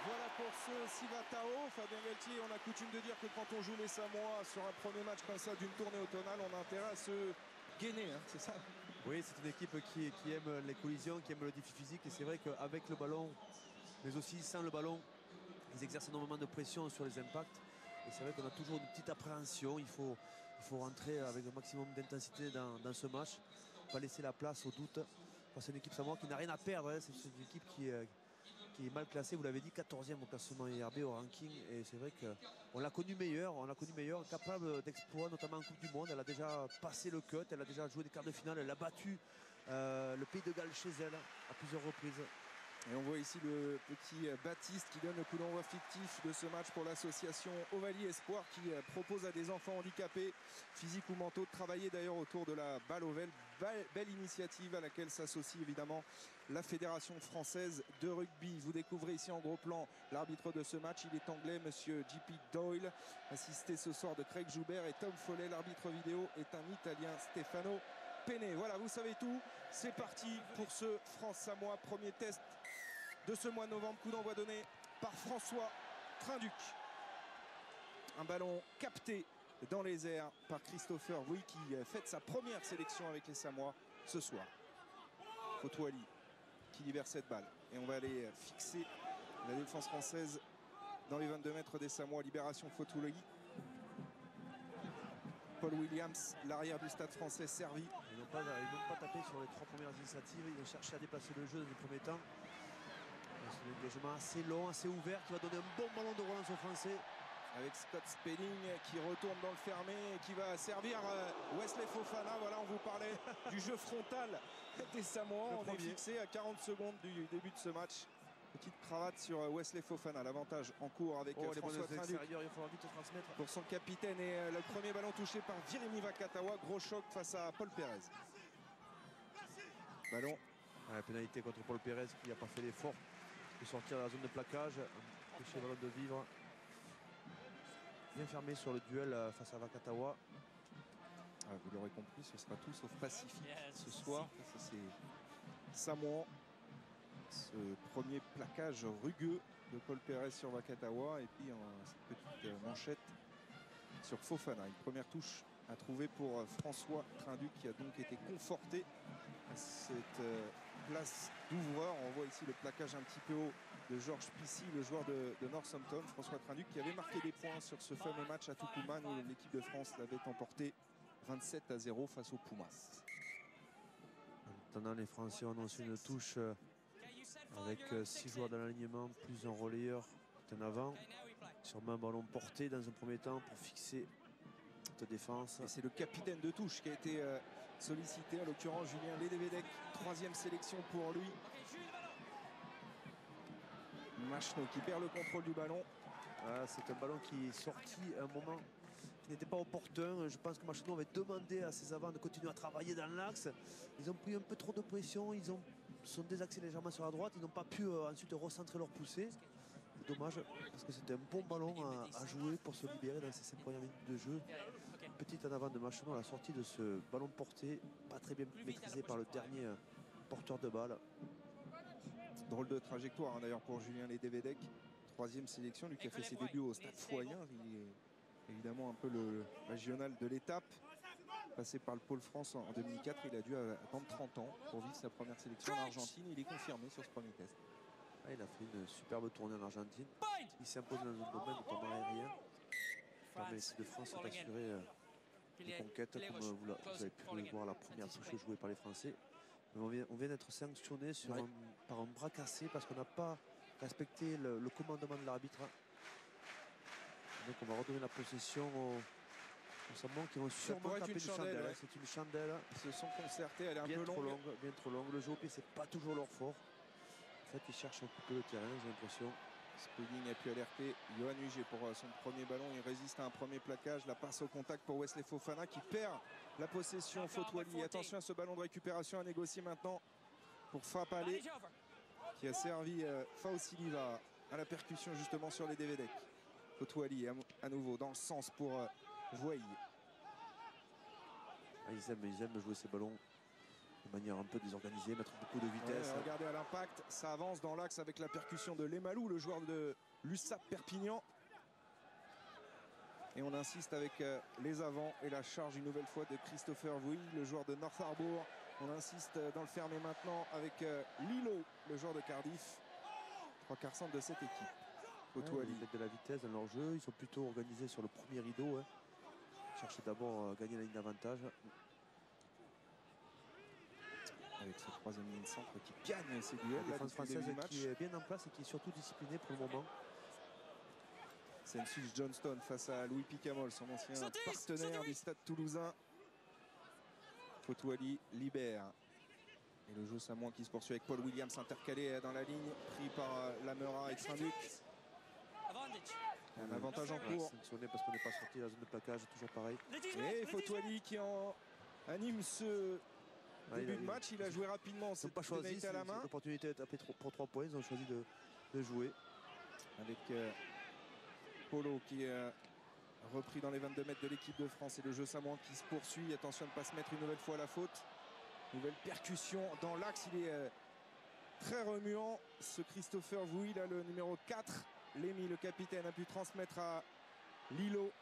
Voilà pour ce Sivatao. Fabien Galtier, on a coutume de dire que quand on joue les Samoa sur un premier match comme ça d'une tournée automnale, on a intérêt à se gainer, hein, c'est ça? Oui, c'est une équipe qui aime les collisions, qui aime le défi physique. Et c'est vrai qu'avec le ballon, mais aussi sans le ballon, ils exercent énormément de pression sur les impacts. Et c'est vrai qu'on a toujours une petite appréhension. Il faut rentrer avec le maximum d'intensité dans ce match. Pas laisser la place au doute. Parce que c'est une équipe Samoa qui n'a rien à perdre. Hein. C'est une équipe qui est mal classée. Vous l'avez dit, 14e au classement IRB, au ranking. Et c'est vrai qu'on l'a connue meilleure. Capable d'exploits, notamment en Coupe du Monde. Elle a déjà passé le cut. Elle a déjà joué des quarts de finale. Elle a battu le Pays de Galles chez elle à plusieurs reprises. Et on voit ici le petit Baptiste qui donne le coup d'envoi fictif de ce match pour l'association Ovalie Espoir qui propose à des enfants handicapés, physiques ou mentaux, de travailler d'ailleurs autour de la balle ovale. Belle initiative à laquelle s'associe évidemment la Fédération française de rugby. Vous découvrez ici en gros plan l'arbitre de ce match. Il est anglais, monsieur J.P. Doyle, assisté ce soir de Craig Joubert, et Tom Follet. L'arbitre vidéo est un Italien, Stefano Penne. Voilà, vous savez tout. C'est parti pour ce France-Samoa, premier test de ce mois de novembre. Coup d'envoi donné par François Trinduc. Un ballon capté dans les airs par Christopher Vouy qui fête sa première sélection avec les Samoa ce soir. Fotouali qui libère cette balle. Et on va aller fixer la défense française dans les 22 mètres des Samoa. Libération Fotouali. Paul Williams, l'arrière du stade français, servi. Ils n'ont pas tapé sur les 3 premières initiatives. Ils ont cherché à déplacer le jeu dans les premiers temps. C'est un engagement assez long, assez ouvert, qui va donner un bon ballon de relance aux Français. Avec Scott Spelling qui retourne dans le fermé et qui va servir Wesley Fofana. Voilà, on vous parlait du jeu frontal des Samoa. On est fixé à 40 secondes du début de ce match. Petite cravate sur Wesley Fofana. L'avantage en cours avec François Trinduc. Il faudra vite transmettre. Pour son capitaine. Et le premier ballon touché par Virimi Vakatawa. Gros choc face à Paul Pérez. Ballon. La pénalité contre Paul Pérez qui n'a pas fait l'effort de sortir de la zone de plaquage. Empêcher le ballon de vivre. Bien fermé sur le duel face à Vakatawa. Vous l'aurez compris, ce sera tout sauf pacifique ce soir. C'est Samoa. Ce premier plaquage rugueux de Paul Pérez sur Vakatawa. Et puis cette petite manchette sur Fofana. Une première touche à trouver pour François Trinduc qui a donc été conforté à cette place d'ouvreur. On voit ici le plaquage un petit peu haut de Georges Pissy, le joueur de Northampton. François Trinduc qui avait marqué des points sur ce fameux match à Tucumán où l'équipe de France l'avait emporté 27-0 face aux Pumas. Maintenant, les Français ont annoncé une touche avec 6 joueurs dans l'alignement, plus un relayeur en avant. Sûrement un ballon porté dans un premier temps pour fixer cette défense. Et c'est le capitaine de touche qui a été sollicité, en l'occurrence Julien Ledevedec, 3e sélection pour lui. Machno qui perd le contrôle du ballon. C'est un ballon qui est sorti à un moment qui n'était pas opportun. Je pense que Machno avait demandé à ses avants de continuer à travailler dans l'axe. Ils ont pris un peu trop de pression, ils sont désaxés légèrement sur la droite, ils n'ont pas pu ensuite recentrer leur poussée. Dommage parce que c'était un bon ballon à jouer pour se libérer dans ces 5 premières minutes de jeu. Petite en avant de Machno à la sortie de ce ballon porté, pas très bien maîtrisé par le dernier porteur de balle. Drôle de trajectoire hein, d'ailleurs pour Julien Ledevedec, 3e sélection, lui qui a fait ses débuts au Stade Froyen. Il est évidemment un peu le régional de l'étape. Passé par le Pôle France en 2004, il a dû attendre 30 ans pour vivre sa première sélection en Argentine. Il est confirmé sur ce premier test. Il a fait une superbe tournée en Argentine. Il s'impose dans un domaine notamment aérien. Permet l'équipe de France d'assurer les conquêtes comme vous avez pu le voir la première touche jouée par les Français. Mais on vient d'être sanctionné par un bras cassé parce qu'on n'a pas respecté le commandement de l'arbitre. Donc on va redonner la possession aux Samoa qui vont sûrement taper une chandelle. C'est une chandelle. Ils se sont concertés, elle est bien un peu longue. Bien trop longue. Le jeu au pied, c'est pas toujours leur fort. En fait, ils cherchent un petit peu le terrain, j'ai l'impression. Spelling a pu alerter Johan Huget pour son premier ballon. Il résiste à un premier plaquage. La passe au contact pour Wesley Fofana qui perd la possession. Fotouali. Attention à ce ballon de récupération à négocier maintenant pour Fapalé qui a servi Fausiliva à la percussion justement sur les Devedek. Kotouali à nouveau dans le sens pour Jouaï. Ah, ils aiment jouer ces ballons de manière un peu désorganisée, mettre beaucoup de vitesse. Ouais, regardez à l'impact, ça avance dans l'axe avec la percussion de Lemalou, le joueur de l'USAP Perpignan. Et on insiste avec les avants et la charge une nouvelle fois de Christopher Vouy, le joueur de North Harbour. On insiste dans le fermé maintenant avec Lilo, le joueur de Cardiff. Trois quarts centre de cette équipe. Ils mettent de la vitesse dans leur jeu, ils sont plutôt organisés sur le premier rideau. Hein. Ils cherchent d'abord à gagner la ligne d'avantage. Avec ce troisième ligne centre qui gagne ces duels. La défense française qui est bien en place et qui est surtout disciplinée pour le moment. Sensus Johnston face à Louis Picamol, son ancien partenaire du Stade Toulousain. Kotouali libère. Et le jeu samoan qui se poursuit avec Paul Williams intercalé dans la ligne, pris par Lamera et Trinduc. Un avantage en cours. Sanctionné parce qu'on n'est pas sorti de la zone de plaquage, toujours pareil. Et Kotouali qui anime ce début de match. Il a joué rapidement. Ils n'ont pas choisi, c'est l'opportunité de taper pour 3 points. Ils ont choisi de jouer. Avec Polo qui est repris dans les 22 mètres de l'équipe de France. Et le jeu samoan qui se poursuit. Attention de ne pas se mettre une nouvelle fois à la faute. Nouvelle percussion dans l'axe. Il est très remuant. Ce Christopher Vouy, là, le numéro 4. Lémy, le capitaine, a pu transmettre à Lilo.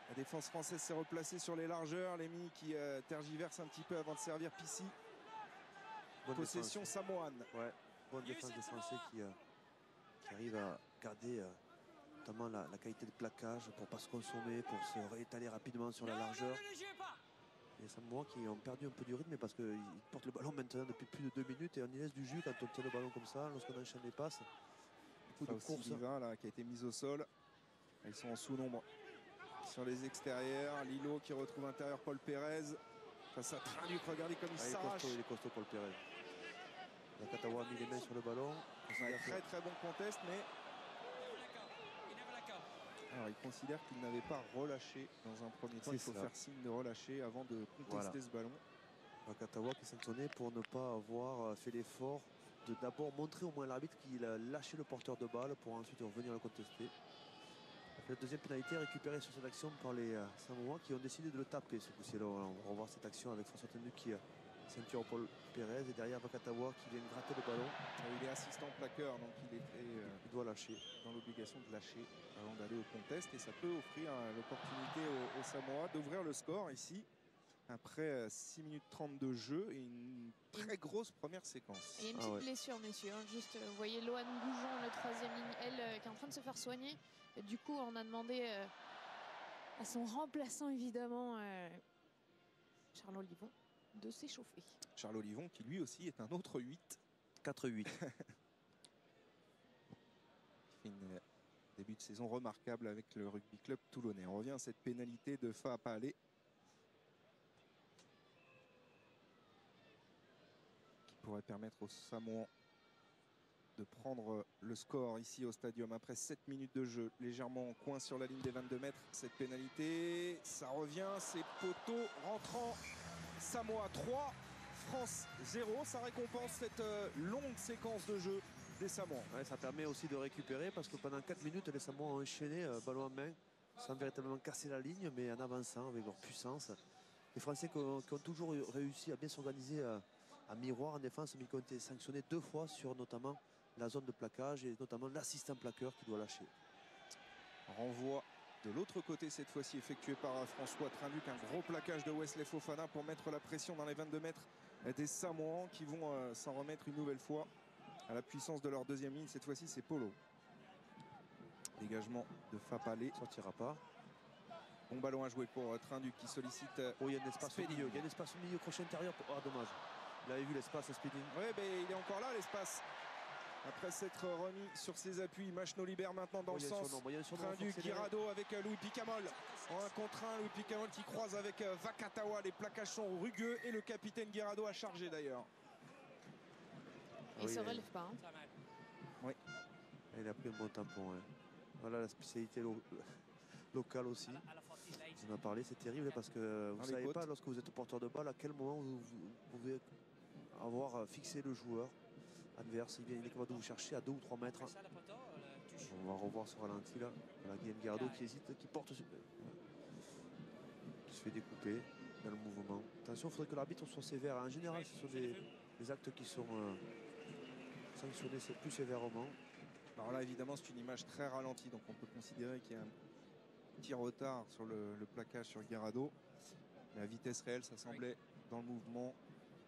La défense française s'est replacée sur les largeurs. Lémy qui tergiverse un petit peu avant de servir Pissi. Possession samoane. Ouais, bonne défense des Français qui arrive à garder notamment la qualité de plaquage pour ne pas se consommer, pour se réétaler rapidement sur la largeur. Les Samoans qui ont perdu un peu du rythme parce qu'ils portent le ballon maintenant depuis plus de 2 minutes et on y laisse du jus quand on tient le ballon comme ça, lorsqu'on enchaîne les passes. Beaucoup de courses. Là, qui a été mise au sol. Ils sont en sous-nombre sur les extérieurs. Lilo qui retrouve intérieur Paul Pérez. Face à Trinduc, regardez comme il s'arrache. Il est costaud Paul Pérez. Vakatawa a mis les mains sur le ballon. Très très bon contest, mais alors, il considère qu'il n'avait pas relâché dans un premier temps. Il faut faire signe de relâcher avant de contester ce ballon. Vakatawa qui est sanctionné pour ne pas avoir fait l'effort de d'abord montrer au moins l'arbitre qu'il a lâché le porteur de balle pour ensuite revenir le contester. La deuxième pénalité récupérée sur cette action par les Samoans qui ont décidé de le taper ce coup-ci. On va revoir cette action avec François Tenu qui ceinture Paul Pérez et derrière Vakatawa qui vient gratter le ballon. Il est assistant plaqueur, donc il doit lâcher. Dans l'obligation de lâcher avant d'aller au contest, et ça peut offrir l'opportunité aux Samoa d'ouvrir le score ici après 6 minutes 30 de jeu et une très grosse première séquence. Et une petite blessure, messieurs. Juste, vous voyez Loane Goujon, le troisième ligne, elle, qui est en train de se faire soigner. Et du coup, on a demandé à son remplaçant, évidemment, Charles Olivon, de s'échauffer. Charles Olivon qui lui aussi est un autre 8. 4-8. Il fait un début de saison remarquable avec le rugby club toulonnais. On revient à cette pénalité de Faapale qui pourrait permettre aux Samoans de prendre le score ici au stadium après 7 minutes de jeu. Légèrement en coin sur la ligne des 22 mètres. Cette pénalité, ça revient, c'est poteau rentrant. Samoa 3, France 0. Ça récompense cette longue séquence de jeu des Samoans. Ouais, ça permet aussi de récupérer parce que pendant 4 minutes, les Samoans ont enchaîné ballon en main sans véritablement casser la ligne, mais en avançant avec leur puissance. Les Français qui ont toujours réussi à bien s'organiser à miroir en défense, mais qui ont été sanctionnés 2 fois sur notamment la zone de plaquage et notamment l'assistant plaqueur qui doit lâcher. Renvoi de l'autre côté cette fois-ci effectué par François Trinduc. Un gros plaquage de Wesley Fofana pour mettre la pression dans les 22 mètres des Samoans qui vont s'en remettre une nouvelle fois à la puissance de leur deuxième ligne. Cette fois-ci c'est Polo. Dégagement de Faapale. Sortira pas. Bon ballon à jouer pour Trinduc qui sollicite. Oh, il y a un espace au milieu. Il y a un espace au milieu, crochet intérieur. Ah, dommage. Vous l'avez vu l'espace à Speeding. Oui, mais il est encore là l'espace. Après s'être remis sur ses appuis, Machno libère maintenant dans le sens. Trinduc, Guirado avec Louis Picamol. En 1 contre 1, Louis Picamol qui croise avec Vakatawa. Les plaquages sont rugueux et le capitaine Guirado a chargé d'ailleurs. Il ne se relève pas. Hein. Oui. Il a pris un bon tampon. Hein. Voilà la spécialité locale aussi. On en a parlé, c'est terrible parce que vous ne savez pas lorsque vous êtes porteur de balle à quel moment vous pouvez avoir fixé le joueur. adverse. Il est capable de vous chercher à 2 ou 3 mètres. On va revoir ce ralenti là. Voilà, Guillaume Guirado qui hésite, qui porte, qui se fait découper dans le mouvement. Attention, il faudrait que l'arbitre soit sévère. En général, ce sont des actes qui sont sanctionnés plus sévèrement. Alors là, évidemment, c'est une image très ralentie, donc on peut considérer qu'il y a un petit retard sur le plaquage sur Guirado. Mais à vitesse réelle, ça semblait dans le mouvement.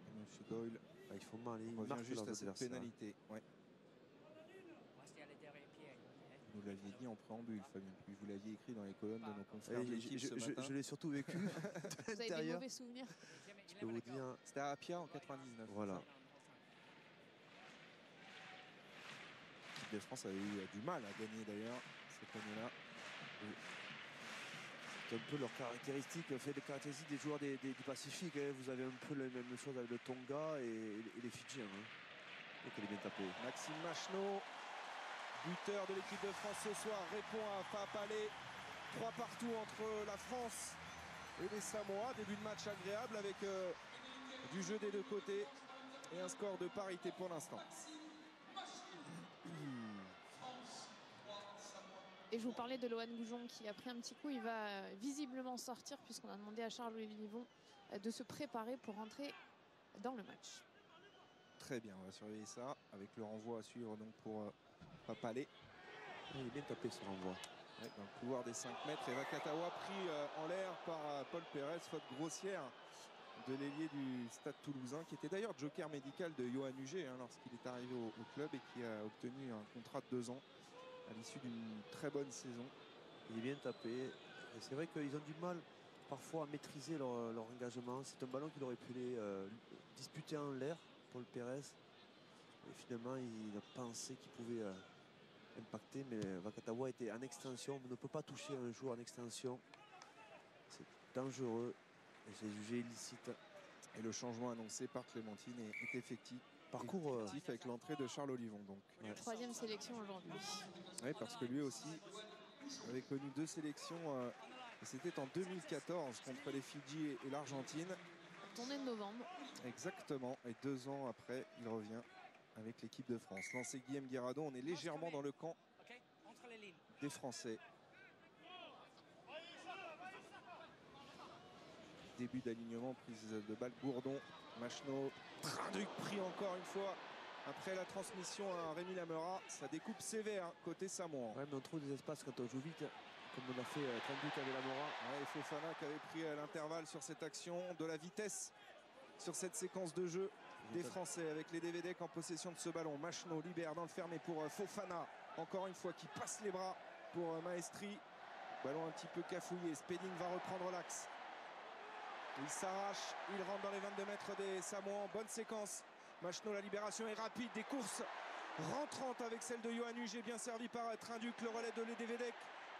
Et M. Doyle, il faut mal, il revient marque juste à cette pénalité. Ouais. Vous l'aviez dit en préambule, Fabien, puis vous l'aviez écrit dans les colonnes de nos confrères de l'équipe ce matin. Je l'ai surtout vécu de Vous avez des mauvais souvenirs. Je peux vous dire. C'était à Apia en 99. Voilà. L'équipe de France avait eu du mal à gagner d'ailleurs cette année-là. C'est un peu leur caractéristique, fait les caractéristiques des joueurs du Pacifique. Hein. Vous avez un peu la même chose avec le Tonga et les Fidjiens. Hein. Donc elle est bien tapée. Maxime Machenaud, buteur de l'équipe de France ce soir, répond à Fapalé. 3 partout entre la France et les Samoa. Début de match agréable avec du jeu des deux côtés et un score de parité pour l'instant. Et je vous parlais de Lohan Goujon qui a pris un petit coup. Il va visiblement sortir puisqu'on a demandé à Charles Olivon de se préparer pour rentrer dans le match. Très bien, on va surveiller ça avec le renvoi à suivre donc pour Fapalé. Il est bien tapé ce renvoi. Ouais, dans le couloir des 5 mètres. Et Vakatawa pris en l'air par Paul Pérez, faute grossière de l'ailier du Stade Toulousain, qui était d'ailleurs joker médical de Yoann Huget lorsqu'il est arrivé au club et qui a obtenu un contrat de 2 ans à l'issue d'une très bonne saison. Il est bien tapé. Et c'est vrai qu'ils ont du mal parfois à maîtriser leur engagement. C'est un ballon qu'il aurait pu les disputer en l'air, Paul Pérez. Et finalement, il a pensé qu'il pouvait impacter, mais Vakatawa était en extension. On ne peut pas toucher un joueur en extension. C'est dangereux et c'est jugé illicite. Et le changement annoncé par Clémentine est effectif. Parcours avec l'entrée de Charles Olivon. Donc. Ouais. 3e sélection aujourd'hui. Oui, parce que lui aussi avait connu 2 sélections. Et c'était en 2014 contre les Fidji et l'Argentine. Tournée de novembre. Exactement. Et 2 ans après, il revient avec l'équipe de France. Lancé Guillaume Guirado, on est légèrement dans le camp des Français. Début d'alignement, prise de balle Gourdon. Machenaud, Trinduc pris encore une fois après la transmission à Rémi Lamera. Ça découpe sévère côté Samoan. Ouais, mais on trouve des espaces quand on joue vite, comme on a fait Trinduc avec Lamera. Ouais, Fofana qui avait pris l'intervalle sur cette action, de la vitesse sur cette séquence de jeu des Français avec les DVD en possession de ce ballon. Machenaud libère dans le fermé pour Fofana, encore une fois qui passe les bras pour Maestri. Ballon un petit peu cafouillé, Spedding va reprendre l'axe. Il s'arrache, il rentre dans les 22 mètres des Samoans. Bonne séquence. Machenaud, la libération est rapide. Des courses rentrantes avec celle de Yoann Huget, bien servi par Trinduc. Le relais de Ledevedec.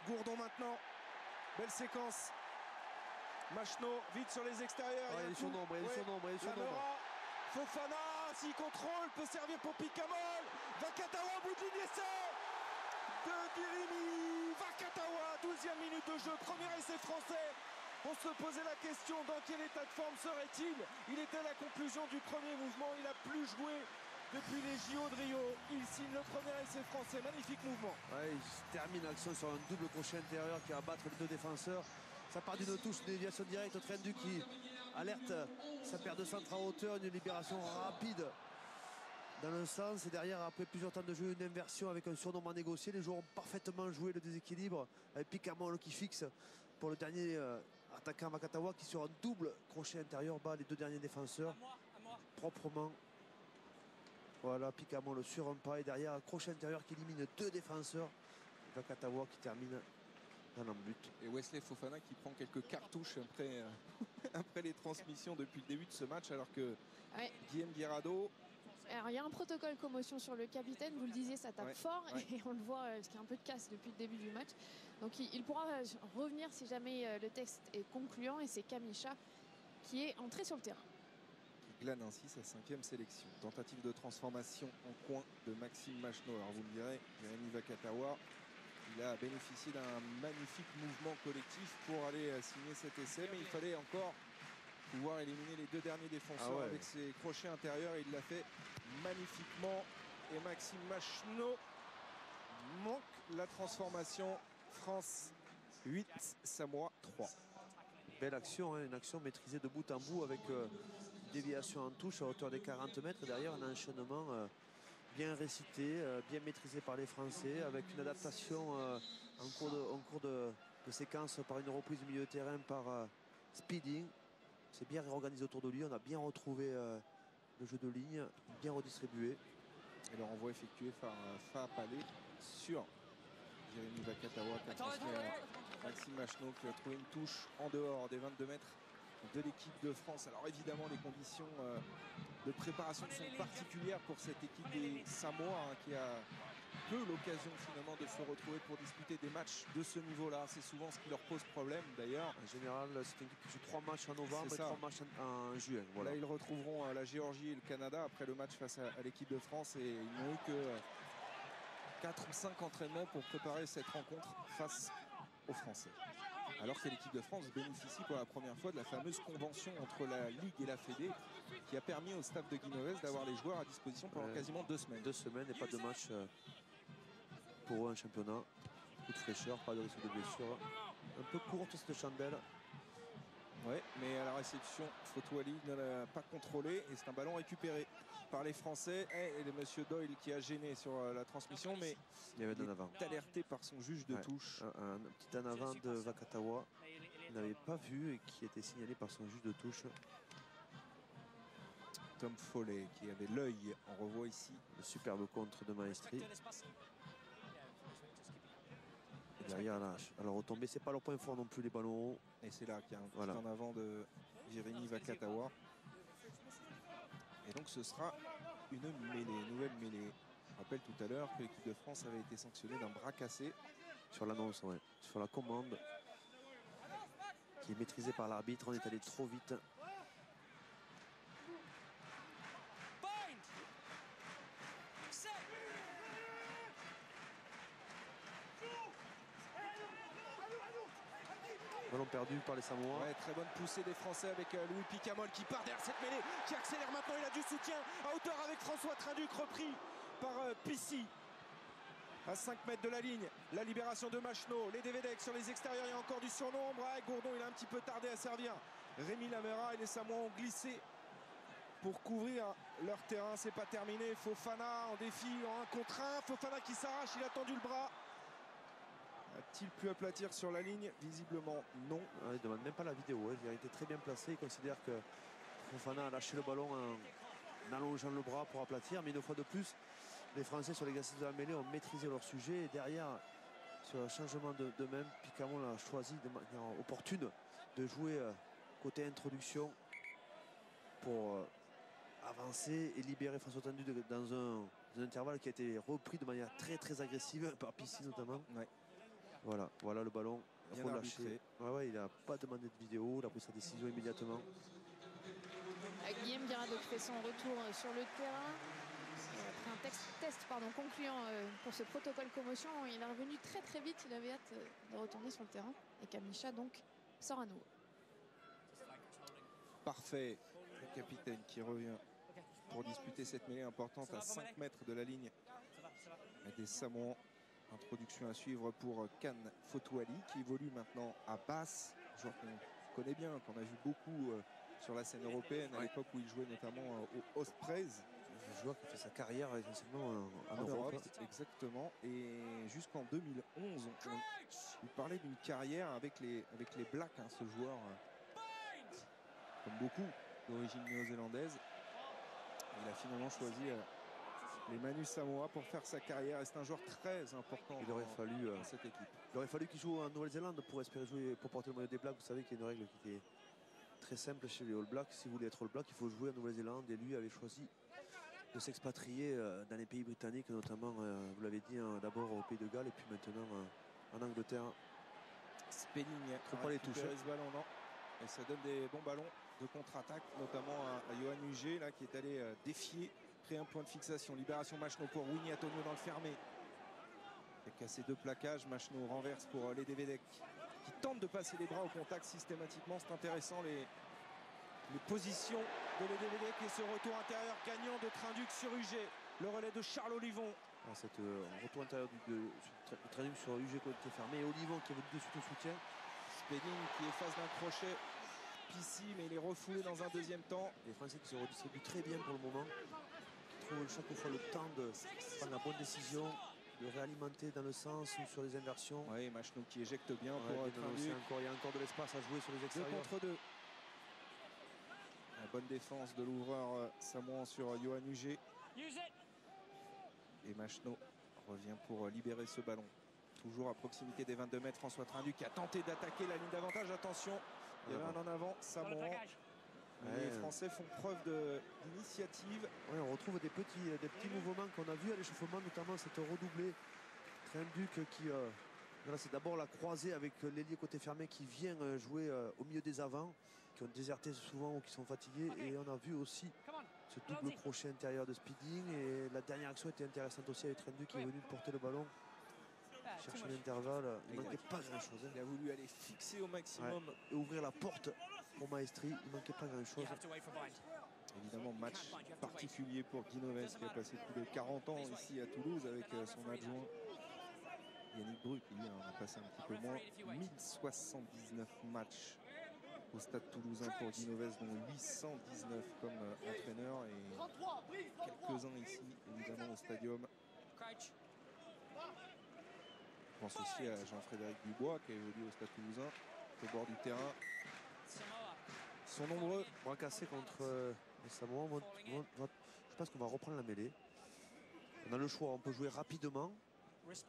Gourdon maintenant. Belle séquence. Machenaud, vite sur les extérieurs. Il est sur nombre, il est sur nombre, il est sur nombre. Fofana, s'il contrôle, peut servir pour Picamol. Vakatawa, bout de ligne essai de Dirimi. Vakatawa, 12e minute de jeu. Premier essai français. On se posait la question, dans quel état de forme serait-il? Il était à la conclusion du premier mouvement, il n'a plus joué depuis les JO de Rio. Il signe le premier essai français, magnifique mouvement. Ouais, il termine l'action sur un double crochet intérieur qui va battre les 2 défenseurs. Ça part d'une touche, une déviation directe. Trinduc qui alerte sa paire de centre en hauteur, une libération rapide dans le sens. Et derrière, après plusieurs temps de jeu, une inversion avec un surnombre à négocier. Les joueurs ont parfaitement joué le déséquilibre avec Picamol qui fixe pour le dernier attaquant Vakatawa qui sur un double crochet intérieur bat les 2 derniers défenseurs proprement. Voilà, Picamol sur un pas et derrière un crochet intérieur qui élimine 2 défenseurs. Vakatawa qui termine dans l'embut. Et Wesley Fofana qui prend quelques cartouches après, après les transmissions depuis le début de ce match, alors que Guillaume Guirado. Alors il y a un protocole commotion sur le capitaine, vous le disiez, ça tape fort et on le voit parce qu'il y a un peu de casse depuis le début du match. Donc il pourra revenir si jamais le texte est concluant et c'est Kamisha qui est entré sur le terrain. Qui glane ainsi sa 5e sélection. Tentative de transformation en coin de Maxime Machenaud. Alors vous me direz, Jérémy Vakatawa, il a bénéficié d'un magnifique mouvement collectif pour aller signer cet essai, mais il fallait encore pouvoir éliminer les deux derniers défenseurs avec ses crochets intérieurs. Et il l'a fait magnifiquement. Et Maxime Machno manque la transformation. France 8, Samoa 3. Belle action, hein, une action maîtrisée de bout en bout avec une déviation en touche à hauteur des 40 mètres. Derrière, un enchaînement bien récité, bien maîtrisé par les Français, avec une adaptation en cours de séquence par une reprise du milieu de terrain par Speeding. C'est bien réorganisé autour de lui. On a bien retrouvé le jeu de ligne, bien redistribué. Et le renvoi effectué par Fa-Palais sur Jérémy Vakatawa qui a transmis à Maxime Machno qui a trouvé une touche en dehors des 22 mètres de l'équipe de France. Alors évidemment les conditions de préparation sont particulières pour cette équipe des Samoa qui a peu l'occasion finalement de se retrouver pour disputer des matchs de ce niveau-là. C'est souvent ce qui leur pose problème d'ailleurs. En général, c'est une équipe qui joue 3 matchs en novembre et 3 matchs en juin. Voilà. Là, ils retrouveront la Géorgie et le Canada après le match face à l'équipe de France et ils n'ont eu que 4 ou 5 entraînements pour préparer cette rencontre face aux Français. Alors que l'équipe de France bénéficie pour la première fois de la fameuse convention entre la Ligue et la Fédé qui a permis au staff de Guinoves d'avoir les joueurs à disposition pendant quasiment 2 semaines. 2 semaines et pas de match pour eux en championnat. Coup de fraîcheur, pas de risque de blessure. Un peu courte cette chandelle. Ouais, mais à la réception, Fotouali ne l'a pas contrôlé et c'est un ballon récupéré par les Français et le monsieur Doyle qui a gêné sur la transmission, mais il est alerté par son juge de touche. Un petit en avant de Vakatawa qu'il n'avait pas vu et qui était signalé par son juge de touche. Tom Foley qui avait l'œil, on revoit ici. Le superbe contre de Maestri. Et derrière, à la retombée, c'est pas leur point fort non plus les ballons hauts. Et c'est là qu'il y a un petit en avant de Jérémy Vakatawa. Et donc ce sera une nouvelle mêlée. Je rappelle tout à l'heure que l'équipe de France avait été sanctionnée d'un bras cassé. Sur l'annonce, sur la commande, qui est maîtrisée par l'arbitre. On est allé trop vite. Ballon perdu par les Samoa. Ouais, très bonne poussée des Français avec Louis Picamol qui part derrière cette mêlée, qui accélère maintenant. Il a du soutien à hauteur avec François Trinduc, repris par Pissy. À 5 mètres de la ligne, la libération de Machno, les Devedek sur les extérieurs, il y a encore du surnombre. Gourdon, il a un petit peu tardé à servir. Rémi Lamera et les Samoa ont glissé pour couvrir leur terrain. C'est pas terminé. Fofana en défi en 1 contre 1. Fofana qui s'arrache, il a tendu le bras. A-t-il pu aplatir sur la ligne? Visiblement non. Il ne demande même pas la vidéo. Il a été très bien placé. Il considère que Fofana a lâché le ballon en allongeant le bras pour aplatir. Mais une fois de plus, les Français sur l'exercice de la mêlée ont maîtrisé leur sujet. Et derrière, sur le changement de même, Picamol a choisi de manière opportune de jouer côté introduction pour avancer et libérer François Trinduc dans un intervalle qui a été repris de manière très agressive par Pissy notamment. Ouais. Voilà le ballon relâché. Il n'a pas demandé de vidéo, il a pris sa décision immédiatement. Guillaume Guirado qui fait son retour sur le terrain. Après un test concluant pour ce protocole commotion, il est revenu très vite, il avait hâte de retourner sur le terrain. Et Kamicha donc sort à nouveau. Parfait, le capitaine qui revient pour disputer cette mêlée importante à 5 mètres de la ligne des Samoans. Introduction à suivre pour Kan Fotouali qui évolue maintenant à Basse, joueur qu'on connaît bien, qu'on a vu beaucoup sur la scène européenne à l'époque où il jouait notamment au Ospreys. Un joueur qui fait sa carrière essentiellement en Europe. Exactement. Et jusqu'en 2011, on parlait d'une carrière avec les Blacks, ce joueur, comme beaucoup d'origine néo-zélandaise. Il a finalement choisi les Manu Samoa pour faire sa carrière et c'est un joueur très important il aurait fallu dans cette équipe. Il aurait fallu qu'il joue en Nouvelle-Zélande pour espérer jouer, pour porter le maillot des Blacks. Vous savez qu'il y a une règle qui était très simple chez les All Blacks. Si vous voulez être All Black, il faut jouer en Nouvelle-Zélande et lui avait choisi de s'expatrier dans les pays britanniques, notamment, vous l'avez dit, d'abord au Pays de Galles et puis maintenant en Angleterre. Spelling faut pas les toucher. Ce ballon, non. Et ça donne des bons ballons de contre-attaque, notamment à Johan Huget là, qui est allé défier. Un point de fixation, libération Machno pour Winnie Antonio dans le fermé. Il a cassé 2 plaquages, Machno renverse pour les Devedek qui tentent de passer les bras au contact systématiquement. C'est intéressant les positions de l'EDVD qui est ce retour intérieur gagnant de Trinduc sur UG. Le relais de Charles Olivon. Cet retour intérieur de Trinduc sur UG côté fermé et Olivon qui est venu de suite au soutien. Spedding qui efface d'un crochet Pissi, mais il est refoulé dans un deuxième temps. Les Français qui se redistribuent très bien pour le moment, qui trouvent chaque fois le temps de prendre la bonne décision, de réalimenter dans le sens ou sur les inversions. Oui, Machnou qui éjecte bien pour Trinduc. Il y a encore de l'espace à jouer sur les 2 extérieurs. contre 2. La bonne défense de l'ouvreur samoan sur Yohan UG. Et Machnou revient pour libérer ce ballon. Toujours à proximité des 22 mètres, François Trinduc qui a tenté d'attaquer la ligne d'avantage. Attention, il y avait un en avant, samoan. Les Français font preuve d'initiative. Ouais, on retrouve des petits mouvements qu'on a vus à l'échauffement, notamment cette redoublée. Trinduc qui... Voilà, c'est d'abord la croisée avec l'ailier côté fermé qui vient jouer au milieu des avants, qui ont déserté souvent ou qui sont fatigués. Et on a vu aussi ce double crochet intérieur de Spedding. Et la dernière action était intéressante aussi avec Trinduc qui est venu porter le ballon. Chercher l'intervalle, il ne manquait pas grand-chose. Il a voulu aller fixer au maximum. Et ouvrir la porte pour Maestri, il ne manquait pas grand-chose. Évidemment, match particulier pour Guinoves qui a passé plus de 40 ans ici à Toulouse avec son adjoint Yannick Bruck. Lui en a passé un petit peu moins. 1079 matchs au stade toulousain pour Guinoves, dont 819 comme entraîneur et quelques-uns ici, évidemment, au stadium. Je pense aussi à Jean-Frédéric Dubois qui a évolué au stade toulousain, au bord du terrain. Ils sont nombreux. Bras cassés contre les Samoans. Je pense qu'on va reprendre la mêlée. On a le choix, on peut jouer rapidement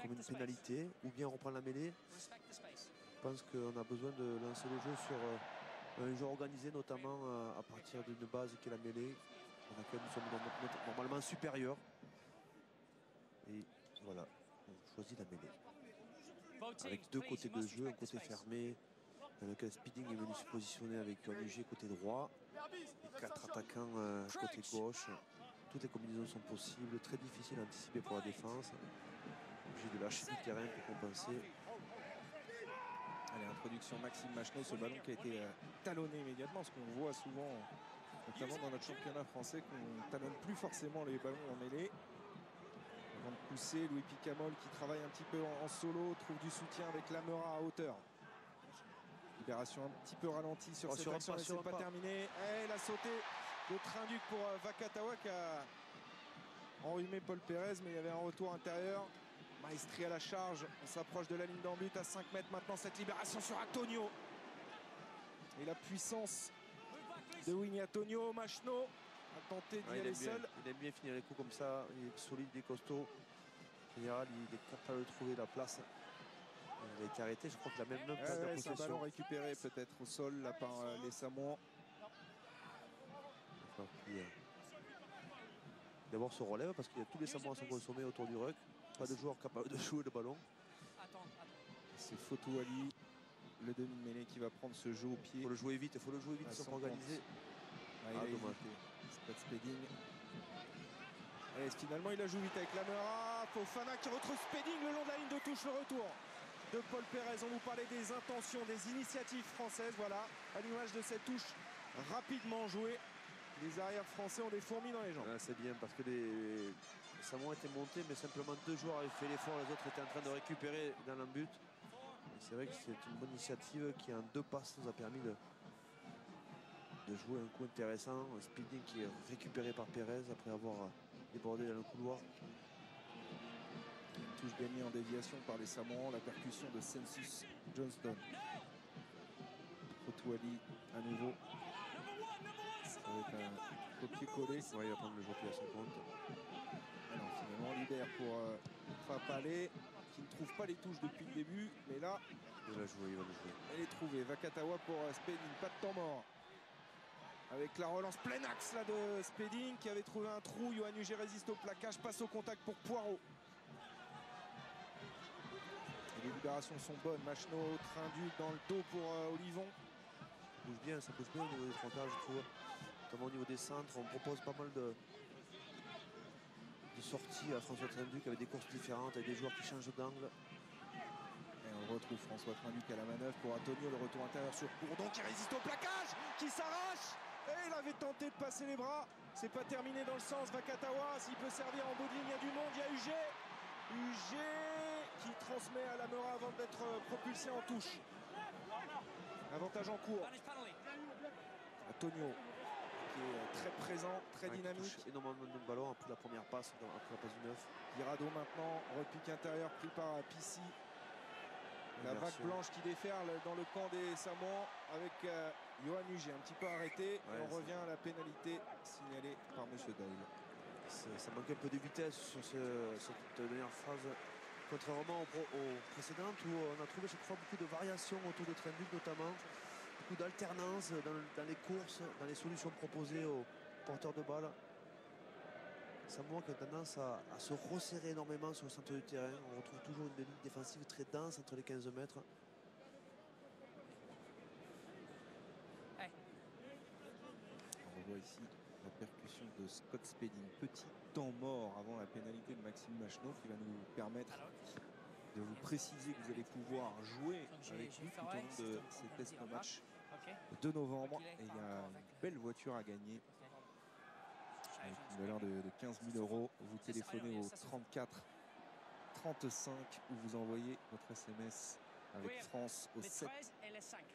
comme une pénalité ou bien reprendre la mêlée. Je pense qu'on a besoin de lancer le jeu sur un jeu organisé, notamment à partir d'une base qui est la mêlée. Dans laquelle nous sommes normalement supérieurs. Et voilà, on choisit la mêlée. Avec 2 côtés de jeu, un côté fermé, dans lequel Spedding est venu se positionner avec Yohan UG côté droit, et 4 attaquants côté gauche. Toutes les combinaisons sont possibles, très difficile à anticiper pour la défense. Obligé de lâcher du terrain pour compenser. Allez, introduction Maxime Machnou, ce ballon qui a été talonné immédiatement, ce qu'on voit souvent, notamment dans notre championnat français, qu'on talonne plus forcément les ballons en mêlée. Avant de pousser, Louis Picamol qui travaille un petit peu en solo, trouve du soutien avec Lamera à hauteur. Libération un petit peu ralentie sur cette action, mais c'est pas terminé. Et la sautée de Trinduc pour Vakatawa qui a enrhumé Paul Pérez, mais il y avait un retour intérieur. Maestri à la charge, on s'approche de la ligne d'en but à 5 mètres maintenant, cette libération sur Antonio. Et la puissance de Winnie Antonio. Machnou a tenté d'y aller seul. Il aime bien finir les coups comme ça, il est solide, il est costaud. En général, il est capable de trouver la place. Il a été arrêté, je crois qu'il a même pas de possession. C'est un ballon récupéré peut-être au sol là par les Samoans. D'abord se relève parce qu'il y a tous les Samoans sont consommés autour du ruck. Pas de joueur capable de jouer le ballon. C'est Fotou Ali, le demi-mêlée qui va prendre ce jeu au pied. Il faut le jouer vite, ils sont organisés. Dommage. C'est pas de Spedding. Et finalement il a joué vite avec Lamera. Fofana qui retrouve Spedding le long de la ligne de touche, le retour de Paul Pérez. On vous parlait des intentions, des initiatives françaises. Voilà, à l'image de cette touche rapidement jouée. Les arrières français ont des fourmis dans les jambes. C'est bien parce que les Samoans étaient montés, mais simplement 2 joueurs avaient fait l'effort, les autres étaient en train de récupérer dans l'embut. C'est vrai que c'est une bonne initiative qui en 2 passes nous a permis de jouer un coup intéressant. Un Spedding qui est récupéré par Pérez après avoir débordé dans le couloir. Une touche gagnée en déviation par les Samoans, la percussion de Census Johnston. Fotouali à nouveau. Avec un copier-coller. Ouais, il va prendre le jeu à son compte. Alors finalement on libère pour Fapalé qui ne trouve pas les touches depuis le début, mais là il va le jouer. Elle est trouvée. Vakatawa pour Spedding, pas de temps mort. Avec la relance plein axe là de Spedding qui avait trouvé un trou. Yohan UG résiste au plaquage, passe au contact pour Poirot. Et les libérations sont bonnes. Machnou, Trinduc dans le dos pour Olivon. Ça bouge bien au niveau des frontages, je trouve. Notamment au niveau des centres, on propose pas mal de sorties à François Trinduc avec des courses différentes, avec des joueurs qui changent d'angle. Et on retrouve François Trinduc à la manœuvre pour Antonio, le retour intérieur sur Gourdon qui résiste au plaquage, qui s'arrache. Et il avait tenté de passer les bras. C'est pas terminé dans le sens. Vakatawa, s'il peut servir en bout de ligne, il y a du monde. Il y a UG. UG qui transmet à Lamera avant d'être propulsé en touche. Avantage en cours. Antonio qui est très présent, très dynamique. Énormément de ballons après la première passe, après la passe du 9. Guirado maintenant, repique intérieur pris par Pissi. La vague blanche qui déferle dans le camp des Samoans avec Yohan Uge un petit peu arrêté. Et on revient à la pénalité signalée par M. Doyle. Ça manque un peu de vitesse sur cette dernière phase. Contrairement aux précédentes où on a trouvé chaque fois beaucoup de variations autour de train but notamment. Beaucoup d'alternance dans les courses, dans les solutions proposées aux porteurs de balles. Samoa qui a tendance à se resserrer énormément sur le centre du terrain. On retrouve toujours une ligne défensive très dense entre les 15 mètres. On revoit ici la percussion de Scott Spedding. Petit temps mort avant la pénalité de Maxime Machneau qui va nous permettre de vous préciser que vous allez pouvoir jouer avec lui tout au long de ces tests match de novembre. Et il y a une belle voiture à gagner. Avec une valeur de 15 000 €. Vous téléphonez au 34 35 ou vous envoyez votre SMS avec France au 7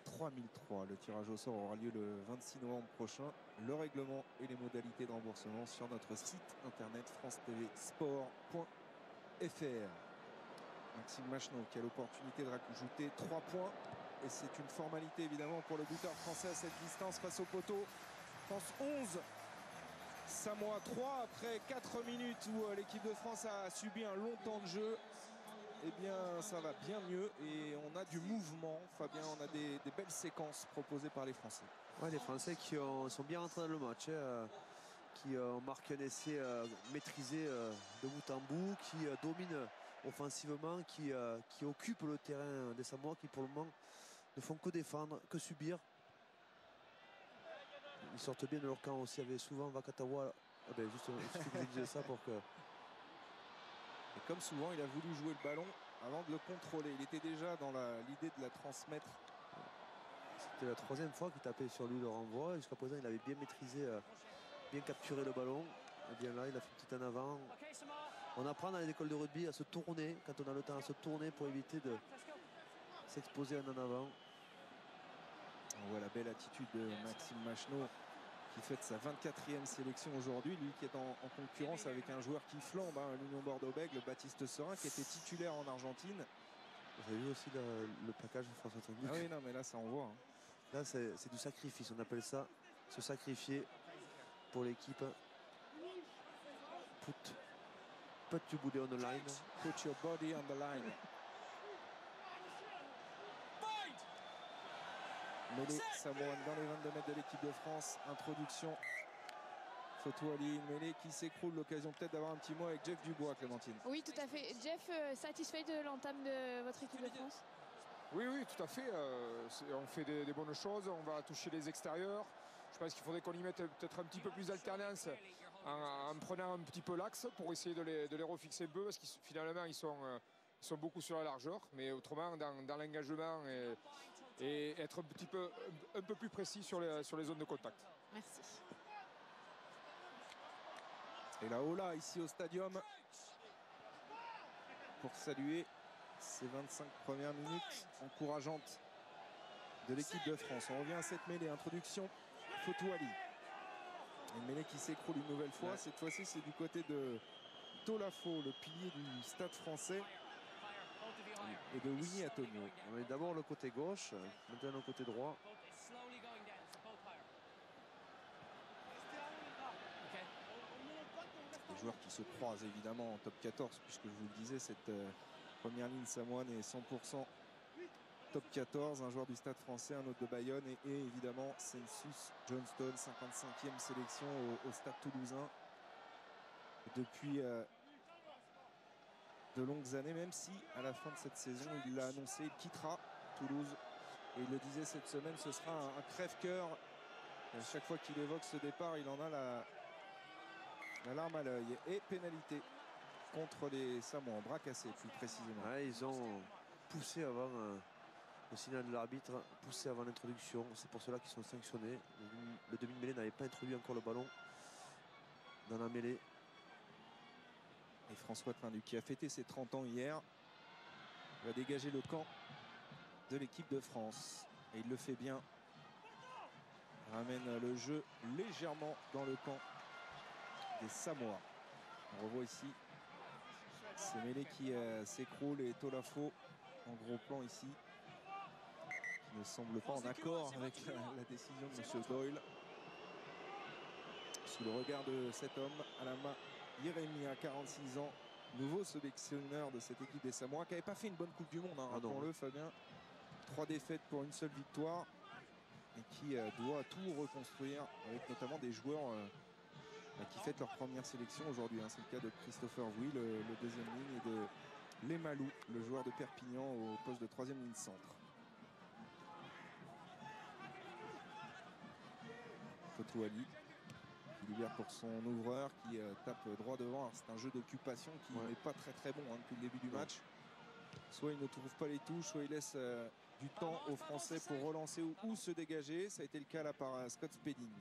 3003. Le tirage au sort aura lieu le 26 novembre prochain. Le règlement et les modalités de remboursement sur notre site internet france-tv-sport.fr. Maxime Machneau qui a l'opportunité de rajouter 3 points. Et c'est une formalité évidemment pour le buteur français à cette distance face au poteau. France 11. Samoa 3 après 4 minutes où l'équipe de France a subi un long temps de jeu. Eh bien ça va bien mieux et on a du mouvement, Fabien, on a des belles séquences proposées par les Français. Ouais, les Français qui sont bien rentrés dans le match, qui ont marqué un essai maîtrisé de bout en bout, qui dominent offensivement, qui occupent le terrain des Samoa, qui pour le moment ne font que défendre, que subir. Ils sortent bien de leur camp aussi, avec souvent Vakatawa. Justement, il suffit que je dise ça pour que... Et comme souvent, il a voulu jouer le ballon avant de le contrôler. Il était déjà dans l'idée de la transmettre. C'était la 3e fois qu'il tapait sur lui le renvoi. Jusqu'à présent, il avait bien maîtrisé, bien capturé le ballon. Et bien là, il a fait petit en avant. On apprend dans les écoles de rugby à se tourner, quand on a le temps à se tourner pour éviter de s'exposer en avant. On voit la belle attitude de Maxime Machneau qui fête sa 24e sélection aujourd'hui. Lui qui est en concurrence avec un joueur qui flambe, à l'Union Bordeaux-Bègles, Baptiste Serin, qui était titulaire en Argentine. Vous avez vu aussi le plaquage de François Tanguy. Ah oui, non, mais là, ça envoie. Là, c'est du sacrifice. On appelle ça se sacrifier pour l'équipe. Put your body on the line. Put your body on the line. Mêlée Samoan dans les 22 mètres de l'équipe de France. Introduction. Fotouali, une mêlée qui s'écroule. L'occasion peut-être d'avoir un petit mot avec Jeff Dubois, Clémentine. Oui, tout à fait. Jeff, satisfait de l'entame de votre équipe de France? Oui, tout à fait. On fait des bonnes choses. On va toucher les extérieurs. Je pense qu'il faudrait qu'on y mette peut-être un petit peu plus d'alternance en prenant un petit peu l'axe pour essayer de les refixer un peu parce que finalement ils sont beaucoup sur la largeur. Mais autrement, dans l'engagement et être un peu plus précis sur les zones de contact. Merci. Et la Ola ici au stadium pour saluer ces 25 premières minutes encourageantes de l'équipe de France. On revient à cette mêlée. Introduction, Fotouali. Une mêlée qui s'écroule une nouvelle fois. Cette fois-ci, c'est du côté de Tolafo, le pilier du Stade français, et de Winnie Antonio. On met d'abord le côté gauche, maintenant le côté droit. Des joueurs qui se croisent évidemment en top 14, puisque je vous le disais, cette première ligne samoane est 100% top 14. Un joueur du Stade français, un autre de Bayonne et évidemment Census Johnston, 55e sélection au Stade toulousain depuis de longues années, même si à la fin de cette saison il l'a annoncé, il quittera Toulouse et il le disait cette semaine, ce sera un crève-cœur. À chaque fois qu'il évoque ce départ, il en a la larme à l'œil. Et pénalité contre les Samoans, bras cassé plus précisément. Ouais, ils ont poussé avant Le signal de l'arbitre poussé avant l'introduction. C'est pour cela qu'ils sont sanctionnés. Le demi-mêlée n'avait pas introduit encore le ballon dans la mêlée. Et François Trinduc qui a fêté ses 30 ans hier va dégager le camp de l'équipe de France. Et il le fait bien. Il ramène le jeu légèrement dans le camp des Samoa. On revoit ici ces mêlées qui s'écroulent et Tolafo en gros plan ici qui ne semble pas en accord avec la décision de M. Doyle. Sous le regard de cet homme, Alama Yeremia, 46 ans, nouveau sélectionneur de cette équipe des Samoa, qui n'avait pas fait une bonne Coupe du Monde, hein, rappelons-le, Fabien. 3 défaites pour une seule victoire et qui doit tout reconstruire avec notamment des joueurs qui fêtent leur première sélection aujourd'hui. Hein. C'est le cas de Christopher Vui, le deuxième ligne, et de Lemalou, le joueur de Perpignan au poste de 3e ligne centre. Fotouali qui libère pour son ouvreur qui tape droit devant. C'est un jeu d'occupation qui n'est pas très bon hein, depuis le début du match. Soit il ne trouve pas les touches, soit il laisse du temps aux Français pour relancer ou se dégager. Ça a été le cas là par Scott Spedding.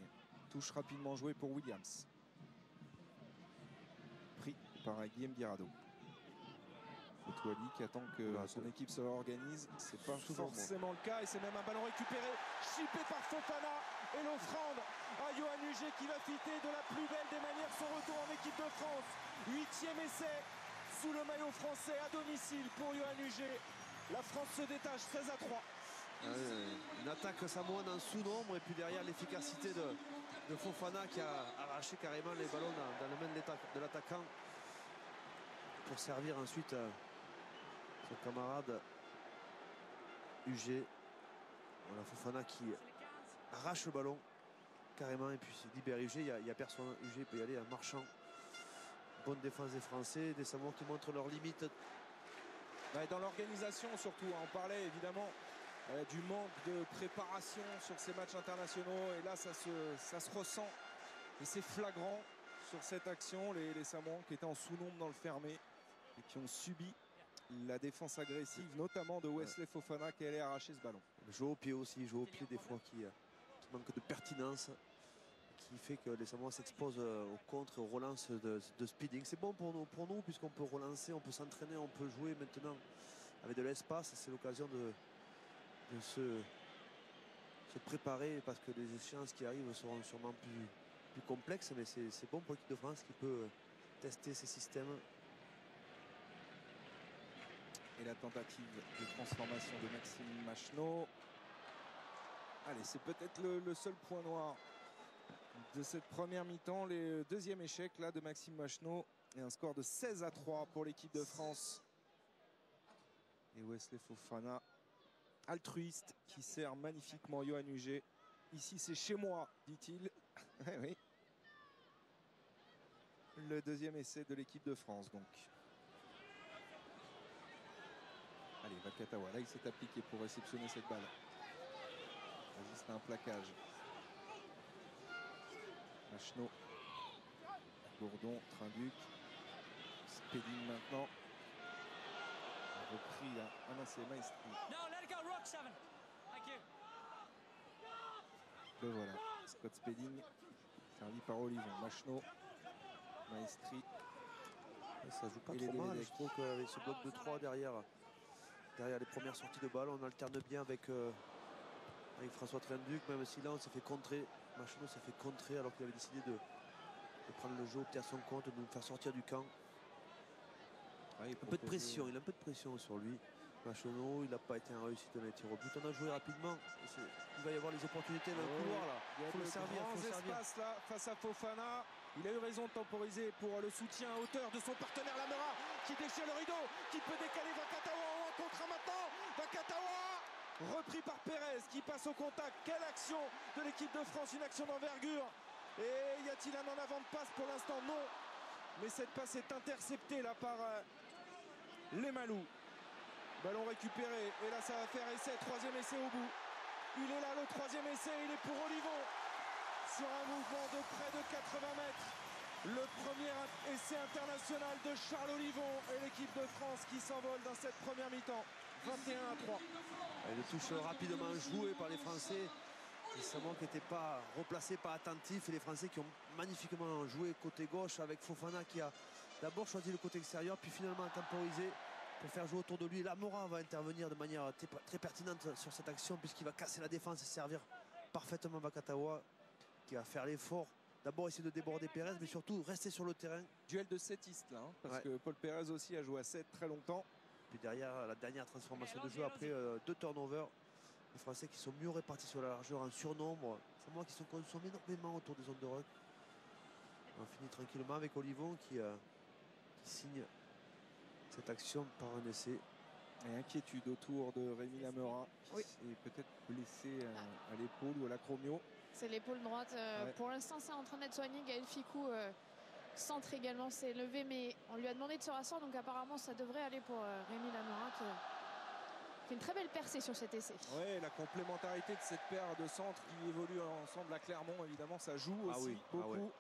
Touche rapidement jouée pour Williams. Pris par Guillaume Guirado. Fotouali qui attend que son équipe se réorganise. C'est pas forcément le cas et c'est même un ballon récupéré, chippé par Fofana, et l'offrande à Yoann Huget qui va fitter de la plus belle des manières son retour en équipe de France. 8e essai sous le maillot français à domicile pour Yoann Huget. La France se détache 16-3. Une attaque samoane en sous-nombre et puis derrière l'efficacité de Fofana qui a arraché carrément les ballons dans les mains de l'attaquant pour servir ensuite son camarade Huget. Voilà, Fofana qui arrache le ballon carrément et puis libère Huget. Il n'y a personne. Huget peut y aller en marchant. Bonne défense des Français, des Samoans qui montrent leurs limites. Dans l'organisation surtout, hein, on parlait évidemment du manque de préparation sur ces matchs internationaux et là ça se ressent et c'est flagrant sur cette action. Les Samoans qui étaient en sous-nombre dans le fermé et qui ont subi la défense agressive notamment de Wesley Fofana qui allait arracher ce ballon. Joue au pied aussi, joue au pied des fois qui manque de pertinence, qui fait que les Samoans s'exposent aux contres, aux relances de Spedding. C'est bon pour nous puisqu'on peut relancer, on peut s'entraîner, on peut jouer maintenant avec de l'espace. C'est l'occasion de se préparer parce que les échéances qui arrivent seront sûrement plus complexes, mais c'est bon pour l'équipe de France qui peut tester ces systèmes. Et la tentative de transformation de Maxime Machenaud. Allez, c'est peut-être le seul point noir de cette première mi-temps. Le deuxième échec là de Maxime Machenaud et un score de 16-3 pour l'équipe de France. Et Wesley Fofana, altruiste, qui sert magnifiquement Yoann Huget. Ici c'est chez moi, dit-il. Oui. Le deuxième essai de l'équipe de France donc. Allez, Vakatawa, là il s'est appliqué pour réceptionner cette balle. Résiste à un plaquage. Machenaud, Bourdon, Trinduc, Spedding maintenant. Repris à c'est Maestri. Le voilà, Scott Spedding, servi par Olivon. Machenaud, Maestri. Ça joue pas trop mal, je trouve qu'avec ce bloc de 3 derrière les premières sorties de balle, on alterne bien avec François Trinduc, même si là on s'est fait contrer. Machenaud s'est fait contrer alors qu'il avait décidé de prendre le jeu au pied à son compte, de nous faire sortir du camp. Un peu de pression, il a un peu de pression sur lui. Machenaud, il n'a pas été en réussite dans les tirs au but. On a joué rapidement. Il va y avoir les opportunités dans le couloir là. Il y a de grands espaces là face à Fofana. Il a eu raison de temporiser pour le soutien à hauteur de son partenaire Lamera qui déchire le rideau, qui peut décaler Vakatawa en 1 contre 1 maintenant. Vakatawa repris par Pérez qui passe au contact. Quelle action de l'équipe de France, une action d'envergure. Et y a-t-il un en avant de passe pour l'instant? Non. Mais cette passe est interceptée là par Lemalou. Ballon récupéré et là ça va faire essai, 3e essai au bout. Il est là le 3e essai, il est pour Olivon. Sur un mouvement de près de 80 mètres. Le premier essai international de Charles Olivon et l'équipe de France qui s'envole dans cette première mi-temps. 21-3. Une touche rapidement jouée par les Français. Les Samoa qui n'étaient pas replacés, pas attentifs. Et les Français qui ont magnifiquement joué côté gauche avec Fofana qui a d'abord choisi le côté extérieur, puis finalement temporisé pour faire jouer autour de lui. Lamora va intervenir de manière très pertinente sur cette action puisqu'il va casser la défense et servir parfaitement Vakatawa qui va faire l'effort. D'abord essayer de déborder Pérez, mais surtout rester sur le terrain. Duel de setiste là, hein, parce que Paul Pérez aussi a joué à 7 très longtemps. Puis derrière la dernière transformation de jeu après 2 turnovers. Les Français qui sont mieux répartis sur la largeur en surnombre. C'est moi qui sont consommés énormément autour des zones de ruck. On finit tranquillement avec Olivon qui signe cette action par un essai. Et inquiétude autour de Rémi Lamera qui est peut-être blessé à l'épaule ou à l'acromio. C'est l'épaule droite. Pour l'instant, c'est en train d'être soigné. Gaël Ficou centre également s'est levé, mais on lui a demandé de se rasseoir. Donc apparemment, ça devrait aller pour Rémi Lamera qui fait une très belle percée sur cet essai. Oui, la complémentarité de cette paire de centres qui évoluent ensemble à Clermont, évidemment, ça joue aussi beaucoup.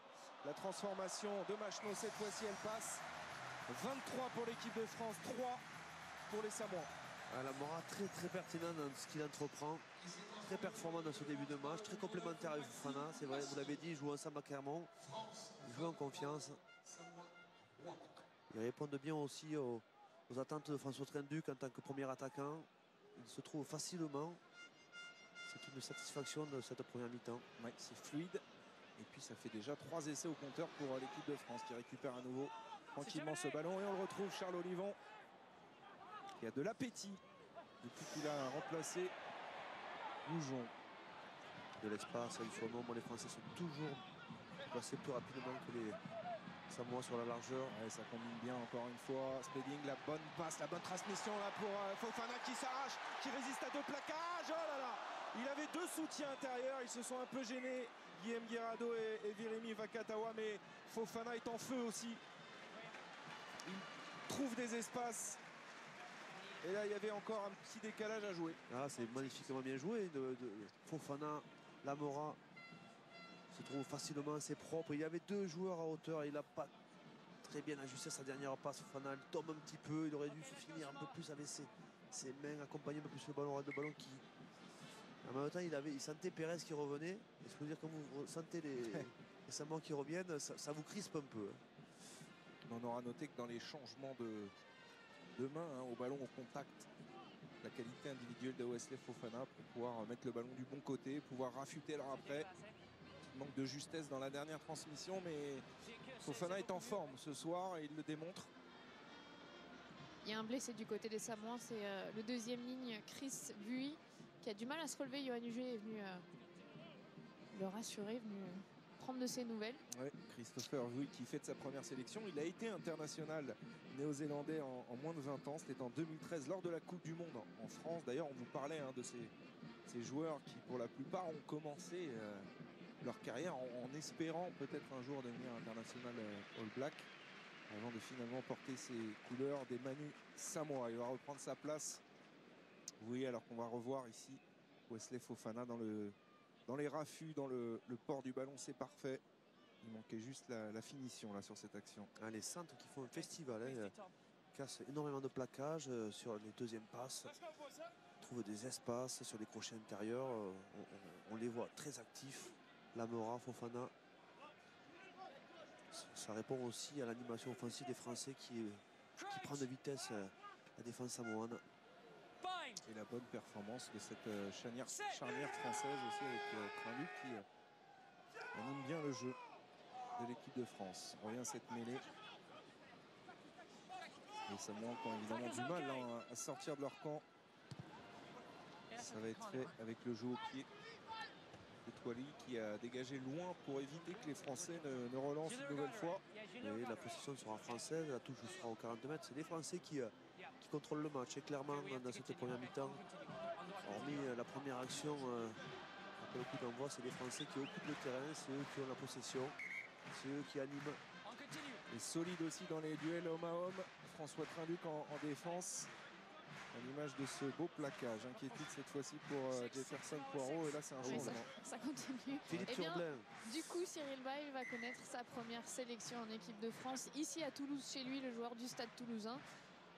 La transformation de Machno, cette fois-ci, elle passe. 23 pour l'équipe de France, 3 pour les Samoans. Lamora très pertinent dans ce qu'il entreprend. Très performant dans ce début de match, très complémentaire avec Fofana, c'est vrai, vous l'avez dit, ils jouent ensemble à Clermont, ils jouent en confiance. Ils répondent bien aussi aux attentes de François Trinduc en tant que premier attaquant. Il se trouve facilement. C'est une satisfaction de cette première mi-temps. Oui, c'est fluide. Et puis ça fait déjà 3 essais au compteur pour l'équipe de France qui récupère à nouveau tranquillement ce ballon. Et on le retrouve, Charles Olivon, qui a de l'appétit depuis qu'il a remplacé Goujon. De l'espace, il faut nombre, les Français sont toujours placés plus rapidement que les Samoa sur la largeur. Ouais, ça combine bien encore une fois. Spedding, la bonne passe, la bonne transmission là pour Fofana qui s'arrache, qui résiste à 2 plaquages. Oh là là, il avait 2 soutiens intérieurs, ils se sont un peu gênés, Guillaume Guirado et Virimi Vakatawa, mais Fofana est en feu aussi. Il trouve des espaces. Et là, il y avait encore un petit décalage à jouer. Ah, c'est magnifiquement bien joué de Fofana. Lamora se trouve facilement, c'est propre. Il y avait 2 joueurs à hauteur et il n'a pas très bien ajusté sa dernière passe. Fofana, il tombe un petit peu. Il aurait dû finir un peu plus avec ses mains, accompagner un peu plus le ballon. Le ballon qui... En même temps, il sentait Pérez qui revenait. Et je peux dire, quand vous sentez les Samoa qui reviennent, ça vous crispe un peu. On aura noté que dans les changements de main au ballon au contact, la qualité individuelle de Wesley Fofana pour pouvoir mettre le ballon du bon côté, pouvoir raffûter alors après. Manque de justesse dans la dernière transmission, mais Fofana est en forme ce soir et il le démontre. Il y a un blessé du côté des Samoans, c'est le 2e ligne Chris Vui qui a du mal à se relever. Yoann Huget est venu le rassurer, venu prendre de ses nouvelles. Oui, Christopher Vui qui fait de sa première sélection. Il a été international néo-zélandais en moins de 20 ans. C'était en 2013 lors de la Coupe du Monde en France. D'ailleurs, on vous parlait de ces joueurs qui, pour la plupart, ont commencé leur carrière en espérant peut-être un jour devenir international All Black avant de finalement porter ses couleurs des Manu Samoa. Il va reprendre sa place. Oui, alors qu'on va revoir ici Wesley Fofana dans les raffus, dans le port du ballon, c'est parfait. Il manquait juste la finition là sur cette action. Les centres qui font un festival, cassent énormément de plaquages sur les deuxièmes passes, trouvent des espaces sur les crochets intérieurs. On les voit très actifs. Lamora, Fofana. Ça répond aussi à l'animation offensive des Français qui prend de vitesse la défense samoane. Et la bonne performance de cette charnière française aussi avec Trinduc qui anime bien le jeu de l'équipe de France. On revient à cette mêlée. Les Samoans ont évidemment du mal à sortir de leur camp. Ça va être fait avec le jeu au pied de Toili qui a dégagé loin pour éviter que les Français ne relancent une nouvelle fois. Et la possession sera française, la touche sera aux 40 mètres. C'est les Français qui contrôlent le match. Et clairement, dans cette première mi-temps, hormis la première action, après le coup d'envoi, c'est les Français qui occupent le terrain, c'est eux qui ont la possession, c'est eux qui animent. Et solide aussi dans les duels homme à homme. François Trinduc en défense. À l'image de ce beau plaquage. Inquiétude cette fois-ci pour Jefferson Poirot. Et là, c'est un changement. Ça continue. Philippe Eh bien, Turblin. du coup, Cyril Baille va connaître sa première sélection en équipe de France. Ici à Toulouse, chez lui, le joueur du Stade Toulousain.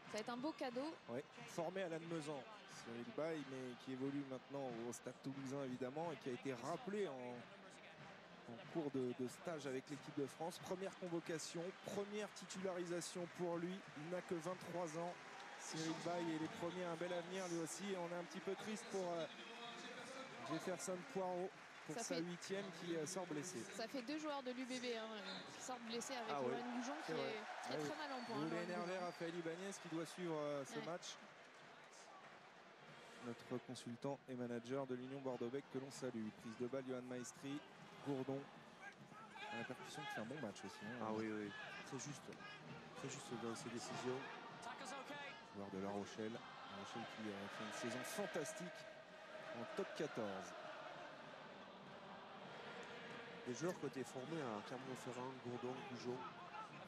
Ça va être un beau cadeau. Oui, formé à Lannemezan. Si Cyril Bay, mais qui évolue maintenant au Stade Toulousain évidemment et qui a été rappelé en cours de stage avec l'équipe de France. Première convocation, première titularisation pour lui. Il n'a que 23 ans. Cyril Bay est les premiers à un bel avenir lui aussi. Et on est un petit peu triste pour Jefferson Poirot pour sa 8e qui sort blessé. Ça fait 2 joueurs de l'UBB qui sortent blessés avec Lohan Goujon qui est très mal en point. Vous voulez énerver Raphaël Ibanez qui doit suivre ce match. Notre consultant et manager de l'Union Bordeaux-Bègles que l'on salue. Prise de balle, Johan Maestri, Gourdon. À la percussion qui fait un bon match aussi. Ah oui, très juste dans ses décisions. Joueur de La Rochelle. La Rochelle qui a fait une saison fantastique en top 14. Des joueurs qui ont été formés à Clermont-Ferrand, Gourdon, Goujon,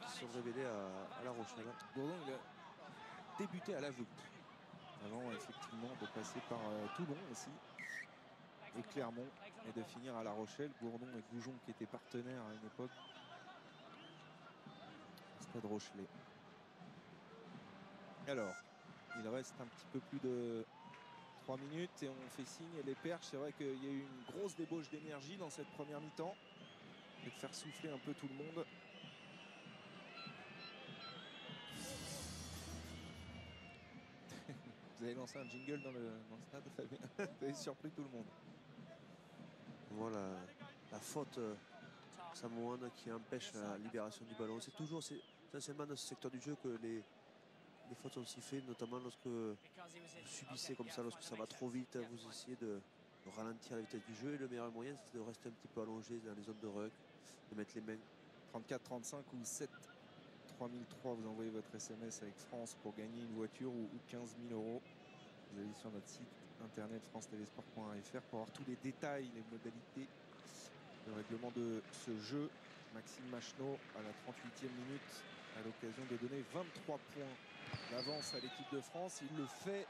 qui se sont révélés à La Rochelle. Gourdon, il a débuté à la Voulte, avant effectivement de passer par Toulon aussi, et Clermont, et de finir à La Rochelle. Gourdon et Goujon qui étaient partenaires à une époque au Stade Rochelais. Alors, il reste un petit peu plus de 3 minutes et on fait signe les perches. C'est vrai qu'il y a eu une grosse débauche d'énergie dans cette première mi-temps et de faire souffler un peu tout le monde. Vous avez lancé un jingle dans le stade, Fabien. Vous avez surpris tout le monde. Voilà la faute samoane qui empêche la libération du ballon. C'est essentiellement dans ce secteur du jeu que les fautes sont sifflées, notamment lorsque vous subissez comme ça, lorsque ça va trop vite, vous essayez de ralentir la vitesse du jeu. Et le meilleur moyen, c'est de rester un petit peu allongé dans les zones de ruck, de mettre les mains. 34-35 ou 7 3003, vous envoyez votre SMS avec France pour gagner une voiture ou 15 000 €. Vous allez sur notre site internet francetvsport.fr pour avoir tous les détails, les modalités, le règlement de ce jeu. Maxime Machenaud à la 38e minute à l'occasion de donner 23 points d'avance à l'équipe de France. Il le fait.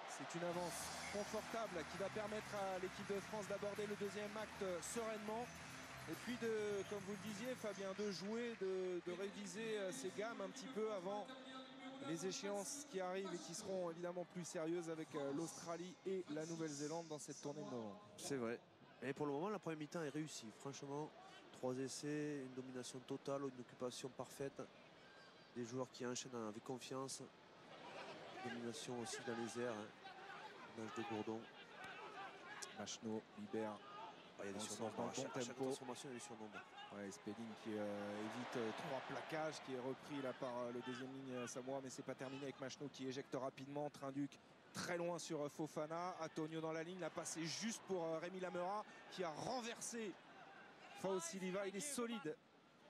C'est une avance confortable qui va permettre à l'équipe de France d'aborder le deuxième acte sereinement. Et puis, comme vous le disiez, Fabien, de jouer, de réviser ses gammes un petit peu avant les échéances qui arrivent et qui seront évidemment plus sérieuses avec l'Australie et la Nouvelle-Zélande dans cette tournée de novembre. C'est vrai. Et pour le moment, la première mi-temps est réussie. Franchement, 3 essais, une domination totale, une occupation parfaite. Des joueurs qui enchaînent avec confiance. Domination aussi dans les airs. L'âge de Gourdon. Machenaud libère. Il y a des surnombres. À chaque transformation, il y a des surnombres. Ouais, Spelling qui évite 3 plaquages, qui est repris là par le deuxième ligne samoa, mais c'est pas terminé avec Machenaud qui éjecte rapidement. Trinduc très loin sur Fofana. Antonio dans la ligne, l'a passé juste pour Rémi Lamera qui a renversé Fao Siliva. Il est solide.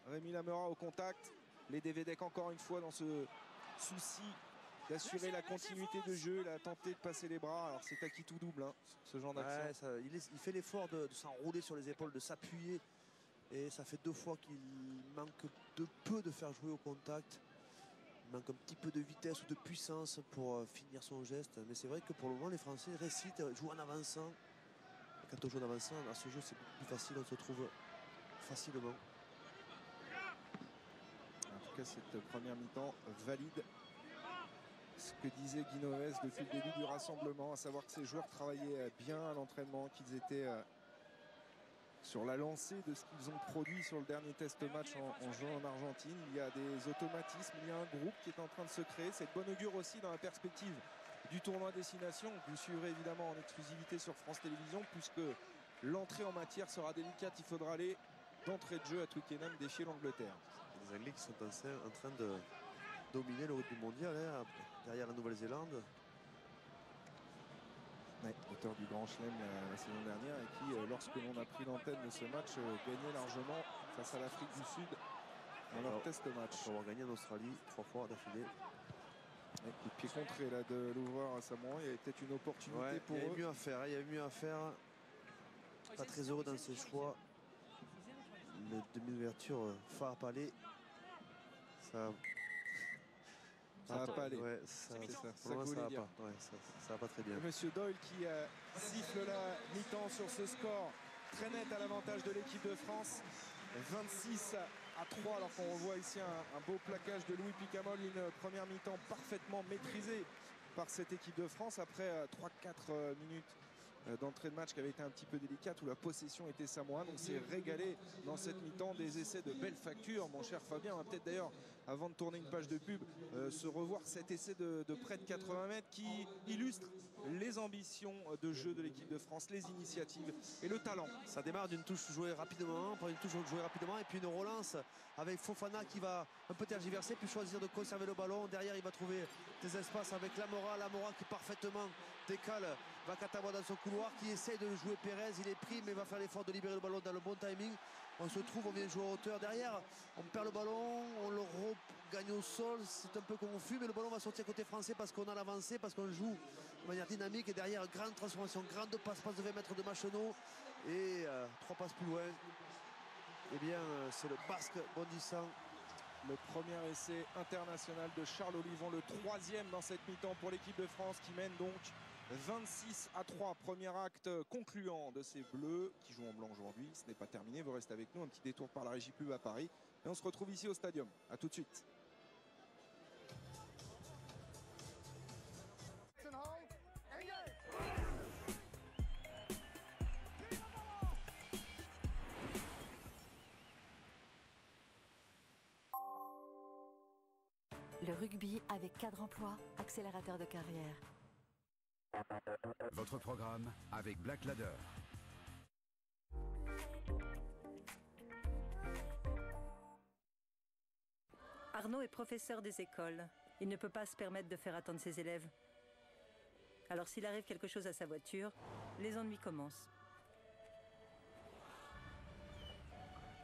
Rémi Lamera au contact. Les Devedek encore une fois dans ce souci d'assurer la continuité de jeu. Il a tenté de passer les bras. Alors c'est à qui tout double ce genre d'action. Ouais, il fait l'effort de s'enrouler sur les épaules, de s'appuyer. Et ça fait 2 fois qu'il manque de peu de faire jouer au contact. Il manque un petit peu de vitesse ou de puissance pour finir son geste. Mais c'est vrai que pour le moment, les Français récitent, jouent en avançant. Et quand on joue en avançant, à ce jeu, c'est plus facile. On se trouve facilement. En tout cas, cette première mi-temps valide ce que disait Guy Novès depuis le début du rassemblement, à savoir que ces joueurs travaillaient bien à l'entraînement, qu'ils étaient sur la lancée de ce qu'ils ont produit sur le dernier test match en jouant en Argentine. Il y a des automatismes, il y a un groupe qui est en train de se créer. C'est de bonne augure aussi dans la perspective du tournoi destination. Vous suivrez évidemment en exclusivité sur France Télévisions, puisque l'entrée en matière sera délicate. Il faudra aller d'entrée de jeu à Twickenham défier l'Angleterre. Les Anglais qui sont en train de dominer le rugby mondial derrière la Nouvelle-Zélande. Ouais, auteur du Grand Chelem la saison dernière et qui, lorsque l'on a pris l'antenne de ce match, gagnait largement face à l'Afrique du Sud dans leur test match. Pour avoir gagné en Australie 3 fois d'affilée. Coup de pied contré là de l'ouvreur samoan. Il y avait peut-être une opportunité pour eux. Il y avait mieux à faire. Pas très heureux dans ses choix. Une demi-ouverture phare palais. Ça va pas aller. Ouais, ça va pas très bien. Monsieur Doyle qui siffle la mi-temps sur ce score très net à l'avantage de l'équipe de France. 26-3, alors qu'on revoit ici un beau plaquage de Louis Picamol. Une première mi-temps parfaitement maîtrisée par cette équipe de France après 3-4 minutes d'entrée de match qui avait été un petit peu délicate, où la possession était samoane. On s'est régalé dans cette mi-temps, des essais de belle facture, mon cher Fabien. On va peut-être d'ailleurs, avant de tourner une page de pub, se revoir cet essai de près de 80 mètres qui illustre les ambitions de jeu de l'équipe de France, les initiatives et le talent. Ça démarre d'une touche jouée rapidement, et puis une relance avec Fofana qui va un peu tergiverser, puis choisir de conserver le ballon. Derrière, il va trouver des espaces avec Lamora qui parfaitement décale Vakatawa dans son couloir, qui essaie de jouer Pérez. Il est pris, mais va faire l'effort de libérer le ballon dans le bon timing. On vient jouer en hauteur. Derrière, on perd le ballon, on le gagne au sol. C'est un peu confus, mais le ballon va sortir côté français parce qu'on a l'avancée, parce qu'on joue de manière dynamique. Et derrière, grande transformation, grande passe de 20 mètres de Machenot. Et 3 passes plus loin. Eh bien, c'est le Basque bondissant. Le premier essai international de Charles Olivon, le 3e dans cette mi-temps pour l'équipe de France qui mène donc 26-3. Premier acte concluant de ces Bleus qui jouent en blanc aujourd'hui. Ce n'est pas terminé, vous restez avec nous. Un petit détour par la régie pub à Paris. Et on se retrouve ici au Stadium. A tout de suite. Le rugby avec Cadre Emploi, accélérateur de carrière. Votre programme avec Black Ladder. Arnaud est professeur des écoles. Il ne peut pas se permettre de faire attendre ses élèves. Alors s'il arrive quelque chose à sa voiture, les ennuis commencent.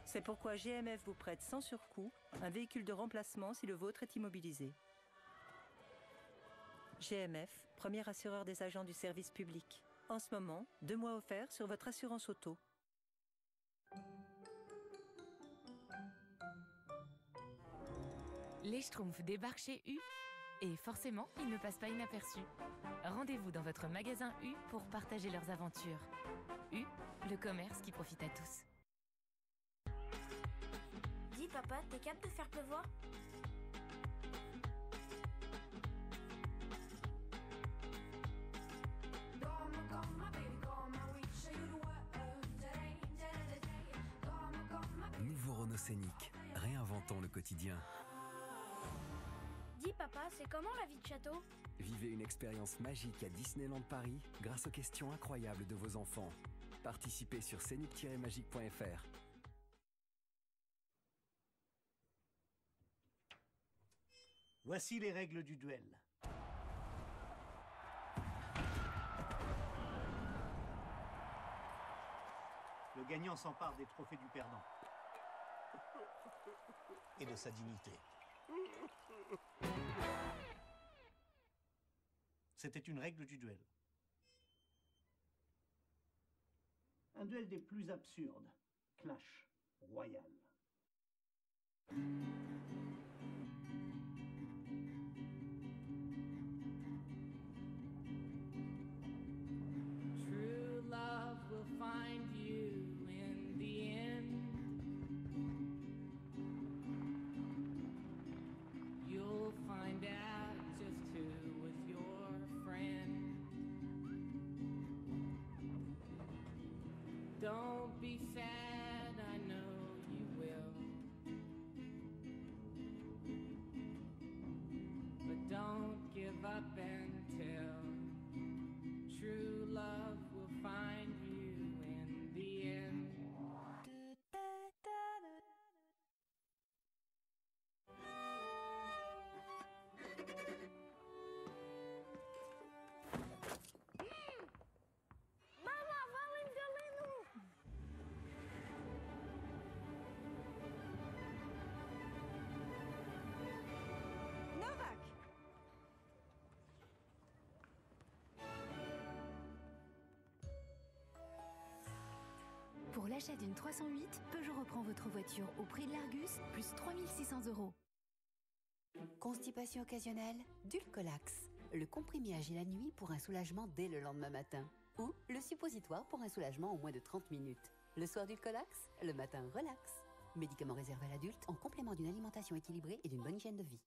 C'est pourquoi GMF vous prête sans surcoût un véhicule de remplacement si le vôtre est immobilisé. GMF, premier assureur des agents du service public. En ce moment, 2 mois offerts sur votre assurance auto. Les Schtroumpfs débarquent chez U et forcément, ils ne passent pas inaperçus. Rendez-vous dans votre magasin U pour partager leurs aventures. U, le commerce qui profite à tous. Dis papa, t'es capable de faire pleuvoir ? Nouveau Renault Scénic. Réinventons le quotidien. Dis papa, c'est comment la vie de château ? Vivez une expérience magique à Disneyland Paris grâce aux questions incroyables de vos enfants. Participez sur scénic-magique.fr. Voici les règles du duel. Le gagnant s'empare des trophées du perdant. Et de sa dignité. C'était une règle du duel. Un duel des plus absurdes. Clash royal. True love will find you in the end. You'll find out just who was your friend. Don't be sad, I know you will. But don't give up until true love will find you in the end. Mama, valem galeno! Novak! Pour l'achat d'une 308, Peugeot reprend votre voiture au prix de l'Argus, plus 3 600 €. Constipation occasionnelle, Dulcolax. Le comprimé agit la nuit pour un soulagement dès le lendemain matin. Ou le suppositoire pour un soulagement en moins de 30 minutes. Le soir Dulcolax, le matin relax. Médicament réservé à l'adulte en complément d'une alimentation équilibrée et d'une bonne hygiène de vie.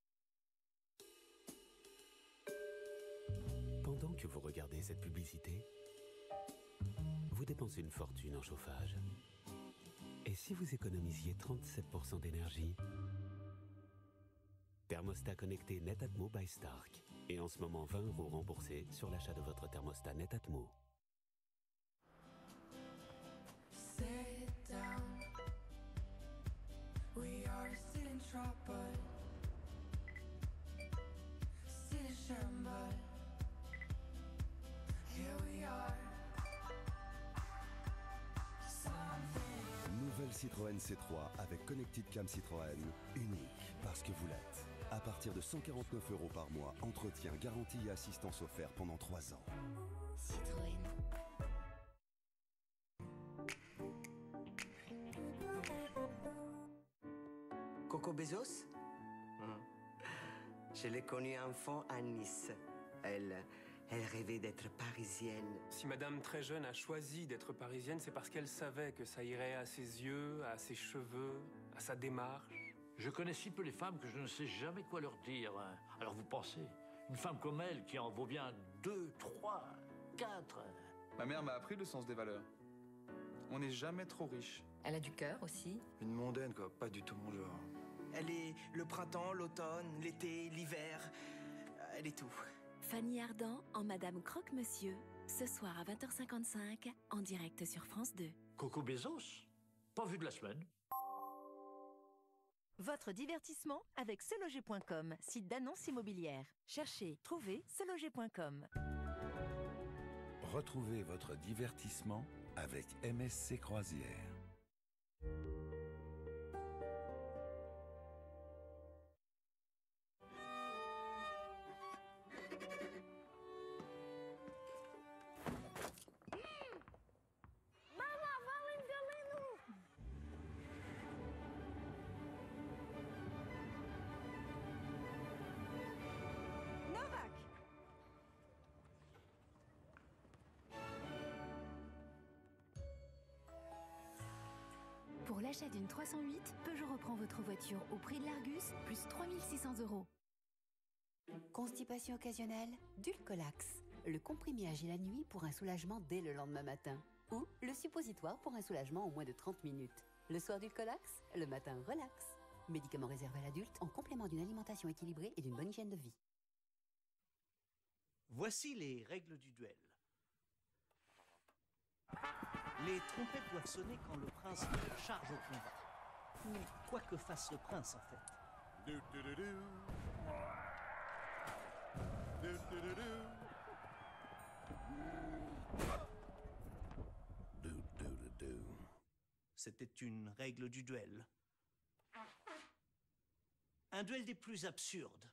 que vous regardez cette publicité? Vous dépensez une fortune en chauffage. Et si vous économisiez 37% d'énergie? Thermostat connecté Netatmo by Stark. Et en ce moment, 20 € remboursés sur l'achat de votre thermostat Netatmo. Sit down. We are still in trouble. Still in shambles. Here we are. Nouvelle Citroën C3 avec Connected Cam Citroën. Unique parce que vous l'êtes. À partir de 149 € par mois, entretien, garantie et assistance offerte pendant 3 ans. Citroën. Coco Bezos? Je l'ai connue enfant à Nice. Elle rêvait d'être parisienne. Si Madame très jeune a choisi d'être parisienne, c'est parce qu'elle savait que ça irait à ses yeux, à ses cheveux, à sa démarche. Je connais si peu les femmes que je ne sais jamais quoi leur dire. Alors vous pensez, une femme comme elle qui en vaut bien 2, 3, 4. Ma mère m'a appris le sens des valeurs. On n'est jamais trop riche. Elle a du cœur aussi. Une mondaine, quoi. Pas du tout mon genre. Elle est le printemps, l'automne, l'été, l'hiver. Elle est tout. Fanny Ardant en Madame Croque-Monsieur, ce soir à 20h55, en direct sur France 2. Coco Bezos? Pas vu de la semaine. Votre divertissement avec seloger.com, site d'annonces immobilières. Cherchez, trouvez seloger.com. Retrouvez votre divertissement avec MSC Croisières. Pour l'achat d'une 308, Peugeot reprend votre voiture au prix de l'Argus, plus 3 600 €. Constipation occasionnelle, Dulcolax. Le comprimé agit la nuit pour un soulagement dès le lendemain matin. Ou le suppositoire pour un soulagement en moins de 30 minutes. Le soir Dulcolax, le matin relax. Médicament réservé à l'adulte en complément d'une alimentation équilibrée et d'une bonne hygiène de vie. Voici les règles du duel. Les trompettes doivent sonner quand le prince charge au combat. Ou quoi que fasse le prince, en fait. C'était une règle du duel. Un duel des plus absurdes.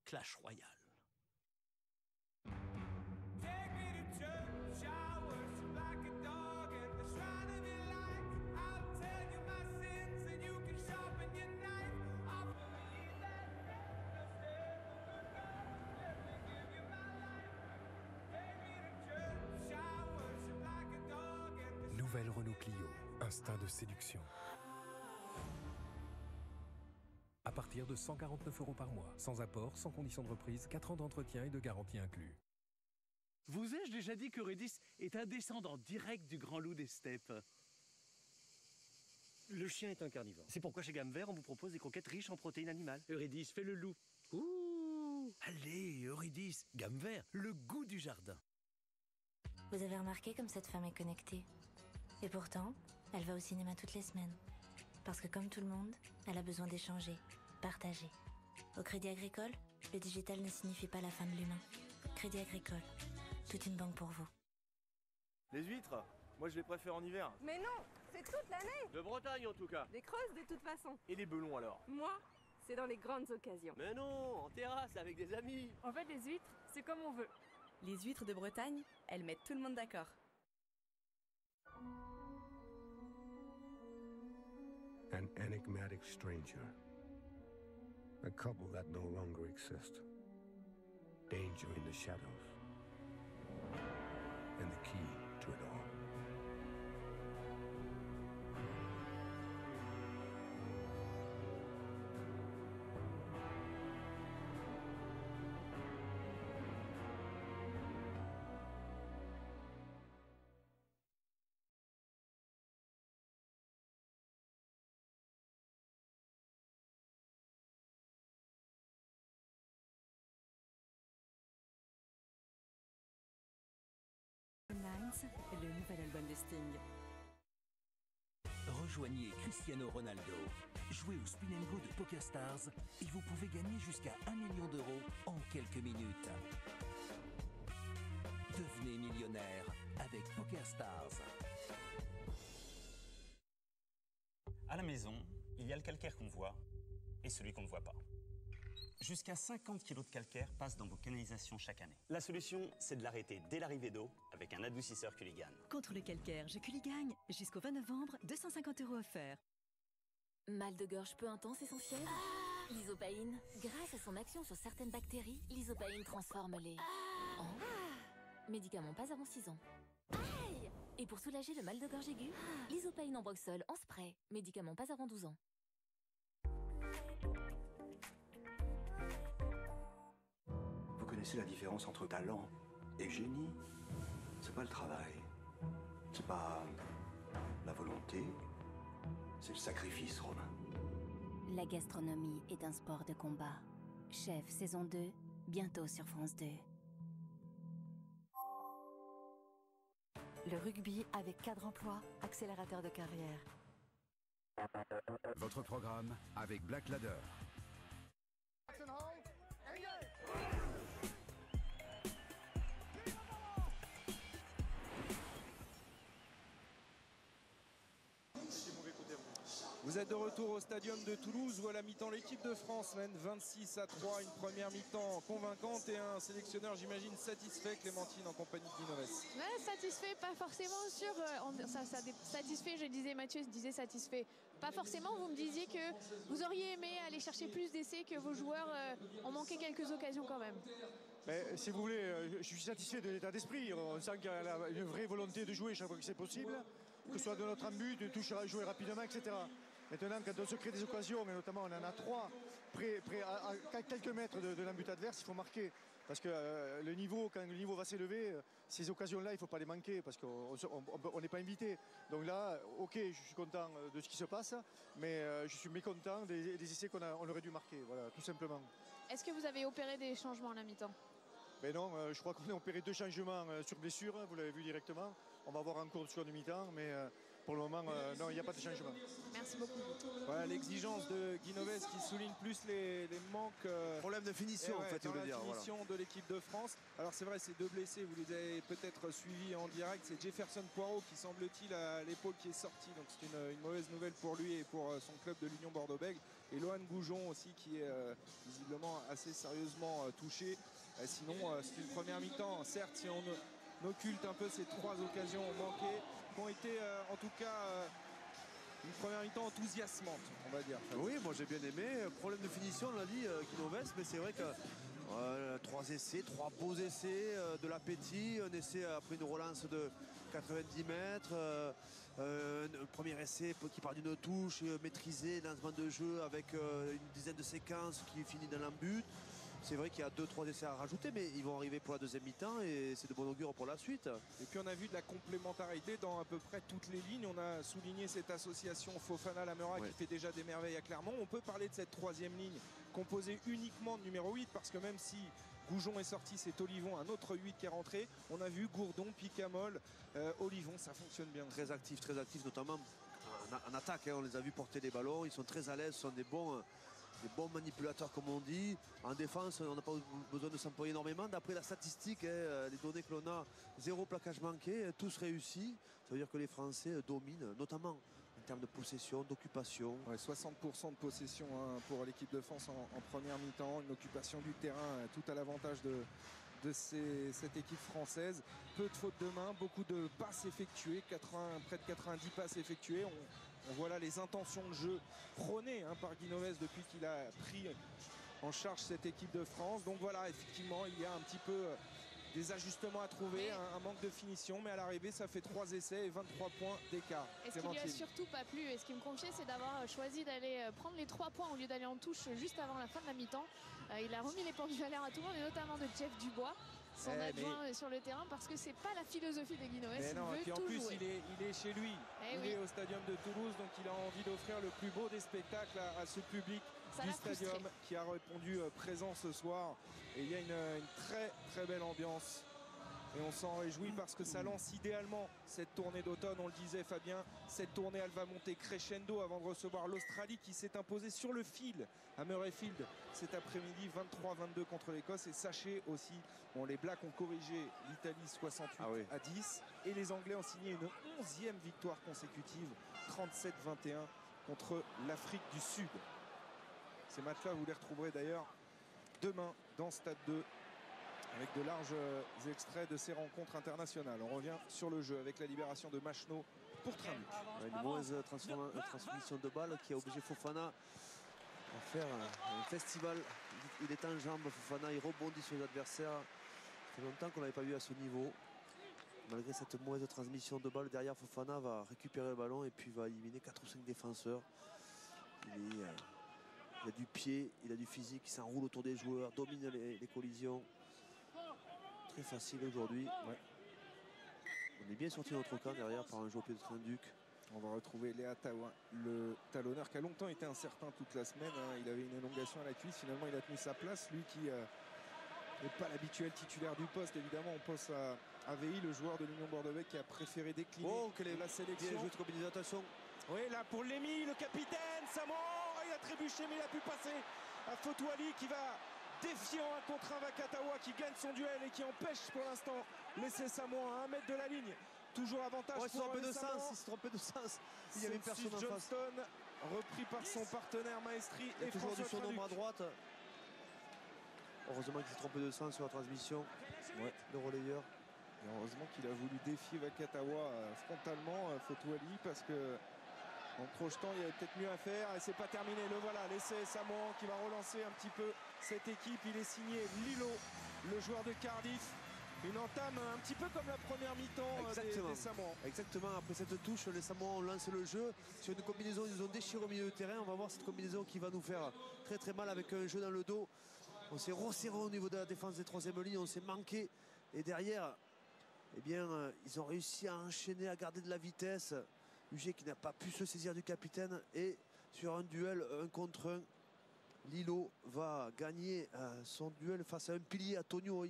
Clash Royale. Nouvelle Renault Clio, instinct de séduction. À partir de 149 € par mois, sans apport, sans condition de reprise, 4 ans d'entretien et de garantie inclus. Vous ai-je déjà dit qu'Eurydice est un descendant direct du grand loup des steppes? Le chien est un carnivore. C'est pourquoi chez Gamme Vert, on vous propose des croquettes riches en protéines animales. Eurydice, fais le loup. Ouh! Allez, Eurydice, Gamme Vert, le goût du jardin. Vous avez remarqué comme cette femme est connectée. Et pourtant, elle va au cinéma toutes les semaines. Parce que comme tout le monde, elle a besoin d'échanger, partager. Au Crédit Agricole, le digital ne signifie pas la fin de l'humain. Crédit Agricole, toute une banque pour vous. Les huîtres, moi je les préfère en hiver. Mais non, c'est toute l'année. De Bretagne en tout cas. Des creuses de toute façon. Et les belons alors? Moi, c'est dans les grandes occasions. Mais non, en terrasse avec des amis. En fait, les huîtres, c'est comme on veut. Les huîtres de Bretagne, elles mettent tout le monde d'accord. An enigmatic stranger. A couple that no longer exist. Danger in the shadows. And the key to it all. Dance, le nouvel album de Sting. Rejoignez Cristiano Ronaldo. Jouez au Spin & Go de PokerStars et vous pouvez gagner jusqu'à 1 million d'euros en quelques minutes. Devenez millionnaire avec PokerStars. À la maison, il y a le calcaire qu'on voit et celui qu'on ne voit pas. Jusqu'à 50 kg de calcaire passent dans vos canalisations chaque année. La solution, c'est de l'arrêter dès l'arrivée d'eau avec un adoucisseur Culligan. Contre le calcaire, je Culligagne. Jusqu'au 20 novembre, 250 € offerts. Mal de gorge peu intense essentiel. L'isopaïne. Grâce à son action sur certaines bactéries, l'isopaïne transforme les en médicaments pas avant 6 ans. Aïe! Et pour soulager le mal de gorge aigu, l'isopaïne en Broxol en spray, médicament pas avant 12 ans. Vous connaissez la différence entre talent et génie? C'est pas le travail, c'est pas la volonté, c'est le sacrifice, Romain. La gastronomie est un sport de combat. Chef saison 2, bientôt sur France 2. Le rugby avec cadre emploi, accélérateur de carrière. Votre programme avec Black Ladder. Vous êtes de retour au Stadium de Toulouse où à la mi-temps l'équipe de France mène 26-3, une première mi-temps convaincante et un sélectionneur j'imagine satisfait, Clémentine, en compagnie de Guinoves. Ouais, satisfait, pas forcément sûr, satisfait, je disais, Mathieu disait satisfait. Pas forcément, vous me disiez que vous auriez aimé aller chercher plus d'essais, que vos joueurs ont manqué quelques occasions quand même. Mais, si vous voulez, je suis satisfait de l'état d'esprit. On sent qu'il y a une vraie volonté de jouer chaque fois que c'est possible, que ce soit de notre but, de toucher, jouer rapidement, etc. Maintenant, quand on se crée des occasions, et notamment on en a 3, près à quelques mètres de l'embut adverse, il faut marquer. Parce que quand le niveau va s'élever, ces occasions-là, il ne faut pas les manquer, parce qu'on n'est pas invité. Donc là, ok, je suis content de ce qui se passe, mais je suis mécontent des essais qu'on aurait dû marquer, voilà, tout simplement. Est-ce que vous avez opéré des changements à la mi-temps? Ben non, je crois qu'on a opéré 2 changements sur blessure, vous l'avez vu directement. On va voir en cours de seconde mi-temps, mais pour le moment, non, il n'y a pas de changement. Merci beaucoup. Voilà l'exigence de Guinoves qui souligne plus les manques. Problème de finition, en fait, dans vous la voulez dire. finition de l'équipe de France. Alors c'est vrai, ces 2 blessés, vous les avez peut-être suivis en direct. C'est Jefferson Poirot qui semble-t-il à l'épaule qui est sorti. Donc c'est une mauvaise nouvelle pour lui et pour son club de l'Union Bordeaux-Bègles. Et Lohan Goujon aussi qui est visiblement assez sérieusement touché. Sinon, c'est une première mi-temps. Certes, si on occulte un peu ces 3 occasions manquées, qui ont été en tout cas une première mi-temps enthousiasmante, on va dire. Oui, moi j'ai bien aimé. Problème de finition, on l'a dit, Guinoves, mais c'est vrai que 3 essais, 3 beaux essais, de l'appétit, un essai après une relance de 90 mètres, un premier essai qui part d'une touche, maîtrisé, lancement de jeu avec une dizaine de séquences qui finit dans l'embut. C'est vrai qu'il y a 2-3 essais à rajouter, mais ils vont arriver pour la deuxième mi-temps et c'est de bon augure pour la suite. Et puis on a vu de la complémentarité dans à peu près toutes les lignes. On a souligné cette association Fofana-Lamela qui fait déjà des merveilles à Clermont. On peut parler de cette 3e ligne composée uniquement de numéro 8 parce que même si Goujon est sorti, c'est Olivon, un autre 8 qui est rentré. On a vu Gourdon, Picamol, Olivon, ça fonctionne bien. Très actif, notamment en attaque. On les a vus porter les ballons, ils sont très à l'aise, ce sont des bons manipulateurs comme on dit. En défense, on n'a pas besoin de s'employer énormément. D'après la statistique, les données que l'on a, 0 plaquage manqué, tous réussis. Ça veut dire que les Français dominent, notamment en termes de possession, d'occupation. Ouais, 60% de possession pour l'équipe de France en première mi-temps. Une occupation du terrain tout à l'avantage de cette équipe française. Peu de fautes de main, beaucoup de passes effectuées, près de 90 passes effectuées. On voit là les intentions de jeu prônées par Guinoves depuis qu'il a pris en charge cette équipe de France. Donc voilà, effectivement, il y a un petit peu des ajustements à trouver, un manque de finition, mais à l'arrivée, ça fait 3 essais et 23 points d'écart. Et ce qui lui a surtout pas plu, et ce qui me confiait, c'est d'avoir choisi d'aller prendre les 3 points au lieu d'aller en touche juste avant la fin de la mi-temps. Il a remis les pendules à l'air à tout le monde, et notamment de Jeff Dubois, son adjoint sur le terrain, parce que c'est pas la philosophie de Guinoves. Mais non, il veut et puis en tout plus, jouer. il est chez lui. Il est au Stadium de Toulouse, donc il a envie d'offrir le plus beau des spectacles à ce public du Stadium qui a répondu présent ce soir. Et il y a une très très belle ambiance Et on s'en réjouit parce que ça lance idéalement cette tournée d'automne. On le disait, Fabien, cette tournée, elle va monter crescendo avant de recevoir l'Australie qui s'est imposée sur le fil à Murrayfield cet après-midi, 23-22 contre l'Écosse. Et sachez aussi, bon, les Blacks ont corrigé l'Italie 68 à 10 et les Anglais ont signé une 11e victoire consécutive, 37-21 contre l'Afrique du Sud. Ces matchs-là, vous les retrouverez d'ailleurs demain dans Stade 2. Avec de larges extraits de ces rencontres internationales. On revient sur le jeu avec la libération de Machno pour Trinduc. Une mauvaise transmission de balle qui a obligé Fofana à faire un festival. Il est en jambes, Fofana, il rebondit sur les adversaires. Ça fait longtemps qu'on ne l'avait pas vu à ce niveau. Malgré cette mauvaise transmission de balle, derrière Fofana va récupérer le ballon et puis va éliminer 4 ou 5 défenseurs. Il a du pied, il a du physique, il s'enroule autour des joueurs, domine les collisions. Très facile aujourd'hui. Ouais. On est bien sorti de notre camp derrière par un jeu au pied de Trinduc. On va retrouver Léa Tawa, le talonneur qui a longtemps été incertain toute la semaine. Il avait une élongation à la cuisse. Finalement, il a tenu sa place. Lui qui n'est pas l'habituel titulaire du poste. Évidemment, on pense à VI, le joueur de l'Union Bordeaux-Bègles qui a préféré décliner la sélection. Bien joué de combinaison, attention. Oui, là pour Lémi, le capitaine, Samoa, il a trébuché mais il a pu passer à Fotouali qui va défiant un contre un Vakatawa qui gagne son duel et qui empêche pour l'instant l'essai Samoa à 1 mètre de la ligne. Toujours avantage pour il s'est trompé de sens. Il y avait une personne en face. Johnston, repris par son partenaire Maestri et toujours François du surnombre à droite. Heureusement qu'il s'est trompé de sens sur la transmission. Ouais, le relayeur. Et heureusement qu'il a voulu défier Vakatawa frontalement, Fotouali, parce que en crochetant, il y avait peut-être mieux à faire et c'est pas terminé. Le voilà, l'essai Samoan qui va relancer un petit peu cette équipe. Il est signé Lilo, le joueur de Cardiff. Une entame un petit peu comme la première mi-temps des Samoans. Exactement, après cette touche, les Samoans ont lancé le jeu. Sur une combinaison, ils ont déchiré au milieu de terrain. On va voir cette combinaison qui va nous faire très très mal avec un jeu dans le dos. On s'est resserré au niveau de la défense des troisième lignes, on s'est manqué. Et derrière, eh bien, ils ont réussi à enchaîner, à garder de la vitesse. UG qui n'a pas pu se saisir du capitaine et sur un duel 1 contre 1, Lilo va gagner son duel face à un pilier, à Tonio.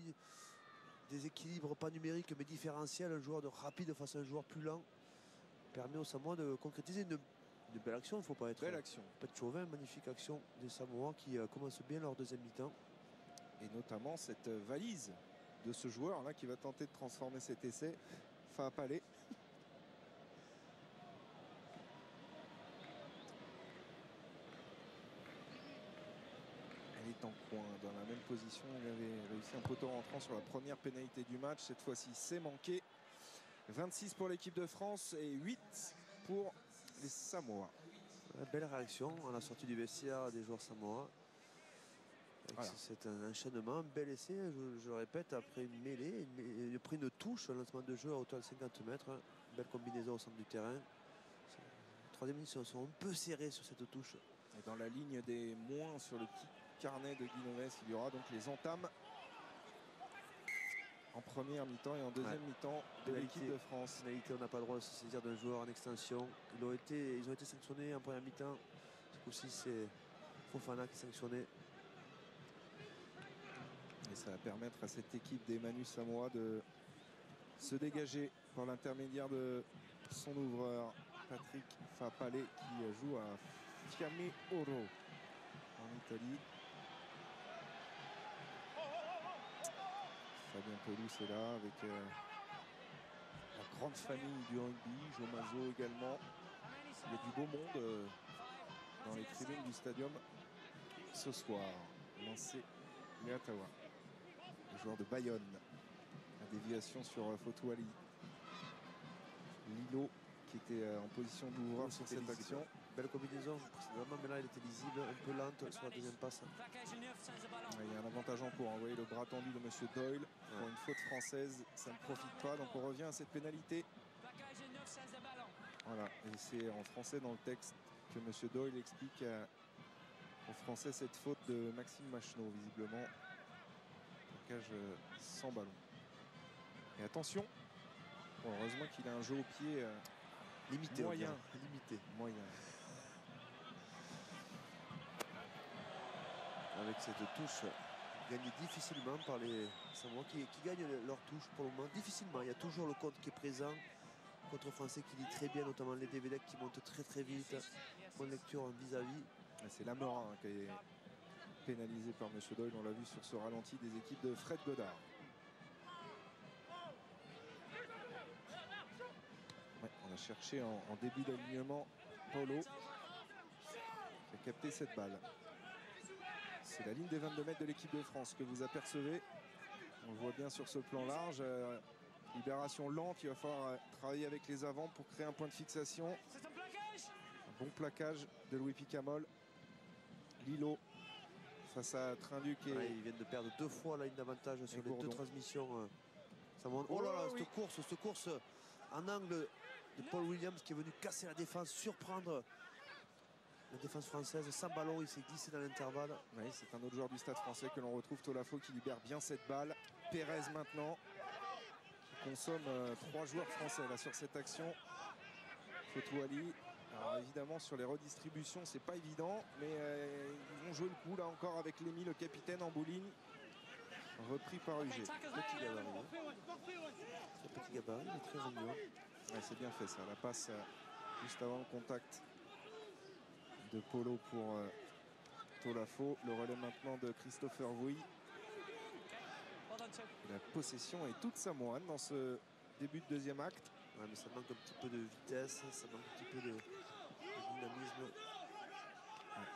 Des équilibres pas numériques mais différentiels, un joueur de rapide face à un joueur plus lent. Permet aux Samoans de concrétiser une belle action, il ne faut pas être chauvin, magnifique action des Samoans qui commence bien leur deuxième mi-temps. Et notamment cette valise de ce joueur là qui va tenter de transformer cet essai. Fa'apale. En coin, dans la même position, il avait réussi un poteau rentrant sur la première pénalité du match. Cette fois-ci, c'est manqué. 26 pour l'équipe de France et 8 pour les Samoa. Belle réaction à la sortie du vestiaire des joueurs Samoa. Voilà. C'est un enchaînement, un bel essai, je le répète, après une mêlée, il a pris une touche, un lancement de jeu à hauteur de 50 mètres. Belle combinaison au centre du terrain. Les troisième lignes sont un peu serrées sur cette touche. Et dans la ligne des moins sur le petit carnet de Guinoves, il y aura donc les entames en première mi-temps et en deuxième mi-temps de l'équipe de France. On n'a pas le droit de se saisir d'un joueur en extension. Ils ont été sanctionnés en première mi-temps. Ce coup-ci, c'est Fofana qui est sanctionné. Et ça va permettre à cette équipe des Manu Samoa de se dégager par l'intermédiaire de son ouvreur Patrick Fa'apale qui joue à Fiamme Oro en Italie. Fabien Pelous est là avec la grande famille du rugby, Joe Mazo également. Il y a du beau monde dans les tribunes du stadium ce soir. Lancé Leatawa, le joueur de Bayonne. La déviation sur Fotouali. Lilo qui était en position d'ouvreur sur cette action. Belle combinaison, mais là elle était lisible, un peu lente sur la deuxième passe. Il y a un avantage en cours, vous voyez le bras tendu de M. Doyle pour une faute française, ça ne profite pas, donc on revient à cette pénalité. Voilà, et c'est en français dans le texte que M. Doyle explique en français cette faute de Maxime Machno, visiblement. Plaquage sans ballon. Et attention, bon, heureusement qu'il a un jeu au pied limité, moyen. Moyen. Avec cette touche gagné difficilement par les Samoa qui gagnent leur touche pour le moment. Difficilement, il y a toujours le contre qui est présent. Contre français qui lit très bien, notamment les Devedek qui montent très vite. Bonne lecture en vis-à-vis. C'est Lamerin qui est pénalisé par M. Doyle. On l'a vu sur ce ralenti des équipes de Fred Godard. Ouais, on a cherché en début d'alignement Polo qui a capté cette balle. C'est la ligne des 22 mètres de l'équipe de France que vous apercevez. On le voit bien sur ce plan large. Libération lente, il va falloir travailler avec les avants pour créer un point de fixation. Un bon plaquage de Louis Picamol. Lilo face à Trinduc. Et ils viennent de perdre 2 fois la ligne d'avantage sur les 2 transmissions. Oh là là, cette course en angle de Paul Williams qui est venu casser la défense, surprendre la défense française. Sans ballon, il s'est glissé dans l'intervalle. Oui, c'est un autre joueur du Stade Français que l'on retrouve, Tolafo, qui libère bien cette balle. Pérez maintenant consomme 3 joueurs français là sur cette action. Fotouali. Alors évidemment sur les redistributions c'est pas évident, mais ils vont jouer le coup là encore avec Lémy, le capitaine en bowling. Repris par UG. Petit gabarit. Petit gabarit, mais très mignon. Ouais, c'est bien fait ça, la passe juste avant le contact de Polo pour Tolafo. Le relais maintenant de Christopher Vouy. La possession est toute samoane dans ce début de deuxième acte. Ouais, mais ça manque un petit peu de vitesse, ça manque un petit peu de dynamisme. Ouais.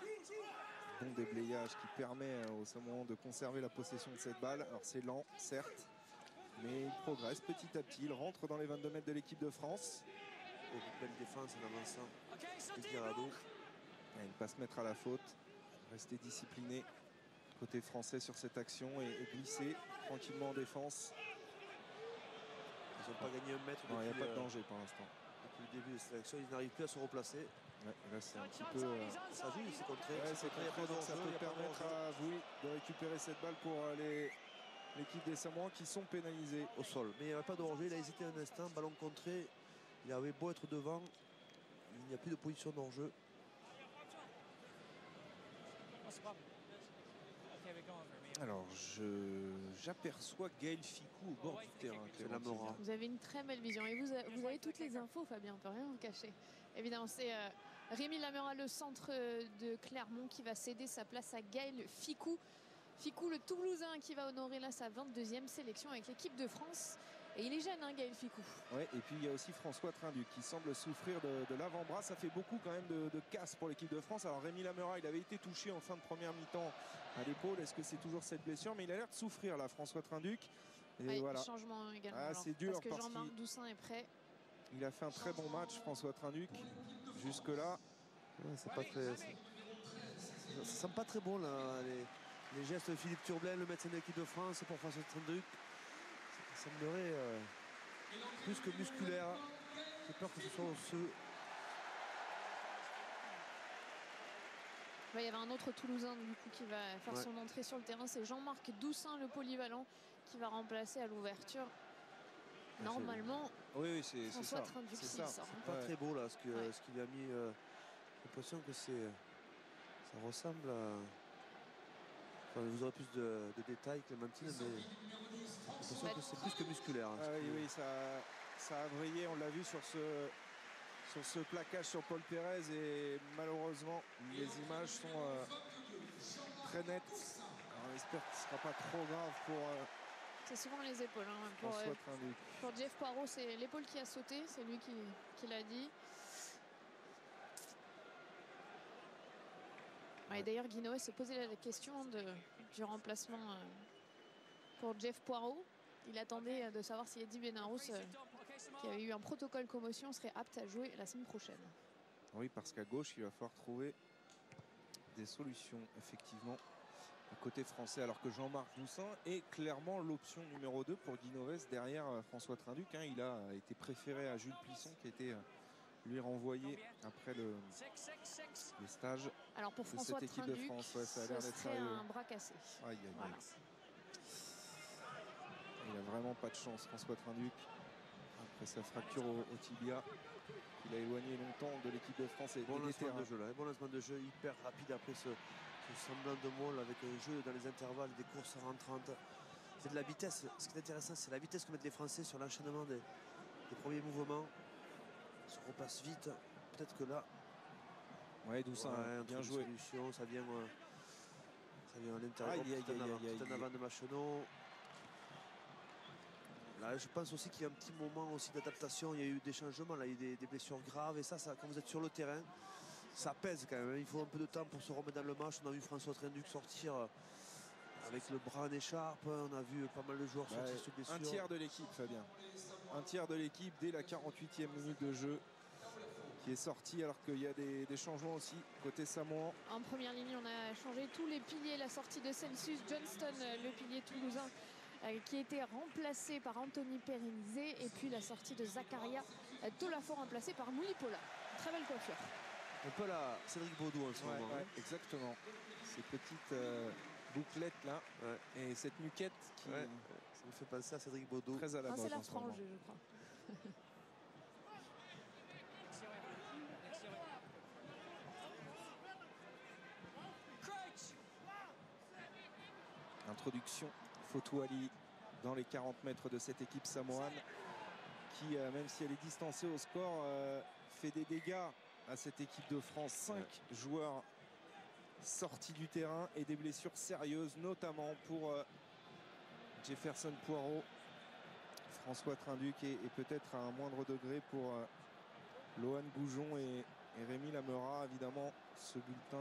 Bon déblayage qui permet aux Samoans de conserver la possession de cette balle. Alors c'est lent, certes, mais il progresse petit à petit. Il rentre dans les 22 mètres de l'équipe de France. Une belle défense en avançant. Il ne pas se mettre à la faute. Rester discipliné côté français sur cette action et glisser tranquillement en défense. Ils n'ont pas gagné un mètre. Non, il n'y a pas de danger pour l'instant. Depuis le début de cette action, ils n'arrivent plus à se replacer. Ouais, là c'est un petit peu... Ça joue, c'est contré. Ouais, c'est contré, donc ça peut permettre à Vouy de récupérer cette balle pour l'équipe des Samoans qui sont pénalisés au sol. Mais il n'y avait pas de danger, il a hésité un instant, ballon contré. Il avait beau être devant, il n'y a plus de position d'enjeu. Alors j'aperçois Gaël Ficou au bord du terrain. Vous avez une très belle vision et vous avez toutes les infos, Fabien, on ne peut rien vous cacher. Évidemment, c'est Rémi Lamera, le centre de Clermont, qui va céder sa place à Gaël Ficou. Ficou, le Toulousain, qui va honorer là sa 22e sélection avec l'équipe de France. Et il est jeune, hein, Gaël Ficou. Ouais, et puis il y a aussi François Trinduc qui semble souffrir de l'avant-bras. Ça fait beaucoup quand même de casse pour l'équipe de France. Alors Rémi Lamera, il avait été touché en fin de première mi-temps à l'épaule. Est-ce que c'est toujours cette blessure? Mais il a l'air de souffrir là, François Trinduc. Et ouais, voilà. Changement également. Ah, c'est dur parce que Jean-Marc Doussin est prêt. Il a fait un très bon match, François Trinduc. Jusque-là. Ouais, c'est pas très... Ça sent pas très bon là. Les gestes de Philippe Turblin, le médecin de l'équipe de France pour François Trinduc. Ça semblerait plus que musculaire. J'ai peur que ce soit osseux. Il va y avoir un autre Toulousain du coup qui va faire son entrée sur le terrain. C'est Jean-Marc Doussin, le polyvalent, qui va remplacer à l'ouverture. Normalement, oui, c'est François ça. Trinduc, C'est pas très beau là, ce qu'il a mis. J'ai l'impression que ça ressemble à... Enfin, vous aurez plus de détails, Clémentine, mais j'ai l'impression que c'est plus que musculaire. Hein, oui, ça a vrillé, on l'a vu sur ce plaquage sur Paul Pérez, et malheureusement les images sont très nettes. Alors, on espère que ce ne sera pas trop grave pour... c'est souvent les épaules. Hein, pour Jeff Poirot, c'est l'épaule qui a sauté, c'est lui qui l'a dit. Ouais, d'ailleurs, Guinoé s'est posé la question du remplacement pour Jeff Poirot. Il attendait de savoir si Eddie Benarous, qui avait eu un protocole commotion, serait apte à jouer la semaine prochaine. Oui, parce qu'à gauche, il va falloir trouver des solutions, effectivement, côté français, alors que Jean-Marc Doussin est clairement l'option numéro 2 pour Guinoves derrière François Trinduc. Hein. Il a été préféré à Jules Plisson, qui a été lui renvoyé après le stage. Alors pour François cette équipe Trinduc, de France, ça a l'air d'être sérieux. Un bras cassé. Aïe, aïe, voilà. Il n'a vraiment pas de chance, François Trinduc, après sa fracture au tibia. Il a éloigné longtemps de l'équipe de France et bon des terrains. De jeu, là. Bon lancement de jeu hyper rapide après ce semblant de molle avec un jeu dans les intervalles, des courses rentrantes. C'est de la vitesse. Ce qui est intéressant, c'est la vitesse que mettent les Français sur l'enchaînement des premiers mouvements. Ils se repassent vite. Peut-être que là. Ouais, d'où ça, bien joué. Solution, ça vient à l'intérieur. Tout en avant de Machenaud. Là, je pense aussi qu'il y a un petit moment aussi d'adaptation. Il y a eu des changements, là, il y a eu des blessures graves. Et ça, quand vous êtes sur le terrain, ça pèse quand même. Il faut un peu de temps pour se remettre dans le match. On a vu François Trinduc sortir avec le bras en écharpe. On a vu pas mal de joueurs sortir sur blessure. Un tiers de l'équipe, Fabien. Un tiers de l'équipe dès la 48e minute de jeu qui est sorti, alors qu'il y a des changements aussi côté samoan. En première ligne, on a changé tous les piliers. La sortie de Celsius Johnston, le pilier toulousain, qui a été remplacé par Anthony Pérenizé, et puis la sortie de Zakaria Tolafo remplacé par Moulipola. Très belle coiffure. Un peu la Cédric Baudou en ce moment. Ouais, exactement. Ces petites bouclettes là et cette nuquette qui ça me fait penser à Cédric Baudou. Très à la mode c'est la en ce moment. frange, je crois. Introduction Fotouali dans les 40 mètres de cette équipe samoane qui, même si elle est distancée au score, fait des dégâts à cette équipe de France. 5 joueurs sortis du terrain et des blessures sérieuses, notamment pour Jefferson Poirot, François Trinduc et peut-être à un moindre degré pour Lohan Goujon et Rémi Lamera. Évidemment, ce bulletin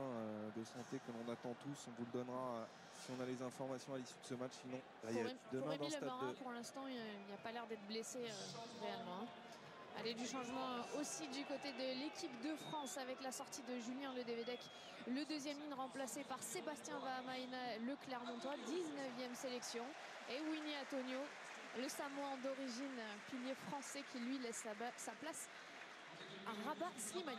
de santé que l'on attend tous, on vous le donnera si on a les informations à l'issue de ce match. Sinon, demain dans le stade de... Pour l'instant, il n'y a pas l'air d'être blessé réellement. Allez, du changement aussi du côté de l'équipe de France avec la sortie de Julien Ledevedec, le deuxième ligne remplacé par Sébastien Vahamaina, le Clermontois, 19e sélection, et Winnie Antonio, le Samoan d'origine, pilier français, qui lui laisse sa place à Rabat Slimani.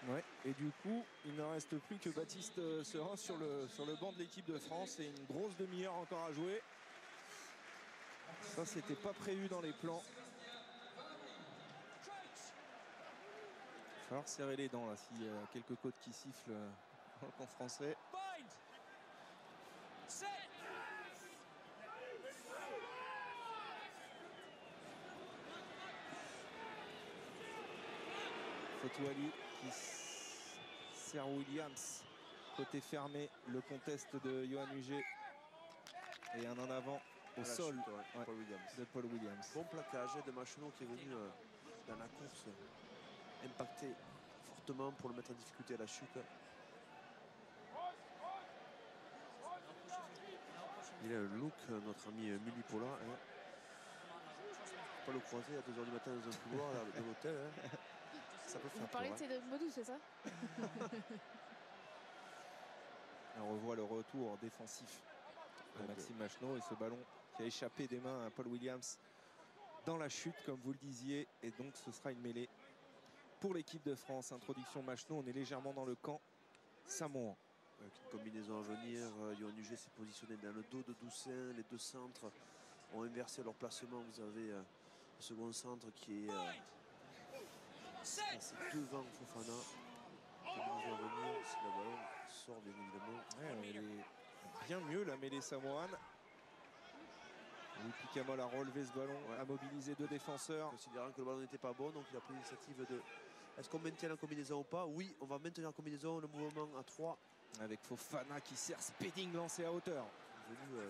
Ouais, et du coup, il ne reste plus que Baptiste Serin sur le banc de l'équipe de France et une grosse demi-heure encore à jouer. Ça, c'était pas prévu dans les plans. Il va falloir serrer les dents là s'il y a quelques côtes qui sifflent dans le camp français. Fotouali qui sert Williams côté fermé, le contest de Johan Huget et un en avant au sol de Paul Williams. Bon plaquage de Machenaud qui est venu dans la course impacter fortement pour le mettre en difficulté à la chute. Il a un look, notre ami Moulipola. Pas le croiser à 2h du matin dans un couloir de l'hôtel. Ça peut faire. Vous parlez de Cédric Baudou, c'est ça? On revoit le retour défensif de Maxime Machenaud et ce ballon qui a échappé des mains à Paul Williams dans la chute, comme vous le disiez, et donc ce sera une mêlée pour l'équipe de France. Introduction Machenaud, on est légèrement dans le camp samoan. Avec une combinaison à venir, Johan Huget s'est positionné dans le dos de Doussin. Les deux centres ont inversé leur placement. Vous avez le second centre qui est devant Fofana. Combinaison à venir, si le ballon sort bien évidemment. Elle est bien mieux la mêlée samoane. Louis Picamol a relevé ce ballon, a mobilisé deux défenseurs. Considérant que le ballon n'était pas bon, donc il a pris l'initiative de... Est-ce qu'on maintient la combinaison ou pas? Oui, on va maintenir la combinaison, le mouvement à 3. Avec Fofana qui sert speeding lancé à hauteur. Venu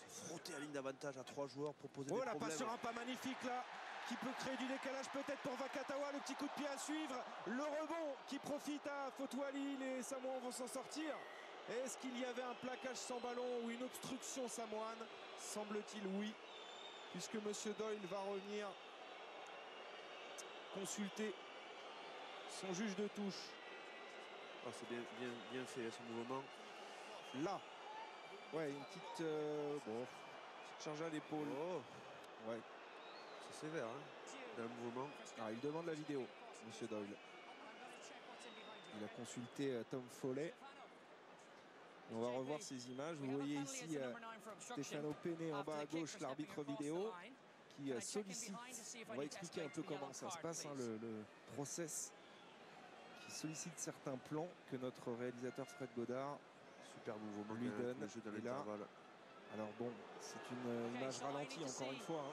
se frotter à ligne d'avantage à 3 joueurs pour poser des problèmes. La passe sur un pas magnifique là, qui peut créer du décalage peut-être pour Vakatawa. Le petit coup de pied à suivre. Le rebond qui profite à Fotouali. Les Samoans vont s'en sortir. Est-ce qu'il y avait un plaquage sans ballon ou une obstruction samoane? Semble-t-il oui, puisque Monsieur Doyle va revenir consulter son juge de touche. Oh, c'est bien fait ce mouvement. Là, ouais, une petite charge à l'épaule. Oh. Ouais, c'est sévère dans le mouvement. Alors, il demande la vidéo, Monsieur Doyle. Il a consulté Tom Foley. On va revoir ces images. Vous voyez ici Stefano Penne en bas à gauche, l'arbitre vidéo, qui sollicite. On va expliquer un peu comment ça se passe, le process qui sollicite certains plans que notre réalisateur Fred Godard super mouvement lui donne. Le jeu de Et là, l'intervalle. alors bon, c'est une image ralentie encore une fois. Hein.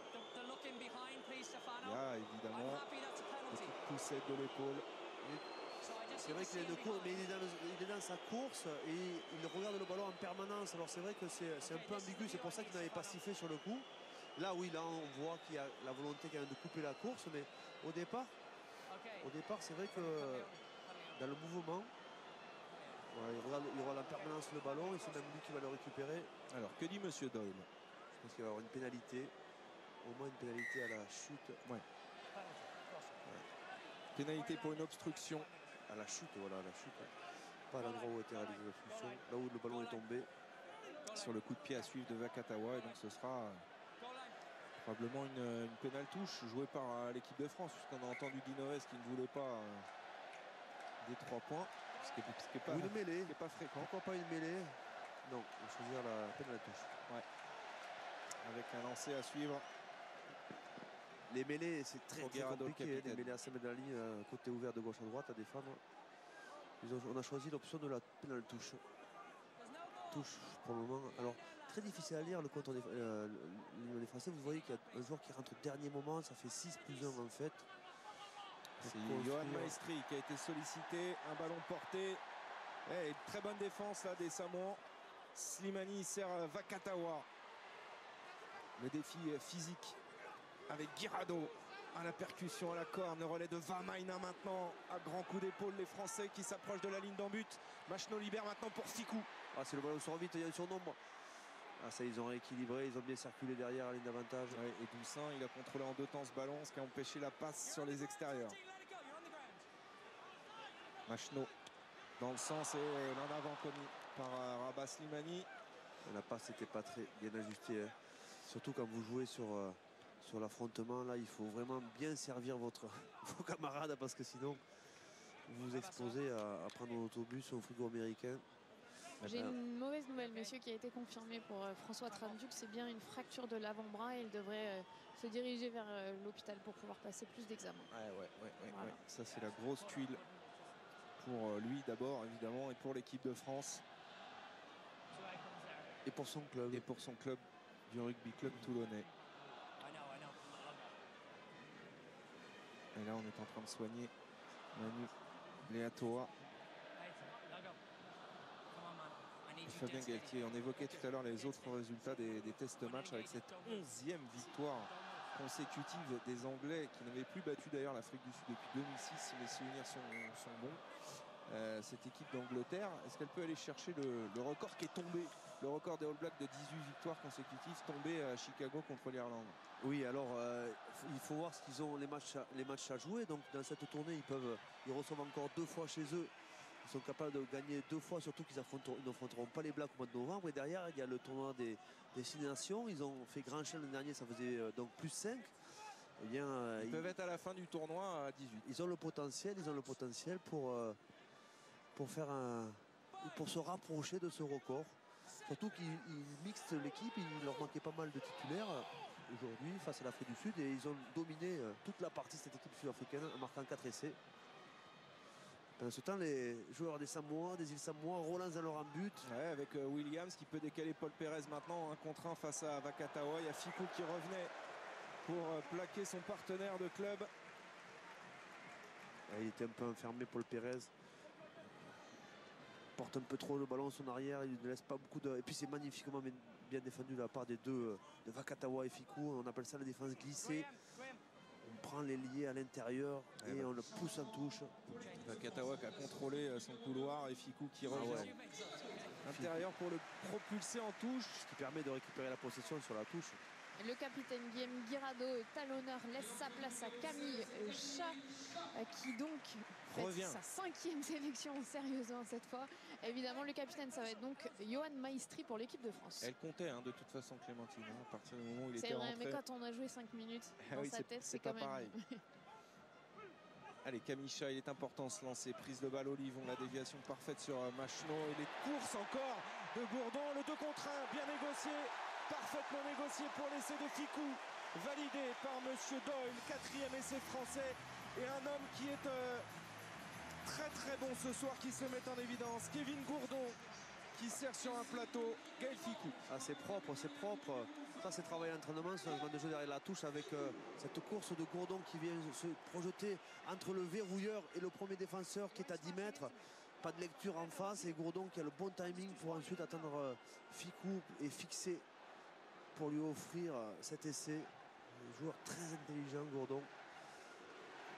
Il y a évidemment une petite poussette de l'épaule. C'est vrai qu'il est de course, mais il est dans sa course et il regarde le ballon en permanence. Alors c'est vrai que c'est un peu ambigu, c'est pour ça qu'il n'avait pas sifflé sur le coup. Là oui, là on voit qu'il y a la volonté quand même de couper la course, mais au départ c'est vrai que dans le mouvement, voilà, il regarde en permanence le ballon et c'est même lui qui va le récupérer. Alors que dit Monsieur Doyle? Je pense qu'il va y avoir une pénalité, au moins une pénalité à la chute. Ouais. Pénalité pour une obstruction. À la chute, voilà, à la chute. Pas à l'endroit où a été réalisée l'obstruction, là où le ballon est tombé. Sur le coup de pied à suivre de Vakatawa, et donc ce sera probablement une pénale touche jouée par l'équipe de France, puisqu'on a entendu Guinoves qui ne voulait pas des 3 points, ce qui est pas, ou une mêlée. Ce qui est pas fréquent. Pourquoi pas une mêlée? Non, on va choisir la pénale touche. Ouais. Avec un lancer à suivre. Les mêlées, c'est très compliqué. Les mêlées à 5 mètres de la ligne, côté ouvert de gauche à droite à défendre. On a choisi l'option de la pénale touche. Touche pour le moment. Alors, très difficile à lire le compte des Français. Vous voyez qu'il y a un joueur qui rentre au dernier moment. Ça fait 6+1 en fait. C'est Johan Maestri qui a été sollicité. Un ballon porté. Et une très bonne défense là des Samoans. Slimani sert Vakatawa. Le défi physique avec Guirado à la percussion, à la corne, le relais de Vamaina maintenant, à grand coup d'épaule les Français qui s'approchent de la ligne d'en but. Machno libère maintenant pour Ficou. Ah, c'est le ballon sort vite, il y a un surnombre. Ah, ça, ils ont rééquilibré, ils ont bien circulé derrière la ligne d'avantage. Ouais, et Doussin, il a contrôlé en 2 temps ce ballon, ce qui a empêché la passe sur les extérieurs. Machno dans le sens et l'en avant commis par Rabat Slimani. La passe n'était pas très bien ajustée, hein. Surtout quand vous jouez sur l'affrontement, là il faut vraiment bien servir vos camarades parce que sinon vous vous exposez à prendre l'autobus au frigo américain. J'ai une mauvaise nouvelle, messieurs, qui a été confirmée pour François Travenduc. C'est bien une fracture de l'avant-bras et il devrait se diriger vers l'hôpital pour pouvoir passer plus d'examens. Ouais. Ça c'est la grosse tuile pour lui d'abord évidemment et pour l'équipe de France. Et pour son club. Et pour son club du rugby club toulonnais. Et là on est en train de soigner Manu Leatoa. Et Fabien Galtier, on évoquait tout à l'heure les autres résultats des tests match avec cette 11e victoire consécutive des Anglais qui n'avaient plus battu d'ailleurs l'Afrique du Sud depuis 2006 si mes souvenirs sont bons. Cette équipe d'Angleterre, est-ce qu'elle peut aller chercher le record qui est tombé, le record des All Blacks de 18 victoires consécutives tombé à Chicago contre l'Irlande? Oui, alors il faut voir ce qu'ils ont les matchs à jouer. Donc dans cette tournée, ils reçoivent encore 2 fois chez eux. Ils sont capables de gagner 2 fois, surtout qu'ils n'affronteront pas les Blacks au mois de novembre. Et derrière, il y a le tournoi des 6 Nations. Ils ont fait grand chelem l'an dernier, ça faisait donc plus 5. Eh bien, ils peuvent être à la fin du tournoi à 18. Ils ont le potentiel pour se rapprocher de ce record. Surtout qu'ils mixent l'équipe, il leur manquait pas mal de titulaires aujourd'hui face à l'Afrique du Sud et ils ont dominé toute la partie de cette équipe sud-africaine en marquant 4 essais. Pendant ce temps, les joueurs des Samoa, des îles Samoa, relancent dans leur but. Ouais, avec Williams qui peut décaler Paul Pérez maintenant, 1 contre 1 face à Vakatawa. Il y a Ficou qui revenait pour plaquer son partenaire de club. Il était un peu enfermé, Paul Pérez. Porte un peu trop le ballon à son arrière, il ne laisse pas beaucoup de... Et puis c'est magnifiquement bien défendu de la part des deux, de Vakatawa et Ficou. On appelle ça la défense glissée. On prend les liés à l'intérieur et on le pousse en touche. Vakatawa qui a contrôlé son couloir et Ficou qui revient intérieur pour le propulser en touche. Ce qui permet de récupérer la possession sur la touche. Le capitaine Guillaume Guirado, talonneur, laisse sa place à Camille Chat, qui donc fait sa 5e sélection sérieusement cette fois. Évidemment, le capitaine, ça va être donc Johan Maestri pour l'équipe de France. Elle comptait de toute façon, Clémentine, à partir du moment où il était rentré. C'est vrai, mais quand on a joué 5 minutes dans sa tête, c'est quand même... pareil. Allez, Camille Chat, il est important de se lancer. Prise de balle Olivon, la déviation parfaite sur Machno. Et les courses encore de Gourdon. Le 2 contre 1, bien négocié. Parfaitement négocié pour l'essai de Ficou, validé par Monsieur Doyle, 4e essai français, et un homme qui est très très bons ce soir qui se mettent en évidence. Kevin Gourdon qui sert sur un plateau. Gaël Fickou. Ah, c'est propre, c'est propre. Ça, c'est travail d'entraînement, c'est un de jeu derrière la touche avec cette course de Gourdon qui vient se projeter entre le verrouilleur et le premier défenseur qui est à 10 mètres. Pas de lecture en face et Gourdon qui a le bon timing pour ensuite attendre Fickou et fixer pour lui offrir cet essai. Un joueur très intelligent, Gourdon.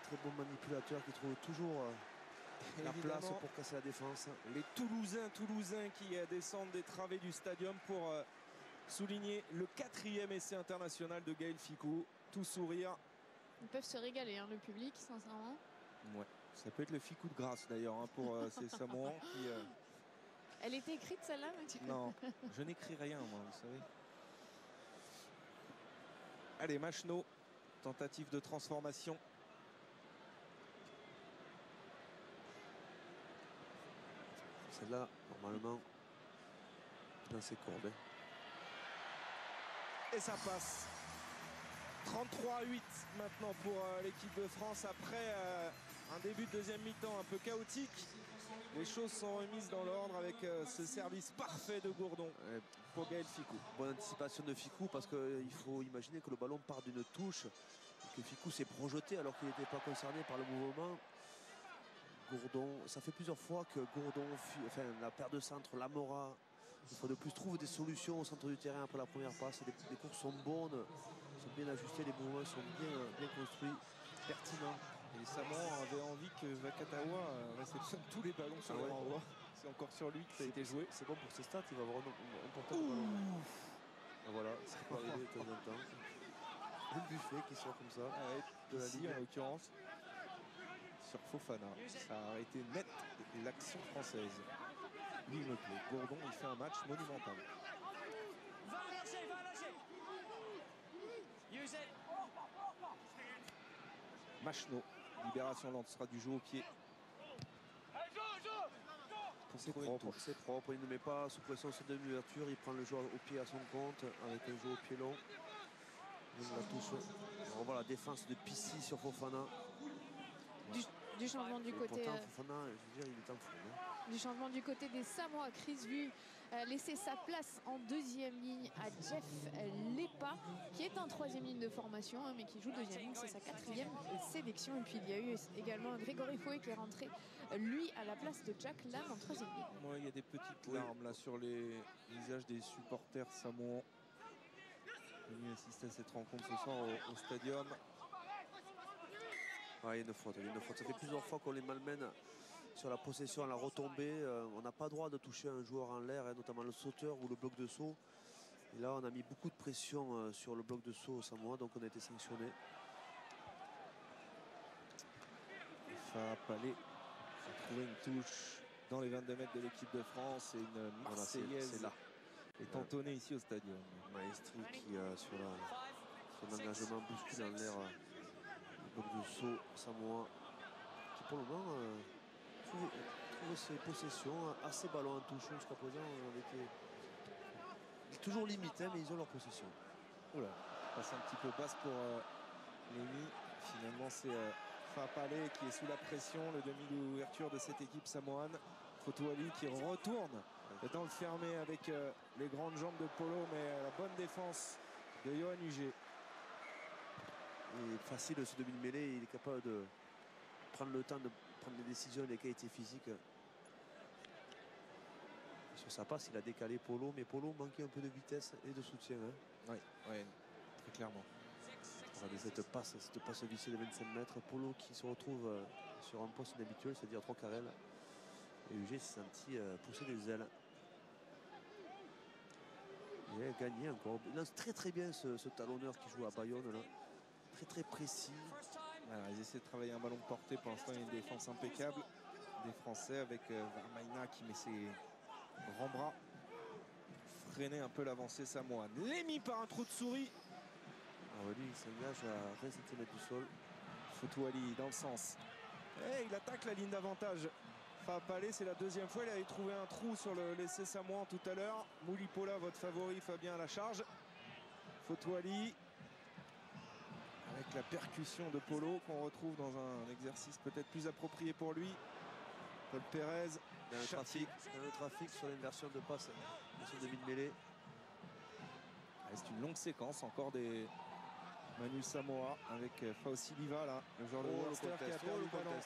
Très bon manipulateur qui trouve toujours la place pour casser la défense. Les Toulousains qui descendent des travées du stadium pour souligner le 4e essai international de Gaël Fickou. Tout sourire. Ils peuvent se régaler, hein, le public, sincèrement. Ouais, ça peut être le Fickou de grâce d'ailleurs hein, pour ces Samoans qui... Elle était écrite celle-là, Mathieu? Non, je n'écris rien moi, vous savez. Allez, Machno, tentative de transformation. Celle-là, normalement, dans ses cordes. Et ça passe. 33-8 maintenant pour l'équipe de France après un début de deuxième mi-temps un peu chaotique. Les choses sont remises dans l'ordre avec ce service parfait de Gourdon pour Gaël Fickou. Bonne anticipation de Fickou parce qu'il faut imaginer que le ballon part d'une touche et que Fickou s'est projeté alors qu'il n'était pas concerné par le mouvement. Gourdon, ça fait plusieurs fois que Gourdon, enfin la paire de centre, Lamora, une fois de plus, trouve des solutions au centre du terrain après la première passe. Les courses sont bonnes, sont bien ajustées, les mouvements sont bien construits, pertinents. Et les Samoans avaient envie que Vakatawa réceptionne tous les ballons sur le renvoi. C'est encore sur lui que ça a été joué. C'est bon pour ses stats, il va avoir un important ballon. Ah, voilà, ça peut arriver de temps en temps. Un buffet qui sort comme ça. De la Ligue en l'occurrence. Sur Fofana, ça a arrêté net l'action française. Lui, il me plaît. Gourdon, il fait un match monumental. Machno, libération lente, sera du jeu au pied. C'est propre, il ne met pas sous pression cette demi-ouverture, il prend le jeu au pied à son compte avec un jeu au pied long. Il la touche. On voit la défense de Pissy sur Fofana. Du changement du côté. Pourtant, Fofana, je veux dire, il est en forme. Du changement du côté des Samoa. Chris Vu laisser sa place en deuxième ligne à Jeff Lepa, qui est en troisième ligne de formation, hein, mais qui joue deuxième ligne. C'est sa 4e sélection. Et puis il y a eu également Grégory Fouet qui est rentré, lui, à la place de Jack Lam en troisième ligne. Ouais, il y a des petites larmes là sur les visages des supporters samoans venus assister à cette rencontre ce soir au stadium. Ouais, il y a une faute. Ça fait plusieurs fois qu'on les malmène sur la possession à la retombée. On n'a pas droit de toucher un joueur en l'air, hein, notamment le sauteur ou le bloc de saut. Et là, on a mis beaucoup de pression sur le bloc de saut au Samoa, donc on a été sanctionné. Fapalé a trouvé une touche dans les 22 mètres de l'équipe de France et une Marseillaise est entonnée ici au stadium. Maestri qui, sur son engagement, bouscule en l'air le bloc de saut Samoa, qui pour le moment trouve ses possessions, assez ballons en touche jusqu'à présent. Toujours limité, mais ils ont leur possession. Oula, passe un petit peu basse pour Lémi. Finalement, c'est Fapalé qui est sous la pression, le demi d'ouverture de cette équipe samoane. Fotouali qui retourne dans le fermé avec les grandes jambes de Polo, mais la bonne défense de Yohan Ugé. Il est facile ce demi de mêlée, il est capable de prendre le temps de prendre des décisions et des qualités physiques. Sur sa passe, il a décalé Polo, mais Polo manquait un peu de vitesse et de soutien. Hein. Oui, très clairement. Regardez cette passe vissée de 25 mètres. Polo qui se retrouve sur un poste inhabituel, c'est-à-dire 3 carrels. Et UG s'est senti pousser des ailes. Il a gagné encore. Il lance très très bien ce talonneur qui joue à Bayonne. Là. Très très précis. Voilà, ils essaient de travailler un ballon de portée. Pour l'instant, il y a une défense impeccable des Français avec Vermaina qui met ses grands bras freiner un peu l'avancée samoane. Lémi par un trou de souris. Ah, il s'engage à 20 cm du sol. Fotouali dans le sens. Et il attaque la ligne d'avantage. Fapalé, c'est la deuxième fois. Il avait trouvé un trou sur l'essai samoan tout à l'heure. Moulipola, votre favori, Fabien à la charge. Fotouali avec la percussion de Polo qu'on retrouve dans un exercice peut-être plus approprié pour lui. Paul Pérez. Dans le trafic sur l'inversion de passe, sur demi-mêlée. C'est une longue séquence, encore des Manu Samoa avec Fauci Liva là, le joueur de Worcester qui a perdu le ballon.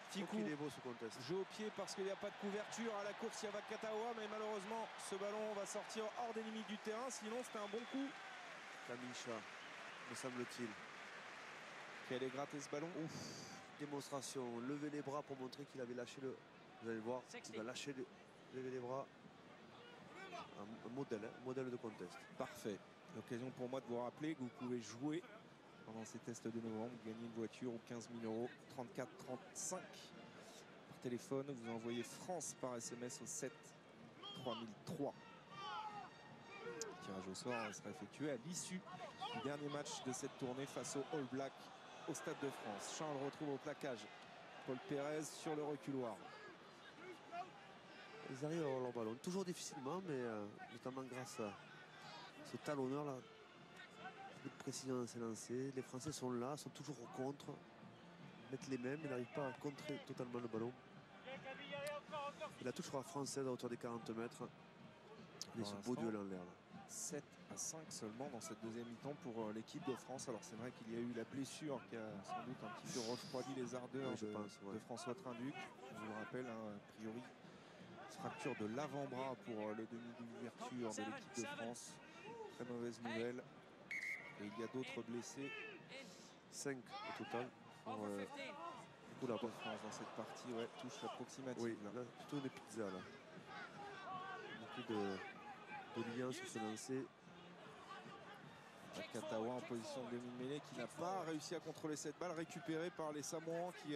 Ficou, il est beau ce contest. Jeu au pied parce qu'il n'y a pas de couverture. À la course, il y a Vakatawa, mais malheureusement, ce ballon va sortir hors des limites du terrain. Sinon, c'était un bon coup. Kamisha, me semble-t-il. Qui allait gratter ce ballon. Ouf, démonstration. Lever les bras pour montrer qu'il avait lâché le. Vous allez le voir, il va lâcher, lever les bras. Un modèle de contest. Parfait. L'occasion pour moi de vous rappeler que vous pouvez jouer pendant ces tests de novembre, gagner une voiture ou 15 000 €, 34-35 par téléphone. Vous envoyez France par SMS au 7 3003. Le tirage au sort sera effectué à l'issue du dernier match de cette tournée face aux All Blacks au Stade de France. Charles retrouve au plaquage Paul Pérez sur le reculoir. Ils arrivent à avoir leur ballon, toujours difficilement, mais notamment grâce à ce talonneur là. De précision dans ses lancers. Les Français sont là, sont toujours au contre, mettent les mêmes, ils n'arrivent pas à contrer totalement le ballon. Et la touche sera française à hauteur des 40 mètres. Et ce beau duel en l'air. 7 à 5 seulement dans cette deuxième mi-temps pour l'équipe de France. Alors c'est vrai qu'il y a eu la blessure qui a sans doute un petit peu refroidi les ardeurs de François Trinduc. Je vous le rappelle, hein, a priori, fracture de l'avant-bras pour le demi d'ouverture de l'équipe de France. Très mauvaise nouvelle. Et il y a d'autres blessés. 5 au total. Pour la France dans cette partie, ouais, touche approximative. Oui, là, plutôt des pizzas là. Beaucoup de liens sur ce lancer. Vakatawa en position de demi-mêlée qui n'a pas réussi à contrôler cette balle, récupérée par les Samoans qui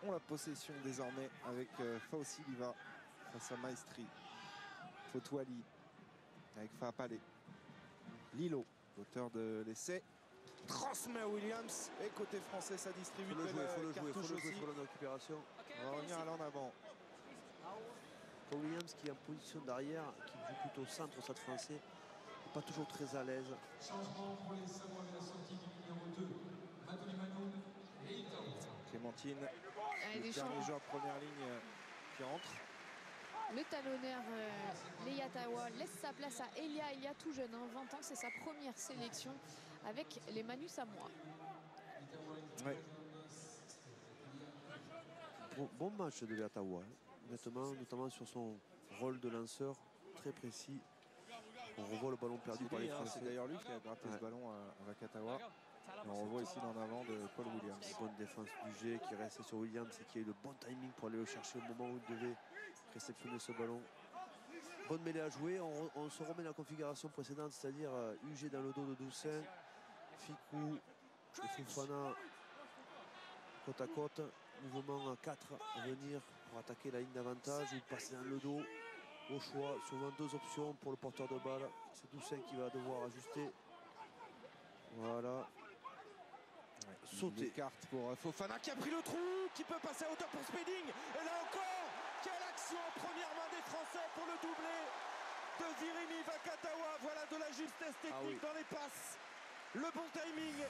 ont la possession désormais avec Fauci Liva face à Maestri. Fotouali avec Fapalé. Lilo, l'auteur de l'essai, transmet à Williams. Et côté français, ça distribue. Il faut le jouer sur la récupération. On va revenir à l'en avant. Pour Williams qui est en position d'arrière, qui joue plutôt centre au stade français, n'est pas toujours très à l'aise. Changement pour les Samoa de la sortie du numéro 2, Mathony Manoun et Itaou. Clémentine, le dernier joueur de première ligne qui entre. Le talonneur Leiatawa laisse sa place à Elia. Elia tout jeune, hein, 20 ans, c'est sa première sélection avec les Manu Samoa. Ouais. Bon match de Leiatawa, notamment sur son rôle de lanceur très précis. On revoit le ballon perdu par les Français. C'est d'ailleurs lui qui a gratté ce ballon à Vakatawa. Et on revoit ici l'en avant de Paul Williams. Bonne défense du G qui restait sur Williams et qui a eu le bon timing pour aller le chercher au moment où il devait réceptionner ce ballon. Bonne mêlée à jouer. On se remet dans la configuration précédente, c'est-à-dire UG dans le dos de Doussain, Ficou et Fofana côte à côte. Mouvement à 4 à venir pour attaquer la ligne d'avantage ou passer dans le dos. Au choix, souvent deux options pour le porteur de balle. C'est Doussain qui va devoir ajuster. Voilà. Sauter. Carte pour Fofana qui a pris le trou, qui peut passer à hauteur pour Spedding. Et là encore, quelle action en première main des Français pour le doublé de Virimi Vakatawa. Voilà de la justesse technique dans les passes. Le bon timing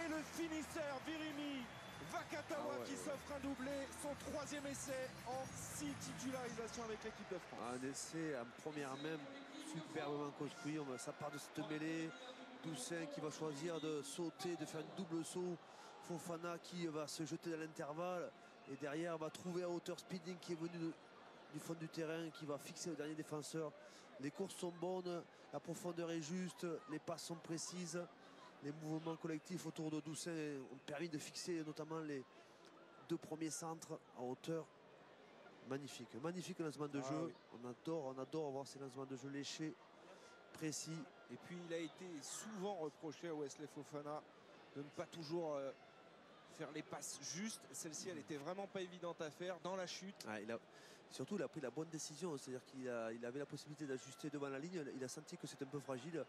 et le finisseur Virimi Vakatawa qui s'offre un doublé. Son troisième essai en 6 titularisations avec l'équipe de France. Un essai en première main superbement construit. Ça part de cette mêlée. Doussain qui va choisir de sauter, de faire une double saut. Fofana qui va se jeter dans l'intervalle et derrière va trouver à hauteur Spedding qui est venu du fond du terrain, qui va fixer le dernier défenseur. Les courses sont bonnes, la profondeur est juste, les passes sont précises. Les mouvements collectifs autour de Doussain ont permis de fixer notamment les deux premiers centres à hauteur. Magnifique, magnifique lancement de jeu. Oui. On adore voir ces lancements de jeu léchés, précis. Et puis il a été souvent reproché à Wesley Fofana de ne pas toujours faire les passes justes. Celle-ci, elle était vraiment pas évidente à faire dans la chute. Surtout, il a pris la bonne décision. C'est-à-dire qu'il avait la possibilité d'ajuster devant la ligne. Il a senti que c'était un peu fragile.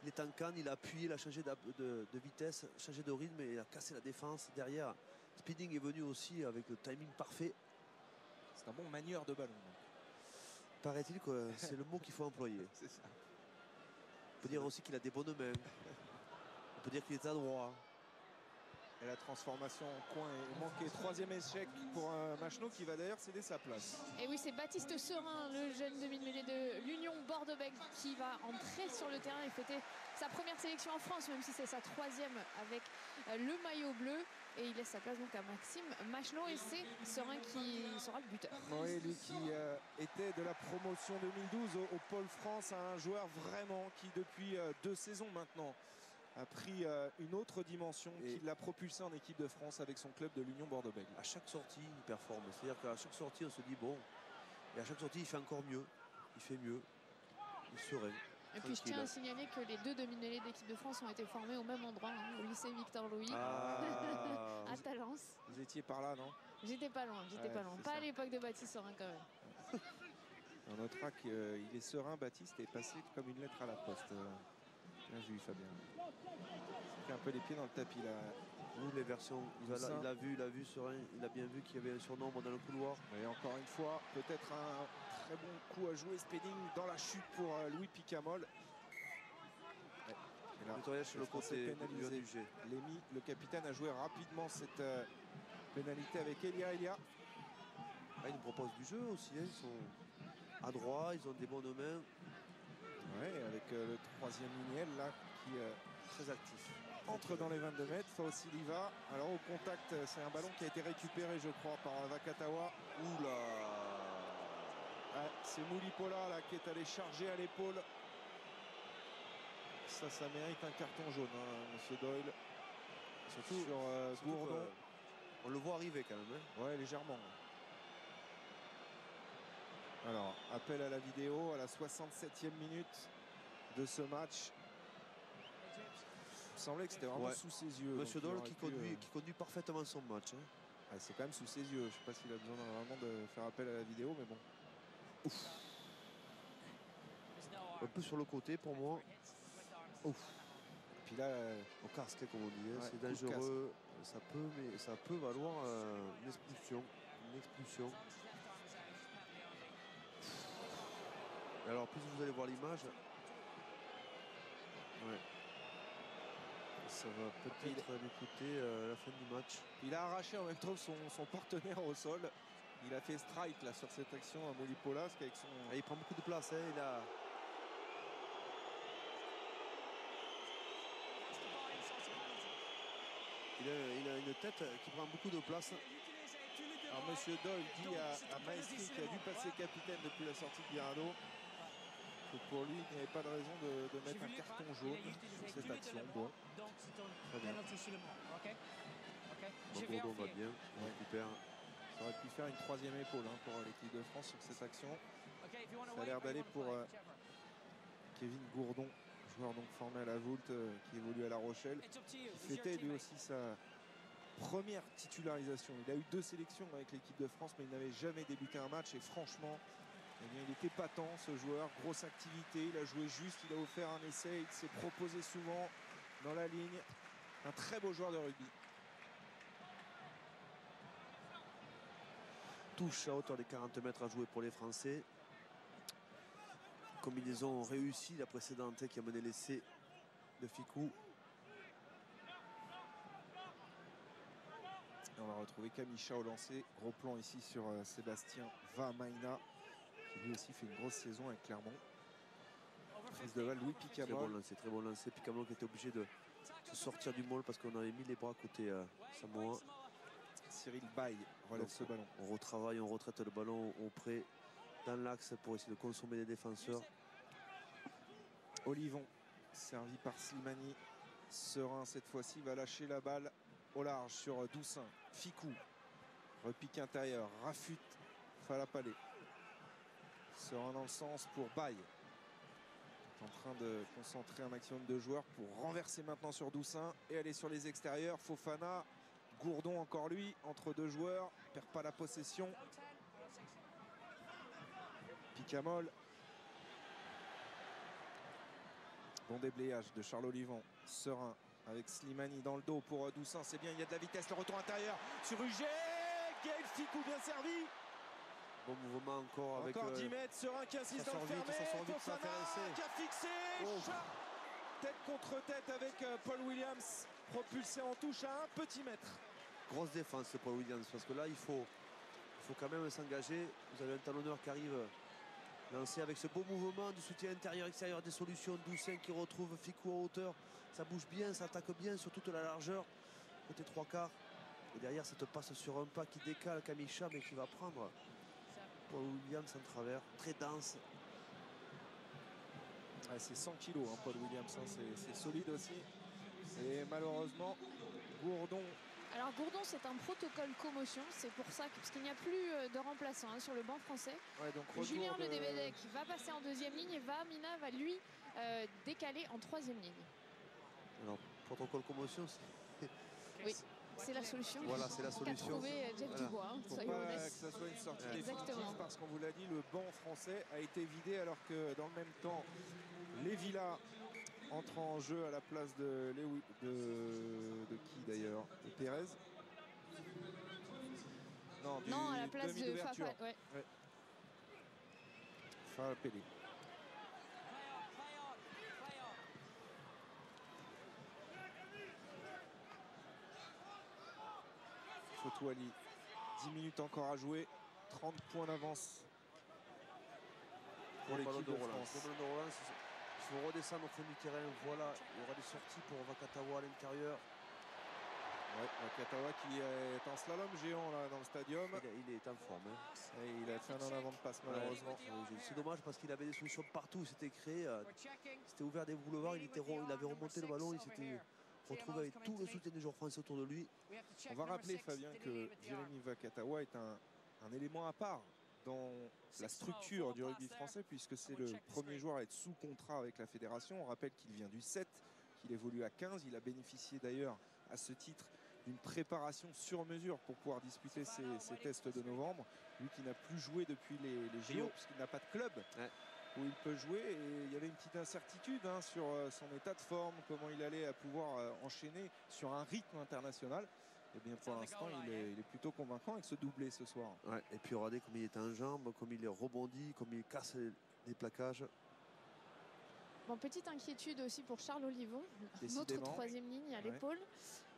Il est en canne, il a appuyé, il a changé de vitesse, changé de rythme et il a cassé la défense. Derrière, Spedding est venu aussi avec le timing parfait. C'est un bon manieur de ballon. Paraît-il que c'est le mot qu'il faut employer. C'est ça. On peut dire aussi qu'il a des bonnes mains. On peut dire qu'il est adroit. Et la transformation en coin est manquée. Troisième échec pour Machenaud qui va d'ailleurs céder sa place. Et oui, c'est Baptiste Serin, le jeune demi-de-mêlée de l'Union Bordeaux-Bègles, qui va entrer sur le terrain et fêter sa première sélection en France, même si c'est sa troisième avec le maillot bleu. Et il laisse sa place donc à Maxime Machenaud et c'est Serin qui sera le buteur. Oui, lui qui était de la promotion 2012 au Pôle France, un joueur vraiment qui depuis 2 saisons maintenant a pris une autre dimension qui l'a propulsé en équipe de France avec son club de l'Union Bordeaux-Bègles. À chaque sortie, il performe. C'est-à-dire qu'à chaque sortie, on se dit bon, et à chaque sortie, il fait encore mieux. Il fait mieux. Il est serein. Et puis je tiens à signaler que les 2 demi-mêlées d'équipe de France ont été formés au même endroit, au lycée Victor Louis, à Talence. Vous étiez par là, non? J'étais pas loin, Pas à l'époque de Baptiste Serin quand même. On notera qu'il est serein, Baptiste, est passé comme une lettre à la poste. Bien vu, Fabien. Il fait un peu les pieds dans le tapis là. Nous, les versions, il a vu Serein, il a bien vu qu'il y avait un surnombre dans le couloir. Et encore une fois, peut-être un très bon coup à jouer, Spedding dans la chute pour Louis Picamol. Là, sur le côté pénalisé. Lémy, le capitaine, a joué rapidement cette pénalité avec Elia. Ils nous proposent du jeu aussi, hein. Ils sont à droit, ils ont des bonnes mains. Ouais, avec le troisième Miniel là qui est très actif. Entre dans les 22 mètres, Faosiliva. Alors au contact, c'est un ballon qui a été récupéré, je crois, par Vakatawa. Oula, c'est Moulipola là qui est allé charger à l'épaule. Ça mérite un carton jaune, hein, Monsieur Doyle. Surtout sur Gourdon. On le voit arriver quand même. Hein. Ouais, légèrement. Alors, appel à la vidéo à la 67e minute de ce match. Il me semblait que c'était vraiment sous ses yeux. Monsieur Doyle qui conduit parfaitement son match. Hein. C'est quand même sous ses yeux. Je ne sais pas s'il a besoin vraiment de faire appel à la vidéo, mais bon. Ouf. Un peu sur le côté pour moi. Ouf. Et puis là, au casque comme on dit, hein, c'est dangereux. Ça peut valoir une expulsion. Et alors plus vous allez voir l'image, ça va peut-être lui coûter la fin du match. Il a arraché en même temps son partenaire au sol. Il a fait strike là sur cette action à Moulipola, parce qu'avec son... il prend beaucoup de place, hein, il a une tête qui prend beaucoup de place. Alors Monsieur Doyle dit à Maestri, qui a dû passer capitaine depuis la sortie de Guirado, que pour lui il n'y avait pas de raison de mettre un carton jaune sur cette action. Bon, très bien. Gourdon va bien, on récupère. Ça aurait pu faire une 3e épaule pour l'équipe de France sur cette action. Ça a l'air d'aller pour Kevin Gourdon, joueur donc formé à la Voulte, qui évolue à La Rochelle, qui fêtait lui aussi sa première titularisation. Il a eu 2 sélections avec l'équipe de France, mais il n'avait jamais débuté un match. Et franchement, il était patent, ce joueur. Grosse activité, il a joué juste, il a offert un essai, il s'est proposé souvent dans la ligne. Un très beau joueur de rugby. Touche à hauteur des 40 mètres à jouer pour les Français. Combinaison réussie, la précédente qui a mené l'essai de Ficou. On va retrouver Kamisha au lancer. Gros plan ici sur Sébastien Vamaina, qui lui aussi fait une grosse saison avec Clermont. Prise de balle, Louis Picamol. Très bon lancer. Picamol qui était obligé de se sortir du môle parce qu'on avait mis les bras côté Samoa. Cyril Baye relève ce ballon. On retravaille, on retraite le ballon auprès dans l'axe pour essayer de consommer les défenseurs. Olivon, servi par Slimani. Serein cette fois-ci va lâcher la balle au large sur Doussin. Ficou, repique intérieur, Rafut, Falapalé. Serein dans le sens pour Baye. En train de concentrer un maximum de joueurs pour renverser maintenant sur Doussin et aller sur les extérieurs. Fofana, Gourdon encore lui, entre 2 joueurs, perd pas la possession. Picamol. Bon déblayage de Charles Olivon. Serein avec Slimani dans le dos pour Doussin. C'est bien, il y a de la vitesse. Le retour intérieur sur UG. Gaël Ficou bien servi. Bon mouvement encore avec... Encore 10 mètres. Serein qui insiste dans le fermé. Fofana qui a fixé. Tête contre tête avec Paul Williams. propulsé en touche à 1 petit mètre. Grosse défense pour Williams, parce que là, il faut quand même s'engager. Vous avez un talonneur qui arrive lancé avec ce beau mouvement du soutien intérieur-extérieur des solutions. Doussin qui retrouve Ficou en hauteur. Ça bouge bien, ça attaque bien sur toute la largeur. Côté 3/4. Et derrière, ça te passe sur un pas qui décale Kamisha, mais qui va prendre Paul Williams en travers. Très dense. C'est 100 kg, hein, Paul Williams, hein, c'est solide aussi. Et malheureusement, Gourdon. Alors Gourdon, c'est un protocole commotion, c'est pour ça parce qu'il n'y a plus de remplaçant hein, sur le banc français. Ouais, donc Julien Ledebedec va passer en 2e ligne et Mina va lui décaler en 3e ligne. Alors, protocole commotion, oui, c'est la solution. Voilà, c'est la solution. Qu'a trouvé Jeff Dubois. Il ne faut pas que ça soit une sortie définitive parce qu'on vous l'a dit, le banc français a été vidé alors que dans le même temps, les Villas entre en jeu à la place de qui d'ailleurs? De Pérez? Non, à la place de Fafa. Ouais. Fapeli. Fotouali. 10 minutes encore à jouer. 30 points d'avance pour l'équipe de France. Il faut redescendre au fond du terrain. Voilà, il y aura des sorties pour Vakatawa à l'intérieur. Ouais, Vakatawa qui est en slalom géant là dans le stadium. Il est en forme. Hein. Et il a fait un en avant de passe malheureusement. C'est dommage parce qu'il avait des solutions partout. Il s'était créé, c'était ouvert des boulevards. Il avait remonté le ballon. Il s'était retrouvé avec tout le soutien des joueurs français autour de lui. On va rappeler, Fabien, que Jérémy Vakatawa est un élément à part dans la structure du rugby français puisque c'est le premier joueur à être sous contrat avec la fédération. On rappelle qu'il vient du 7, qu'il évolue à 15. Il a bénéficié d'ailleurs à ce titre d'une préparation sur mesure pour pouvoir disputer ces tests de novembre. Lui qui n'a plus joué depuis les JO puisqu'il n'a pas de club où il peut jouer. Et il y avait une petite incertitude hein, sur son état de forme, comment il allait pouvoir enchaîner sur un rythme international. Et bien pour l'instant, il est plutôt convaincant avec ce doublé ce soir. Ouais, et puis regardez comme il est en jambes, comme il est rebondi, comme il casse les plaquages. Bon, petite inquiétude aussi pour Charles Olivon, notre 3e ligne à l'épaule.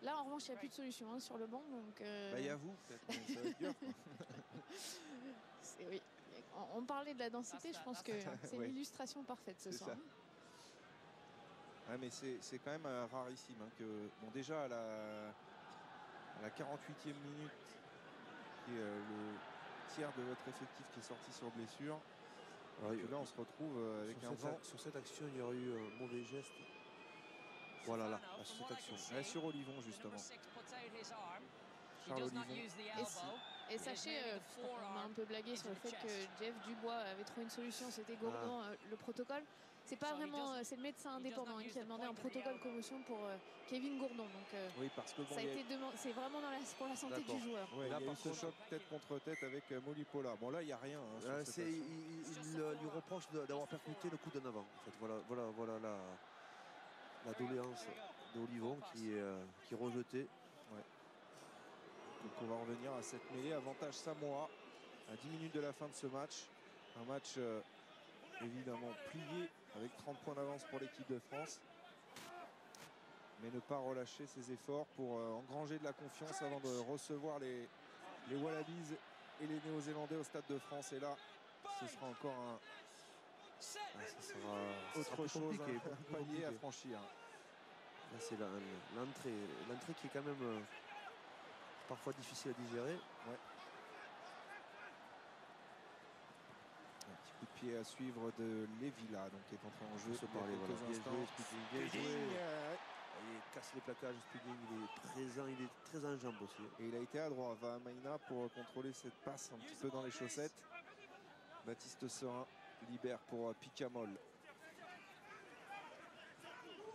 Là, en revanche, il n'y a plus de solution hein, sur le banc. Donc, il y a vous, peut-être, mais ça va être dur. Oui. On parlait de la densité, je pense que c'est l'illustration parfaite ce soir. Ah, mais c'est quand même rarissime hein, que bon, déjà à la 48e minute, qui est le tiers de votre effectif qui est sorti sur blessure. Là, on se retrouve avec sur cette action, il y aurait eu un mauvais geste. Voilà, là, sur cette action. Sur Olivon, justement. Charles Olivon. Et sachez, on a un peu blagué sur le fait que Jeff Dubois avait trouvé une solution, c'était Gourdon, le protocole. C'est pas vraiment, c'est le médecin indépendant hein, qui a demandé un protocole commotion pour Kevin Gourdon. Donc, oui, parce que bon, ça a été c'est vraiment pour la santé du joueur. Ouais, là, il y a eu ce choc tête contre tête avec Molipola. Bon, là, il n'y a rien. Hein, il lui reproche d'avoir percuté le coup d'en avant. En fait, voilà la doléance d'Olivon qui est rejetée. Ouais. Donc on va revenir à cette mêlée. Avantage Samoa à 10 minutes de la fin de ce match. Un match évidemment plié avec 30 points d'avance pour l'équipe de France. Mais ne pas relâcher ses efforts pour engranger de la confiance avant de recevoir les Wallabies et les Néo-Zélandais au Stade de France. Et là, ce sera encore autre chose, un palier à franchir. Là, c'est l'entrée qui est quand même parfois difficile à digérer. Ouais. Un petit coup de pied à suivre de Levila, donc qui est entré en jeu. Bien joué. Il casse les plaquages, Speeding, il est présent, il est très en jambes aussi. Et il a été à droit, Vahamaina, pour contrôler cette passe un petit peu dans les chaussettes. Baptiste Serin libère pour Picamol.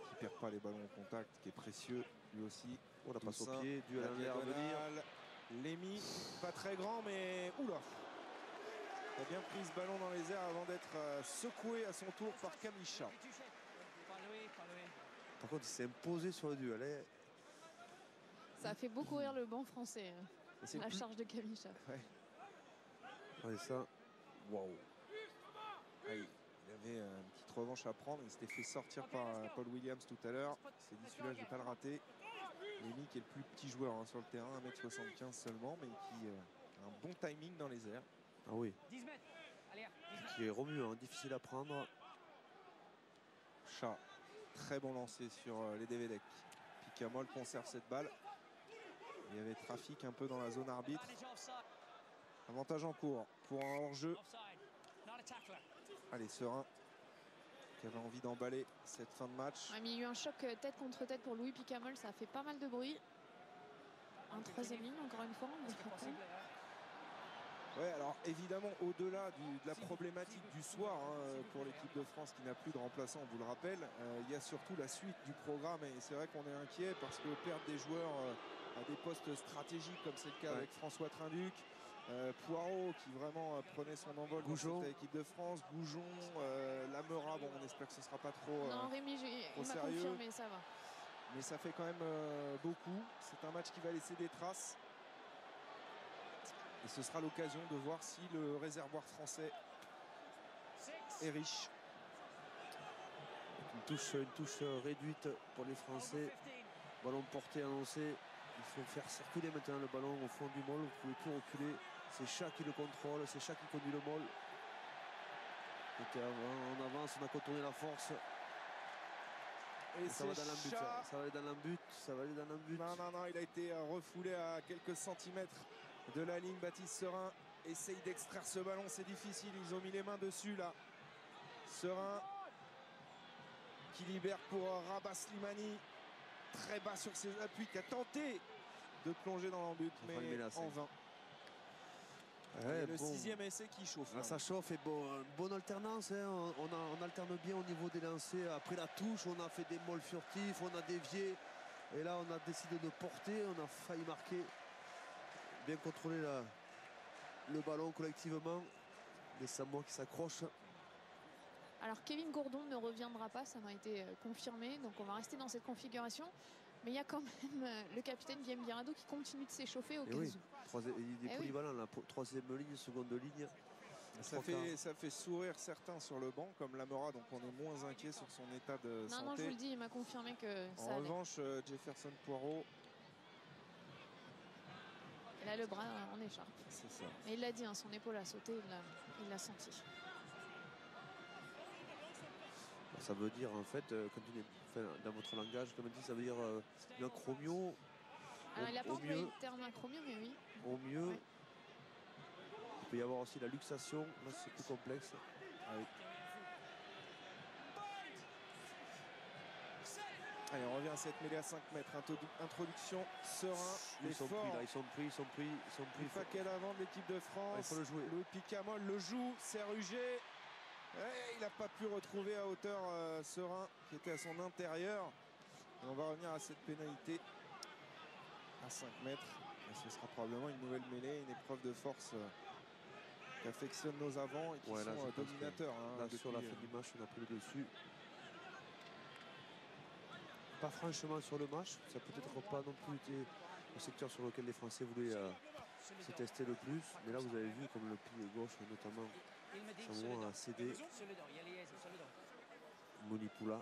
Qui perd pas les ballons au contact, qui est précieux lui aussi. On la passe au pied, dû à l'air à venir. Lémy, pas très grand, mais oula! Il a bien pris ce ballon dans les airs avant d'être secoué à son tour par Kamisha. Par contre, il s'est imposé sur le duel. Ça a fait beaucoup rire le banc français. La charge de Kamisha. Ouais, ça. Waouh. Il avait une petite revanche à prendre. Il s'était fait sortir par Paul Williams tout à l'heure. Il s'est dit celui-là je ne vais pas le rater. Lémy qui est le plus petit joueur sur le terrain, 1m75 seulement, mais qui a un bon timing dans les airs. Ah oui. Qui est remuant, difficile à prendre. Chat, très bon lancer sur les Devedek. Picamol conserve cette balle. Il y avait trafic un peu dans la zone arbitre. Avantage en cours pour un hors-jeu. Allez, Serein qui avait envie d'emballer cette fin de match. Mais il y a eu un choc tête contre tête pour Louis Picamol, ça a fait pas mal de bruit. Un troisième ligne encore une fois. Ouais, alors évidemment au-delà de la problématique du soir pour l'équipe de France qui n'a plus de remplaçant, on vous le rappelle, il y a surtout la suite du programme et c'est vrai qu'on est inquiet parce que perdre des joueurs à des postes stratégiques comme c'est le cas avec François Trinduc, Poirot qui vraiment prenait son envol dans cette équipe de France, Goujon, Lamera, bon on espère que ce ne sera pas trop non Rémi, il m'a confirmé, ça va. Mais ça fait quand même beaucoup, c'est un match qui va laisser des traces. Et ce sera l'occasion de voir si le réservoir français est riche. Une touche réduite pour les Français. Ballon porté annoncé. Il faut faire circuler maintenant le ballon au fond du môle. Vous pouvez plus reculer. C'est Chat qui le contrôle. C'est Chat qui conduit le môle. On avance, on a contourné la force. Et ça va dans l'embut. Ça va aller dans l'embut. Ça va aller dans l'embut. Non, il a été refoulé à quelques centimètres de la ligne. Baptiste Serein essaye d'extraire ce ballon, c'est difficile, ils ont mis les mains dessus là. Serein qui libère pour Rabat Slimani, très bas sur ses appuis, qui a tenté de plonger dans l'embut, mais en vain. Ouais, le sixième essai qui chauffe. Là, ça chauffe et bonne alternance. On alterne bien au niveau des lancers. Après la touche, on a fait des molles furtifs, on a dévié. Et là, on a décidé de porter, on a failli marquer. Bien contrôler le ballon collectivement. Les Samoa qui s'accrochent. Alors Kevin Gourdon ne reviendra pas, ça m'a été confirmé. Donc on va rester dans cette configuration. Mais il y a quand même le capitaine Guillaume Guirado qui continue de s'échauffer au cas où. Il est polyvalent, la troisième ligne, seconde ligne. Ça fait sourire certains sur le banc, comme Lamera, donc on est moins inquiet sur son état de santé. Non, je vous le dis, il m'a confirmé que ça allait. En revanche, Jefferson Poirot... Il a le bras en écharpe. C'est ça. Et il l'a dit, son épaule a sauté, il l'a senti. Ça veut dire en fait, dans votre langage, comme dit, ça veut dire un chromio. Alors il n'a pas employé le terme acromio, mais oui. Au mieux. Ouais. Il peut y avoir aussi la luxation, là c'est plus complexe. Ah oui. Allez, on revient à cette mêlée à 5 mètres. Introduction, Serein. Ils sont pris. Le paquet d'avant de l'équipe de France. Il faut le jouer. Louis Picamol le joue, c'est Ruger. Il n'a pas pu retrouver à hauteur Serein qui était à son intérieur. Et on va revenir à cette pénalité à 5 mètres. Et ce sera probablement une nouvelle mêlée, une épreuve de force qu'affectionnent nos avants et qui sont dominateurs. Là, sur la fin du match, on a pris le dessus. Pas franchement sur le match, ça peut-être pas non plus été le secteur sur lequel les Français voulaient se tester le plus. Mais là, vous avez vu comme le pied gauche, notamment, Samoa a cédé. Monipula.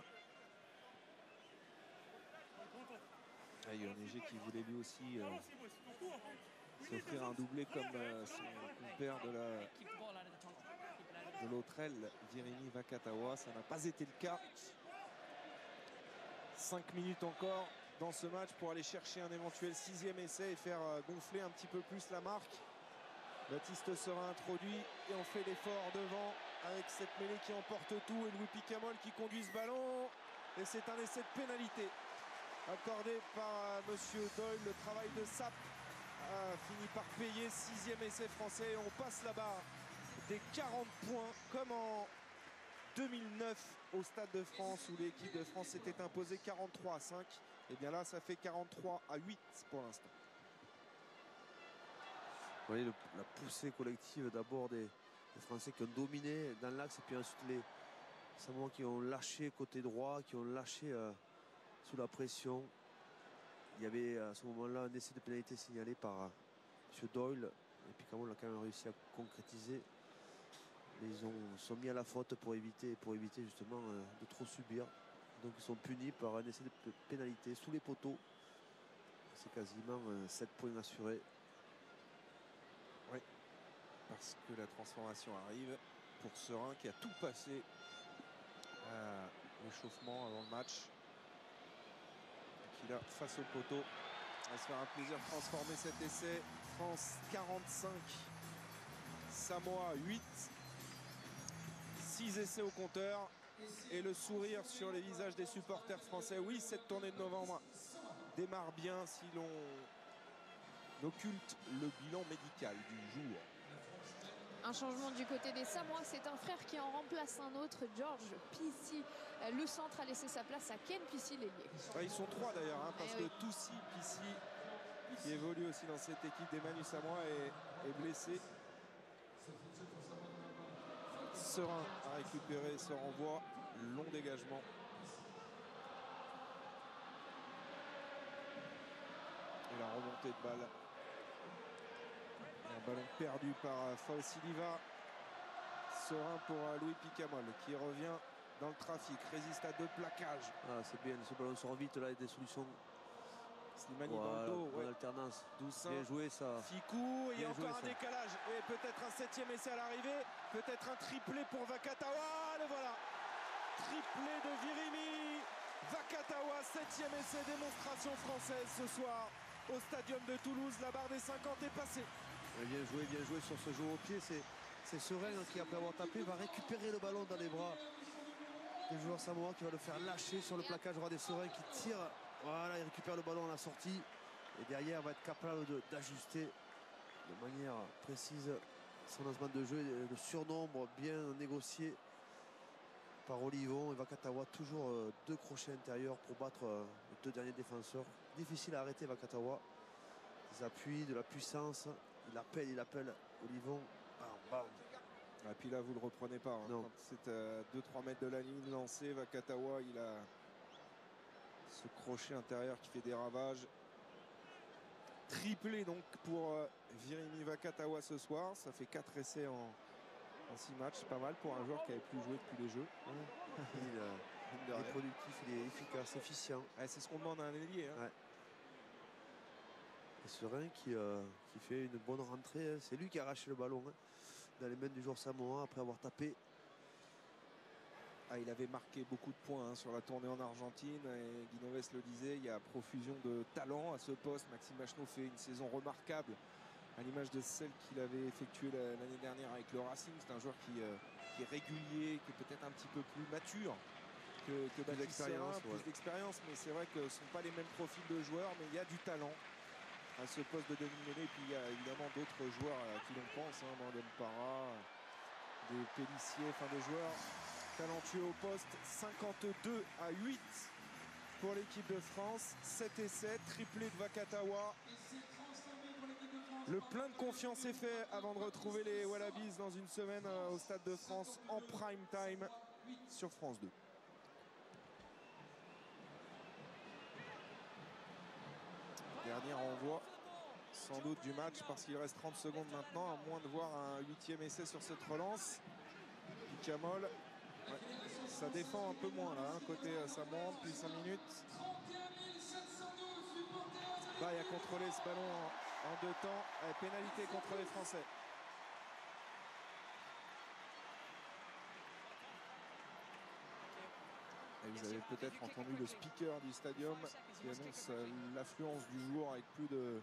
Yonéger qui voulait lui aussi s'offrir un doublé comme son compère de l'autre aile, Virimi Vakatawa. Ça n'a pas été le cas. 5 minutes encore dans ce match pour aller chercher un éventuel 6e essai et faire gonfler un petit peu plus la marque. Baptiste Serein introduit et on fait l'effort devant avec cette mêlée qui emporte tout et Louis Picamol qui conduit ce ballon. Et c'est un essai de pénalité accordé par monsieur Doyle. Le travail de Sapp a fini par payer. 6e essai français et on passe la barre des 40 points comme en 2009 au Stade de France où l'équipe de France s'était imposée 43-5. Et bien là ça fait 43-8 pour l'instant. Vous voyez la poussée collective d'abord des Français qui ont dominé dans l'axe et puis ensuite les Samoans qui ont lâché côté droit, qui ont lâché sous la pression. Il y avait à ce moment-là un essai de pénalité signalé par M. Doyle et puis Picamol a quand même réussi à concrétiser. Ils sont mis à la faute pour éviter justement de trop subir. Donc ils sont punis par un essai de pénalité sous les poteaux. C'est quasiment 7 points assurés. Oui, parce que la transformation arrive pour Serein qui a tout passé à l'échauffement avant le match. Qui là, face au poteau, va se faire un plaisir de transformer cet essai. France 45, Samoa 8. 6 essais au compteur et le sourire sur les visages des supporters français. Oui, cette tournée de novembre démarre bien si l'on occulte le bilan médical du jour. Un changement du côté des Samoa, c'est un frère qui en remplace un autre, George Pissi. Le centre a laissé sa place à Ken Pissi, l'ailier. Ils sont 3 d'ailleurs, hein, parce que Toussi Pissi, qui évolue aussi dans cette équipe des Manu Samoa, est blessé. Serein a récupéré ce renvoi, long dégagement. Et la remontée de balle. Un ballon perdu par Fausiliva. Serein pour Louis Picamol qui revient dans le trafic, résiste à 2 plaquages. Ah, c'est bien, ce ballon sort vite là, il y a des solutions. Slimani dans le dos, en alternance. Doussin, bien joué ça. Ficou, il y a bien encore un décalage et peut-être un 7e essai à l'arrivée, peut-être un triplé pour Vakatawa. Le voilà, triplé de Virimi Vakatawa, 7e essai, démonstration française ce soir au Stadium de Toulouse. La barre des 50 est passée. Bien joué sur ce jeu au pied. C'est Serein qui, après avoir tapé, va récupérer le ballon dans les bras des joueurs samoa, qui va le faire lâcher sur le plaquage. Roi des Serein qui tire. Voilà, il récupère le ballon à la sortie et derrière va être capable d'ajuster de manière précise son lancement de jeu. Le surnombre bien négocié par Olivon et Vakatawa, toujours 2 crochets intérieurs pour battre les 2 derniers défenseurs. Difficile à arrêter Vakatawa. Des appuis, de la puissance, il appelle Olivon. Bam, bam. Et puis là vous le reprenez pas, hein. Quand c'est à 2-3 mètres de la ligne lancée, Vakatawa il a ce crochet intérieur qui fait des ravages. Triplé donc pour Virimi Vakatawa ce soir. Ça fait 4 essais en 6 matchs. C'est pas mal pour un joueur qui n'avait plus joué depuis les Jeux. Il est productif, il est efficace, efficient. C'est ce qu'on demande à un ailier. Hein. Ouais. Et Serein qui fait une bonne rentrée. Hein. C'est lui qui a arraché le ballon dans les mains du joueur samoa après avoir tapé. Il avait marqué beaucoup de points sur la tournée en Argentine et Guinoves le disait, il y a profusion de talent à ce poste. Maxime Machenaud fait une saison remarquable à l'image de celle qu'il avait effectuée l'année dernière avec le Racing. C'est un joueur qui est régulier, qui est peut-être un petit peu plus mature que Baptiste Serein, plus d'expérience, mais c'est vrai que ce ne sont pas les mêmes profils de joueurs, mais il y a du talent à ce poste de demi-mêlée. Et puis il y a évidemment d'autres joueurs à qui l'on pense, Mandem Para, des Pélissiers, enfin des joueurs talentueux au poste. 52-8 pour l'équipe de France. 7 essais, triplé de Vakatawa. Le plein de confiance est fait avant de retrouver les Wallabies dans une semaine au Stade de France en prime time sur France 2. Dernier renvoi sans doute du match parce qu'il reste 30 secondes maintenant, à moins de voir un 8e essai sur cette relance. Picamol. Ça défend un peu moins là, côté Samoa depuis 5 minutes. Il a contrôlé ce ballon en 2 temps. Pénalité contre les Français. Et vous avez peut-être entendu le speaker du stadium qui annonce l'affluence du jour avec plus de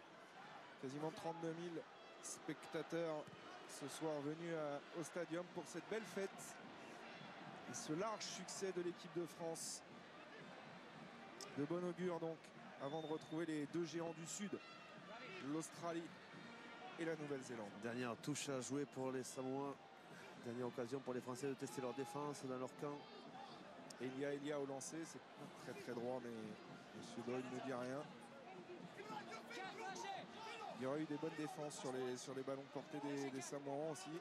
quasiment 32 000 spectateurs ce soir venus au stadium pour cette belle fête. Et ce large succès de l'équipe de France. De bon augure donc, avant de retrouver les 2 géants du Sud, l'Australie et la Nouvelle-Zélande. Dernière touche à jouer pour les Samoa. Dernière occasion pour les Français de tester leur défense dans leur camp. Elia au lancer, c'est très droit, mais M. Boyle ne dit rien. Il y aurait eu des bonnes défenses sur les ballons portés des Samoans aussi.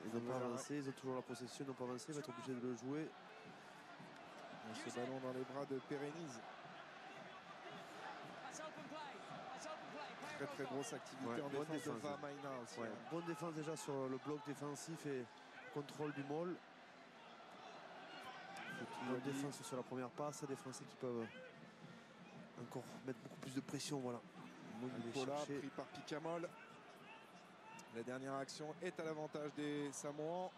Ils n'ont pas avancé, ils ont toujours la possession, ils n'ont pas avancé, ils vont être obligés de le jouer. Et ce ballon dans les bras de Pérenise. Très grosse activité en défense de Vamaina aussi. Ouais, bonne défense déjà sur le bloc défensif et contrôle du maul. Bonne défense sur la première passe, des Français qui peuvent encore mettre beaucoup plus de pression. Voilà. Nicolas pris par Picamol. La dernière action est à l'avantage des Samoans.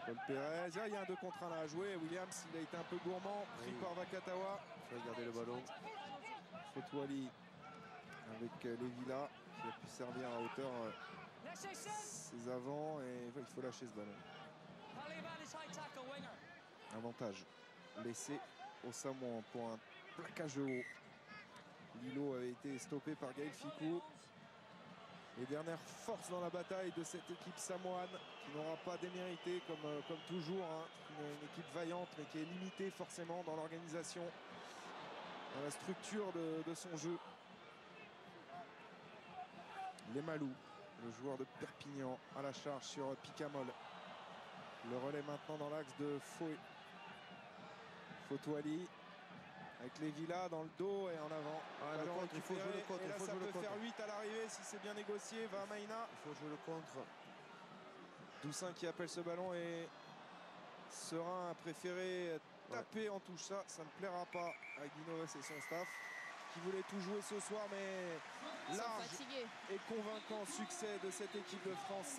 Paul Pérez, il y a un 2 contre 1 là à jouer. Williams, il a été un peu gourmand, pris par Vakatawa. Il faut garder le ballon. Fotouali avec Levila qui a pu servir à hauteur ses avants et il faut lâcher ce ballon. Avantage laissé au Samoan pour un plaquage de haut. Lilo avait été stoppé par Gaël Ficou. Les dernières forces dans la bataille de cette équipe samoane qui n'aura pas démérité comme toujours. Hein. Une équipe vaillante mais qui est limitée forcément dans l'organisation, dans la structure de son jeu. Lemalou, le joueur de Perpignan, à la charge sur Picamol. Le relais maintenant dans l'axe de Fotouali. Avec les Villas dans le dos et en avant. Ah, le contre, il faut jouer le contre. Et là, ça peut faire 8 à l'arrivée si c'est bien négocié. Vamaina. Il faut jouer le contre. Doussin qui appelle ce ballon et Serein a préféré taper en touche. Ça ne plaira pas à Guinoves et son staff qui voulait tout jouer ce soir, mais large et convaincant succès de cette équipe de France.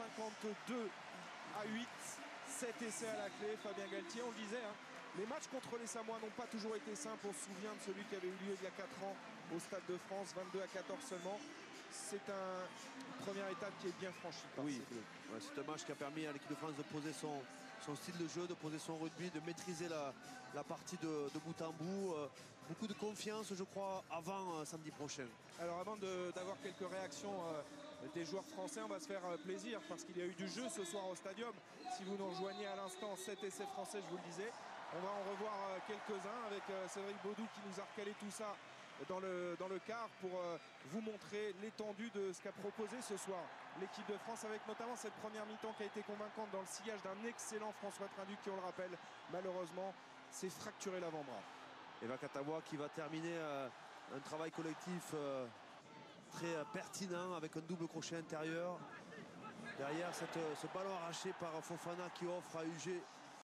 52-8. 7 essais à la clé. Fabien Galtier, on le disait. Hein. Les matchs contre les Samoa n'ont pas toujours été simples. On se souvient de celui qui avait eu lieu il y a 4 ans au Stade de France, 22-14 seulement. C'est une première étape qui est bien franchie. Oui, c'est un match qui a permis à l'équipe de France de poser son style de jeu, de poser son rugby, de maîtriser la partie de bout en bout. Beaucoup de confiance, je crois, avant samedi prochain. Alors avant d'avoir quelques réactions des joueurs français, on va se faire plaisir parce qu'il y a eu du jeu ce soir au Stadium. Si vous nous rejoignez à l'instant, 7 essais français, je vous le disais. On va en revoir quelques-uns avec Cédric Baudou qui nous a recalé tout ça dans le quart pour vous montrer l'étendue de ce qu'a proposé ce soir l'équipe de France, avec notamment cette première mi-temps qui a été convaincante dans le sillage d'un excellent François Trinduc qui, on le rappelle, malheureusement s'est fracturé l'avant-bras. Et Vakatawa qui va terminer un travail collectif très pertinent avec un double crochet intérieur. Derrière ce ballon arraché par Fofana qui offre à UG